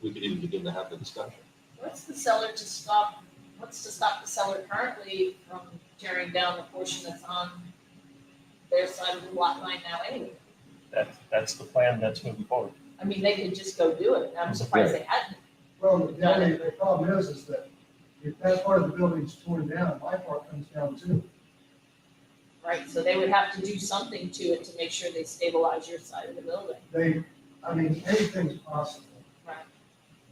we could even begin to have the discussion. What's to stop the seller currently from tearing down the portion that's on their side of the lot line now anyway? That's the plan that's moving forward. I mean, they could just go do it, I'm surprised they hadn't. Well, the problem is that if that part of the building's torn down, my part comes down too. Right, so they would have to do something to it to make sure they stabilize your side of the building. Anything's possible, Right.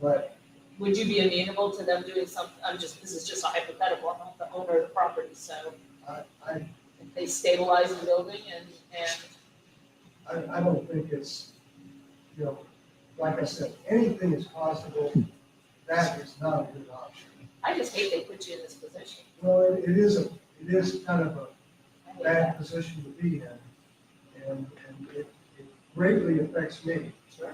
but Would you be amenable to them doing something, this is just a hypothetical, I'm not the owner of the property, so I if they stabilize the building and I don't think it's, like I said, anything is possible. That is not a good option. I just hate they put you in this position. Well, it is kind of a I hate bad that. position to be in, and it greatly affects me, Sure.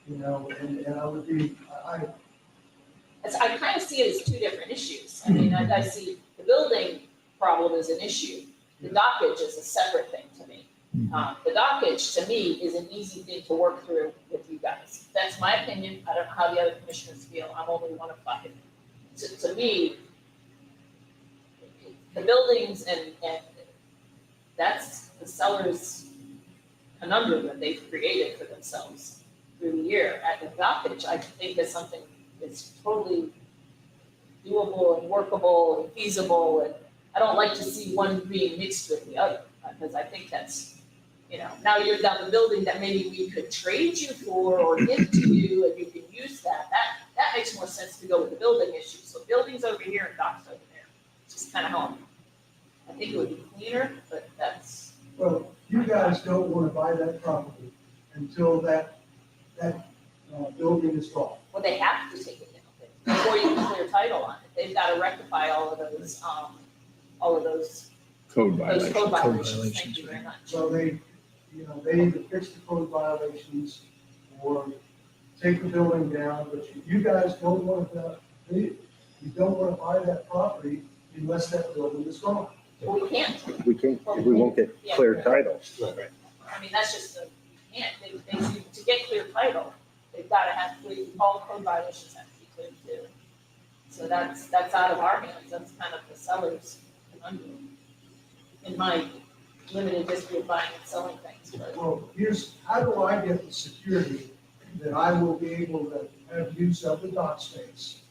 and I would be, I kind of see it as 2 different issues. I mean, I see the building problem is an issue. The dockage is a separate thing to me. The dockage, to me, is an easy thing to work through with you guys. That's my opinion. I don't know how the other commissioners feel. I'm only one of 5. To me, the buildings and that's the seller's conundrum that they've created for themselves through the year. At the dockage, I think is something that's totally doable and workable and feasible, and I don't like to see one being mixed with the other, because I think that's, you know, now you're down the building that maybe we could trade you for or give to you and you can use that. That makes more sense to go with the building issue. So buildings over here and docks over there. It's just kind of how I think it would be cleaner, but that's, Well, you guys don't want to buy that property until that building is gone. well, they have to take it down before you can clear title on it. They've got to rectify all of those Code those code violation. violations. Thank violations, you very much. So they either fix the code violations or take the building down, but you guys don't want to, you don't want to buy that property unless that building is gone. Well, we can't. We won't get clear title. I mean, that's just you can't. To get clear title, they've got to have all code violations have to be cleared too. So that's out of our hands. That's kind of the seller's conundrum. In my limited history of buying and selling things, but Well, how do I get the security that I will be able to have use of the dock space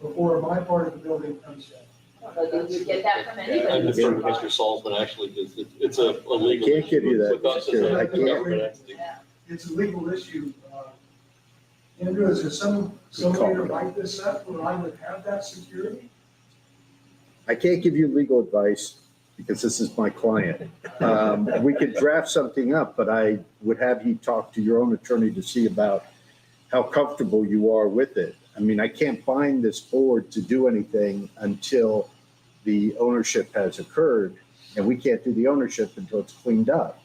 before my part of the building comes in? I don't know, you get that from I anybody. defer to Mr. Salzman, actually, because it's a legal. I can't give you that with us as a security. I can't. government entity. Yeah. It's a legal issue. Andrew, is there some way to write this up where I would have that security? I can't give you legal advice because this is my client. We could draft something up, but I would have you talk to your own attorney to see about how comfortable you are with it. I mean, I can't bind this board to do anything until the ownership has occurred, and we can't do the ownership until it's cleaned up.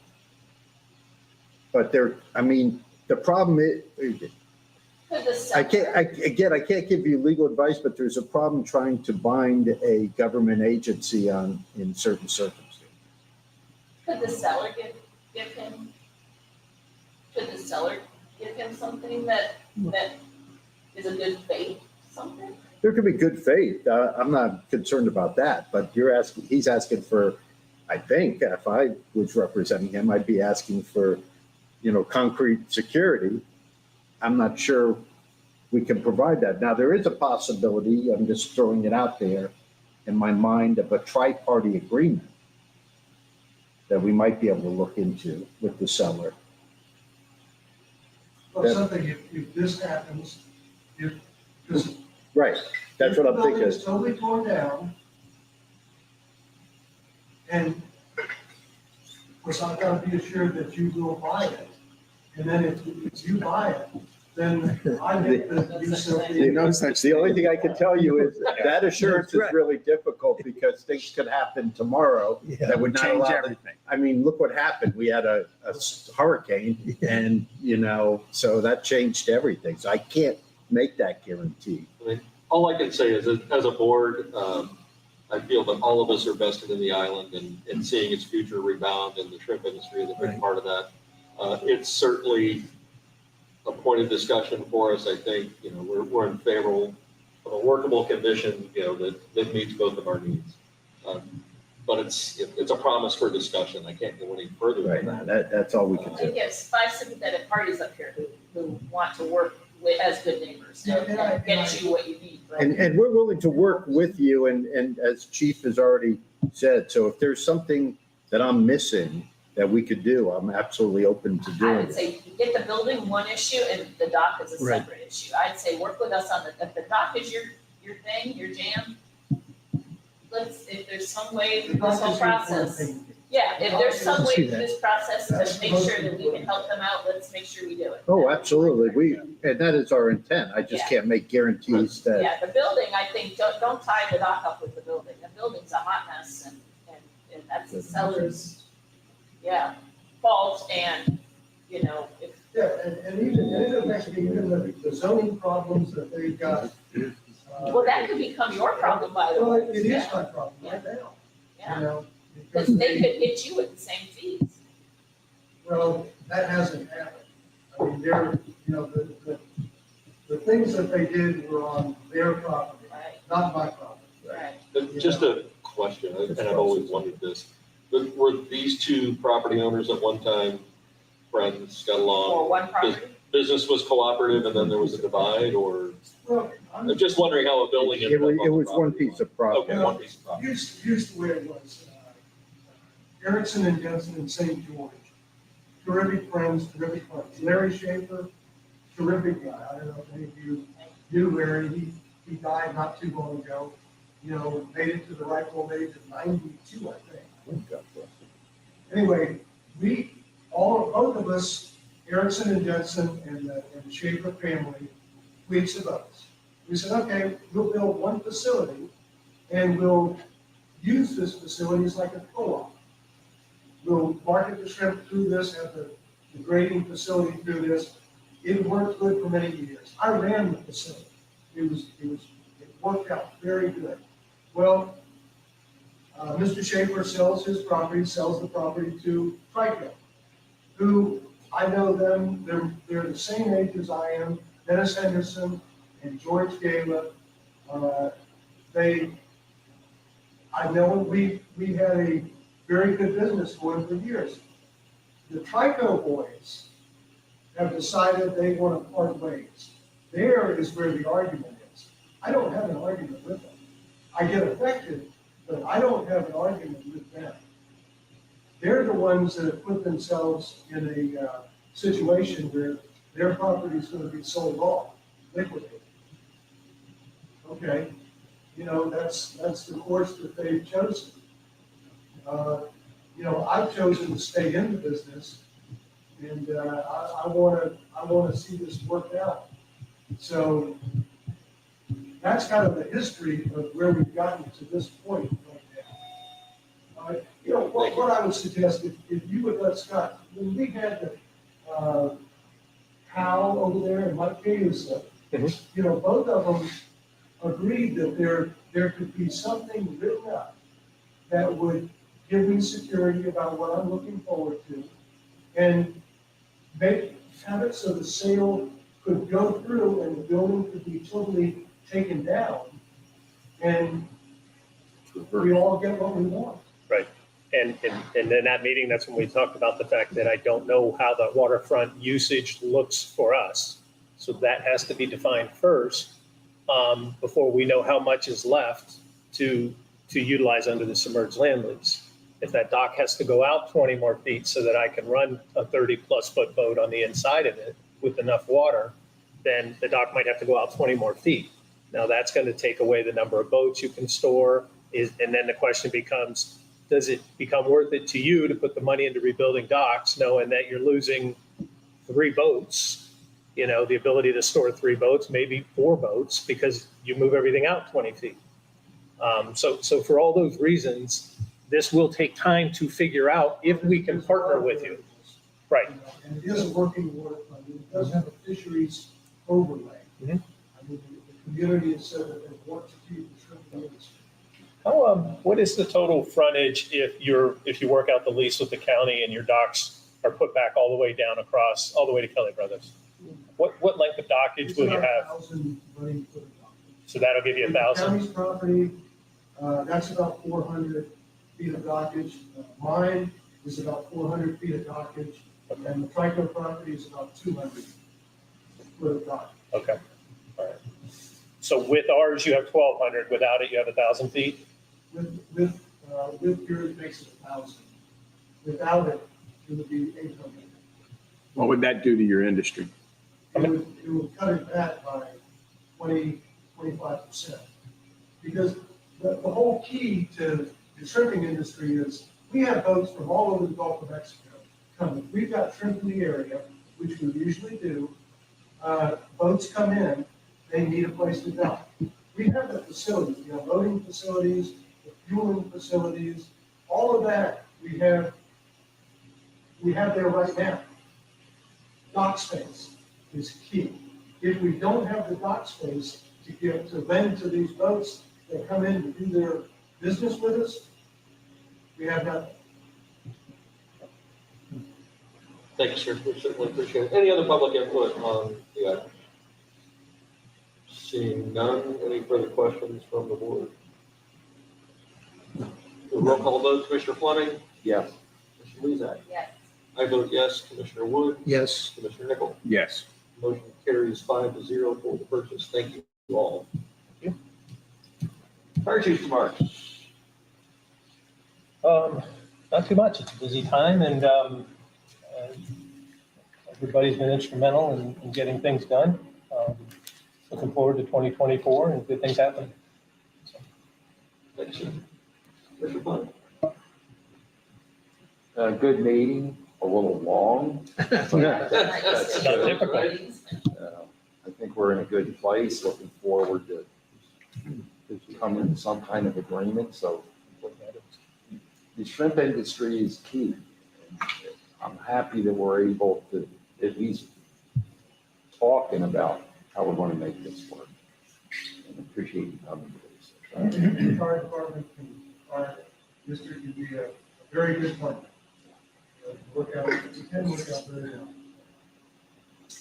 But the problem is, Could the I seller, can't give you legal advice, but there's a problem trying to bind a government agency in certain circumstances. could the seller give him, could the seller give him something that is a good faith, something? There could be good faith. I'm not concerned about that, but he's asking for, I think, if I was representing him, I'd be asking for, concrete security. I'm not sure we can provide that. Now, there is a possibility, I'm just throwing it out there in my mind, of a tri-party agreement that we might be able to look into with the seller. Well, something, if this happens, because Right, that's what I'm the building thinking. is totally torn down. And of course, I've got to be assured that you will buy it. And then if you buy it, then I get the use of The only thing I can tell you is that assurance is really difficult because things could happen tomorrow Yeah. that would not Change allow. everything. I mean, look what happened. We had a hurricane and, so that changed everything. So I can't make that guarantee. I mean, all I can say is that as a board, I feel that all of us are vested in the island and seeing its future rebound, and the shrimp industry is a big Right. part of that. It's certainly a point of discussion for us. I think, we're in favor of a workable condition, that meets both of our needs. But it's a promise for discussion. I can't go any further Right, than that. that's all we I can think do. there's 5 sympathetic parties up here who want to work as good neighbors Yeah, and and I- get you what you need, right? And we're willing to work with you and as Chief has already said, so if there's something that I'm missing that we could do, I'm absolutely open to I doing would it. say get the building one issue and the dock is a Right. separate issue. I'd say work with us on if the dock is your thing, your jam. If there's some way through this whole process, yeah, if there's some I see way through that. this process to make sure that we can help them out, let's make sure we do it. Oh, absolutely. And that is our intent. I just can't make guarantees that. Yeah, the building, I think, don't tie the dock up with the building. The building's a hot mess and that's the seller's, fault and, if, Yeah, and even the zoning problems that they've got. well, that could become your problem, by the Well, way. it is my problem right now, Yeah, because because they could hit you with the same fees. well, that hasn't happened. I mean, the things that they did were on their property, Right, not my property. right. But just a question, and I've always wondered this, but were these two property owners at one time friends, got along? Or one property. Business was cooperative and then there was a divide, or, Well, I'm just wondering how a building. It ended up on was the one property. piece of property. Okay, one piece of property. here's the way it was. Erickson and Jensen in St. George. Terrific friends, terrific friends. Larry Schaefer, terrific guy. I don't know if any of you knew Larry. He died not too long ago. You know, made it to the ripe old age of 92, I think. Anyway, both of us, Erickson and Jensen and the Schaefer family, we each of us. We said, okay, we'll build one facility and we'll use this facility as like a co-op. We'll market the shrimp through this, have the grading facility through this. It worked good for many years. I ran the facility. It worked out very good. Well, Mr. Schaefer sells his property, sells the property to Trico, who I know them, they're the same age as I am, Dennis Henderson and George Gala. I know we had a very good business going for years. The Trico boys have decided they want to part ways. There is where the argument is. I don't have an argument with them. I get affected, but I don't have an argument with them. They're the ones that have put themselves in a situation where their property is going to be sold off, liquidated. Okay, you know, that's the course that they've chosen. You know, I've chosen to stay in the business, and I want to see this worked out. So that's kind of the history of where we've gotten to this point right now. You know, what I would suggest, if you would let Scott, when we had the Hal over there and Mike Davis, you know, both of them agreed that there could be something written up that would give me security about what I'm looking forward to, and have it so the sale could go through and the building could be totally taken down, and we all get what we want. Right. And in that meeting, that's when we talked about the fact that I don't know how the waterfront usage looks for us. So that has to be defined first, before we know how much is left to utilize under the submerged land lease. If that dock has to go out 20 more feet so that I can run a 30+ foot boat on the inside of it with enough water, then the dock might have to go out 20 more feet. Now that's going to take away the number of boats you can store. And then the question becomes, does it become worth it to you to put the money into rebuilding docks, knowing that you're losing 3 boats, you know, the ability to store 3 boats, maybe 4 boats, because you move everything out 20 feet. So for all those reasons, this will take time to figure out if we can partner with you. Right. And it is a working waterfront. It does have a fisheries overlay. Mhm. I mean, the community has said that they want to keep the shrimp industry. What is the total frontage if you work out the lease with the county and your docks are put back all the way down across, all the way to Kelly Brothers? What length of dockage It's will you about have? 1,000 running foot of dock. So that'll give you 1,000? County's property, that's about 400 feet of dockage. Mine is about 400 feet of dockage, and the Trico property is about 200 foot of dockage. Okay. All right. So with ours, you have 1,200. Without it, you have 1,000 feet? With yours, it makes it 1,000. Without it, it would be 800. What would that do to your industry? It would cut it back by 25%. Because the whole key to the shrimping industry is we have boats from all over the Gulf of Mexico coming. We've got shrimp in the area, which we usually do. Boats come in, they need a place to dock. We have the facilities, the unloading facilities, the fueling facilities, all of that we have there right now. Dock space is key. If we don't have the dock space to lend to these boats that come in to do their business with us, we have nothing. Thank you, sir. We certainly appreciate it. Any other public input on the item? Seeing none, any further questions from the board? The roll call vote, Commissioner Fleming? Yes. Commissioner Lezak? Yes. I vote yes. Commissioner Wood? Yes. Commissioner Nickel? Yes. Motion carries 5-0 for the purchase. Thank you all. Fire Chief remarks. I Not too much. It's a busy time and everybody's been instrumental in getting things done. Looking forward to 2024 and good things happening. Thanks, sir. Mr. Pond? A good meeting, a little long. It's not typical. I think we're in a good place, looking forward to coming to some kind of agreement, so the shrimp industry is key. I'm happy that we're able to at least talking about how we're going to make this work. And appreciate you coming to this. The fire department can, our district can be a very good partner. Work out, it can work out very well.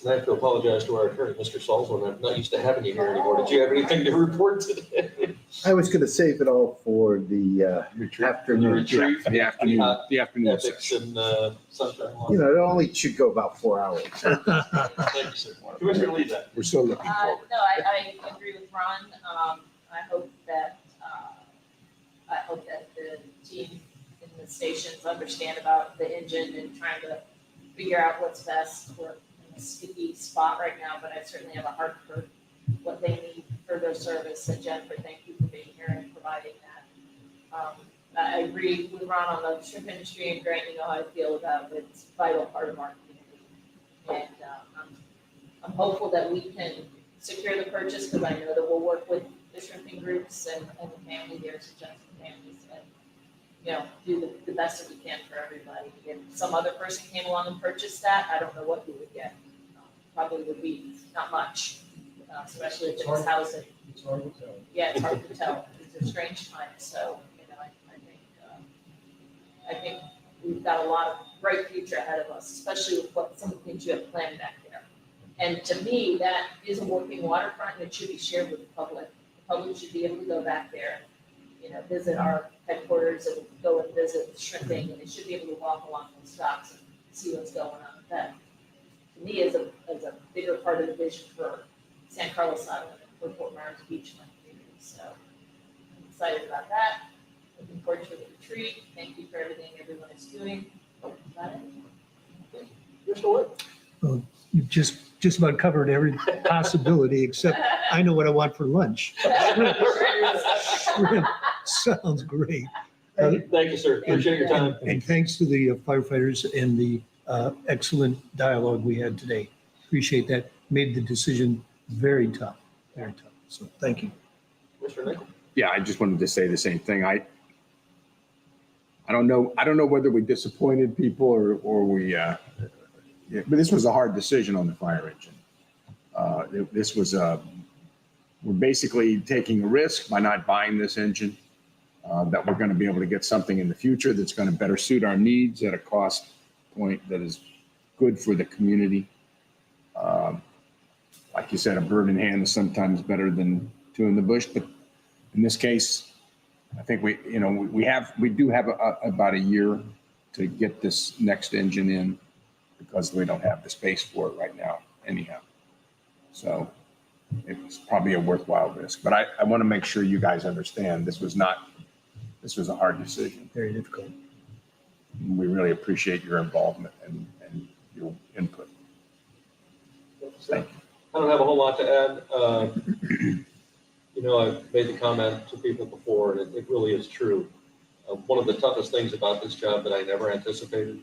And I have to apologize to our attorney, Mr. Salzman. I'm not used to having you here anymore. Did you have anything to report today? I was going to save it all for the The afternoon. retreat? The afternoon, the afternoon Ethics session. and sunshine law. You know, it only should go about 4 hours. Thank you, sir. Commissioner Lezak. We're still looking forward. No, I agree with Ron. I hope that the team in the stations understand about the engine and trying to figure out what's best. We're in a sticky spot right now, but I certainly have a heart for what they need for their service. And Jennifer, thank you for being here and providing that. I agree with Ron on the shrimp industry, and Grant, you know how I feel about it. It's a vital part of our community. And I'm hopeful that we can secure the purchase, because I know that we'll work with the shrimping groups and the family here, suggesting families, and, you know, do the best that we can for everybody. If some other person came along and purchased that, I don't know what we would get. Probably would be not much, especially if it's housing. It's hard to tell. Yeah, it's hard to tell. It's a strange time, so, you know, I think we've got a lot of bright future ahead of us, especially with what some of the things you have planned back there. And to me, that is a working waterfront, and it should be shared with the public. The public should be able to go back there, you know, visit our headquarters and go and visit shrimping, and they should be able to walk along those docks and see what's going on with that. To me, is a bigger part of the vision for San Carlos Island and for Fort Myers Beach and my community. So I'm excited about that. Looking forward to the retreat. Thank you for everything everyone is doing. Is that it? Mr. Wood? You've just about covered every possibility, except I know what I want for lunch. Shrimp. Sounds great. Thank you, sir. Appreciate your time. And thanks to the firefighters and the excellent dialogue we had today. Appreciate that. Made the decision very tough, very tough. So thank you. Mr. Nichol? Yeah, I just wanted to say the same thing. I don't know whether we disappointed people or we, yeah, but this was a hard decision on the fire engine. This was we're basically taking a risk by not buying this engine, that we're going to be able to get something in the future that's going to better suit our needs at a cost point that is good for the community. Like you said, a bird in hand is sometimes better than two in the bush, but in this case, I think we do have about a year to get this next engine in, because we don't have the space for it right now anyhow. So it was probably a worthwhile risk, but I want to make sure you guys understand this was a hard decision. Very difficult. We really appreciate your involvement and your input. Thank you. I don't have a whole lot to add. You know, I've made the comment to people before, and it really is true. One of the toughest things about this job that I never anticipated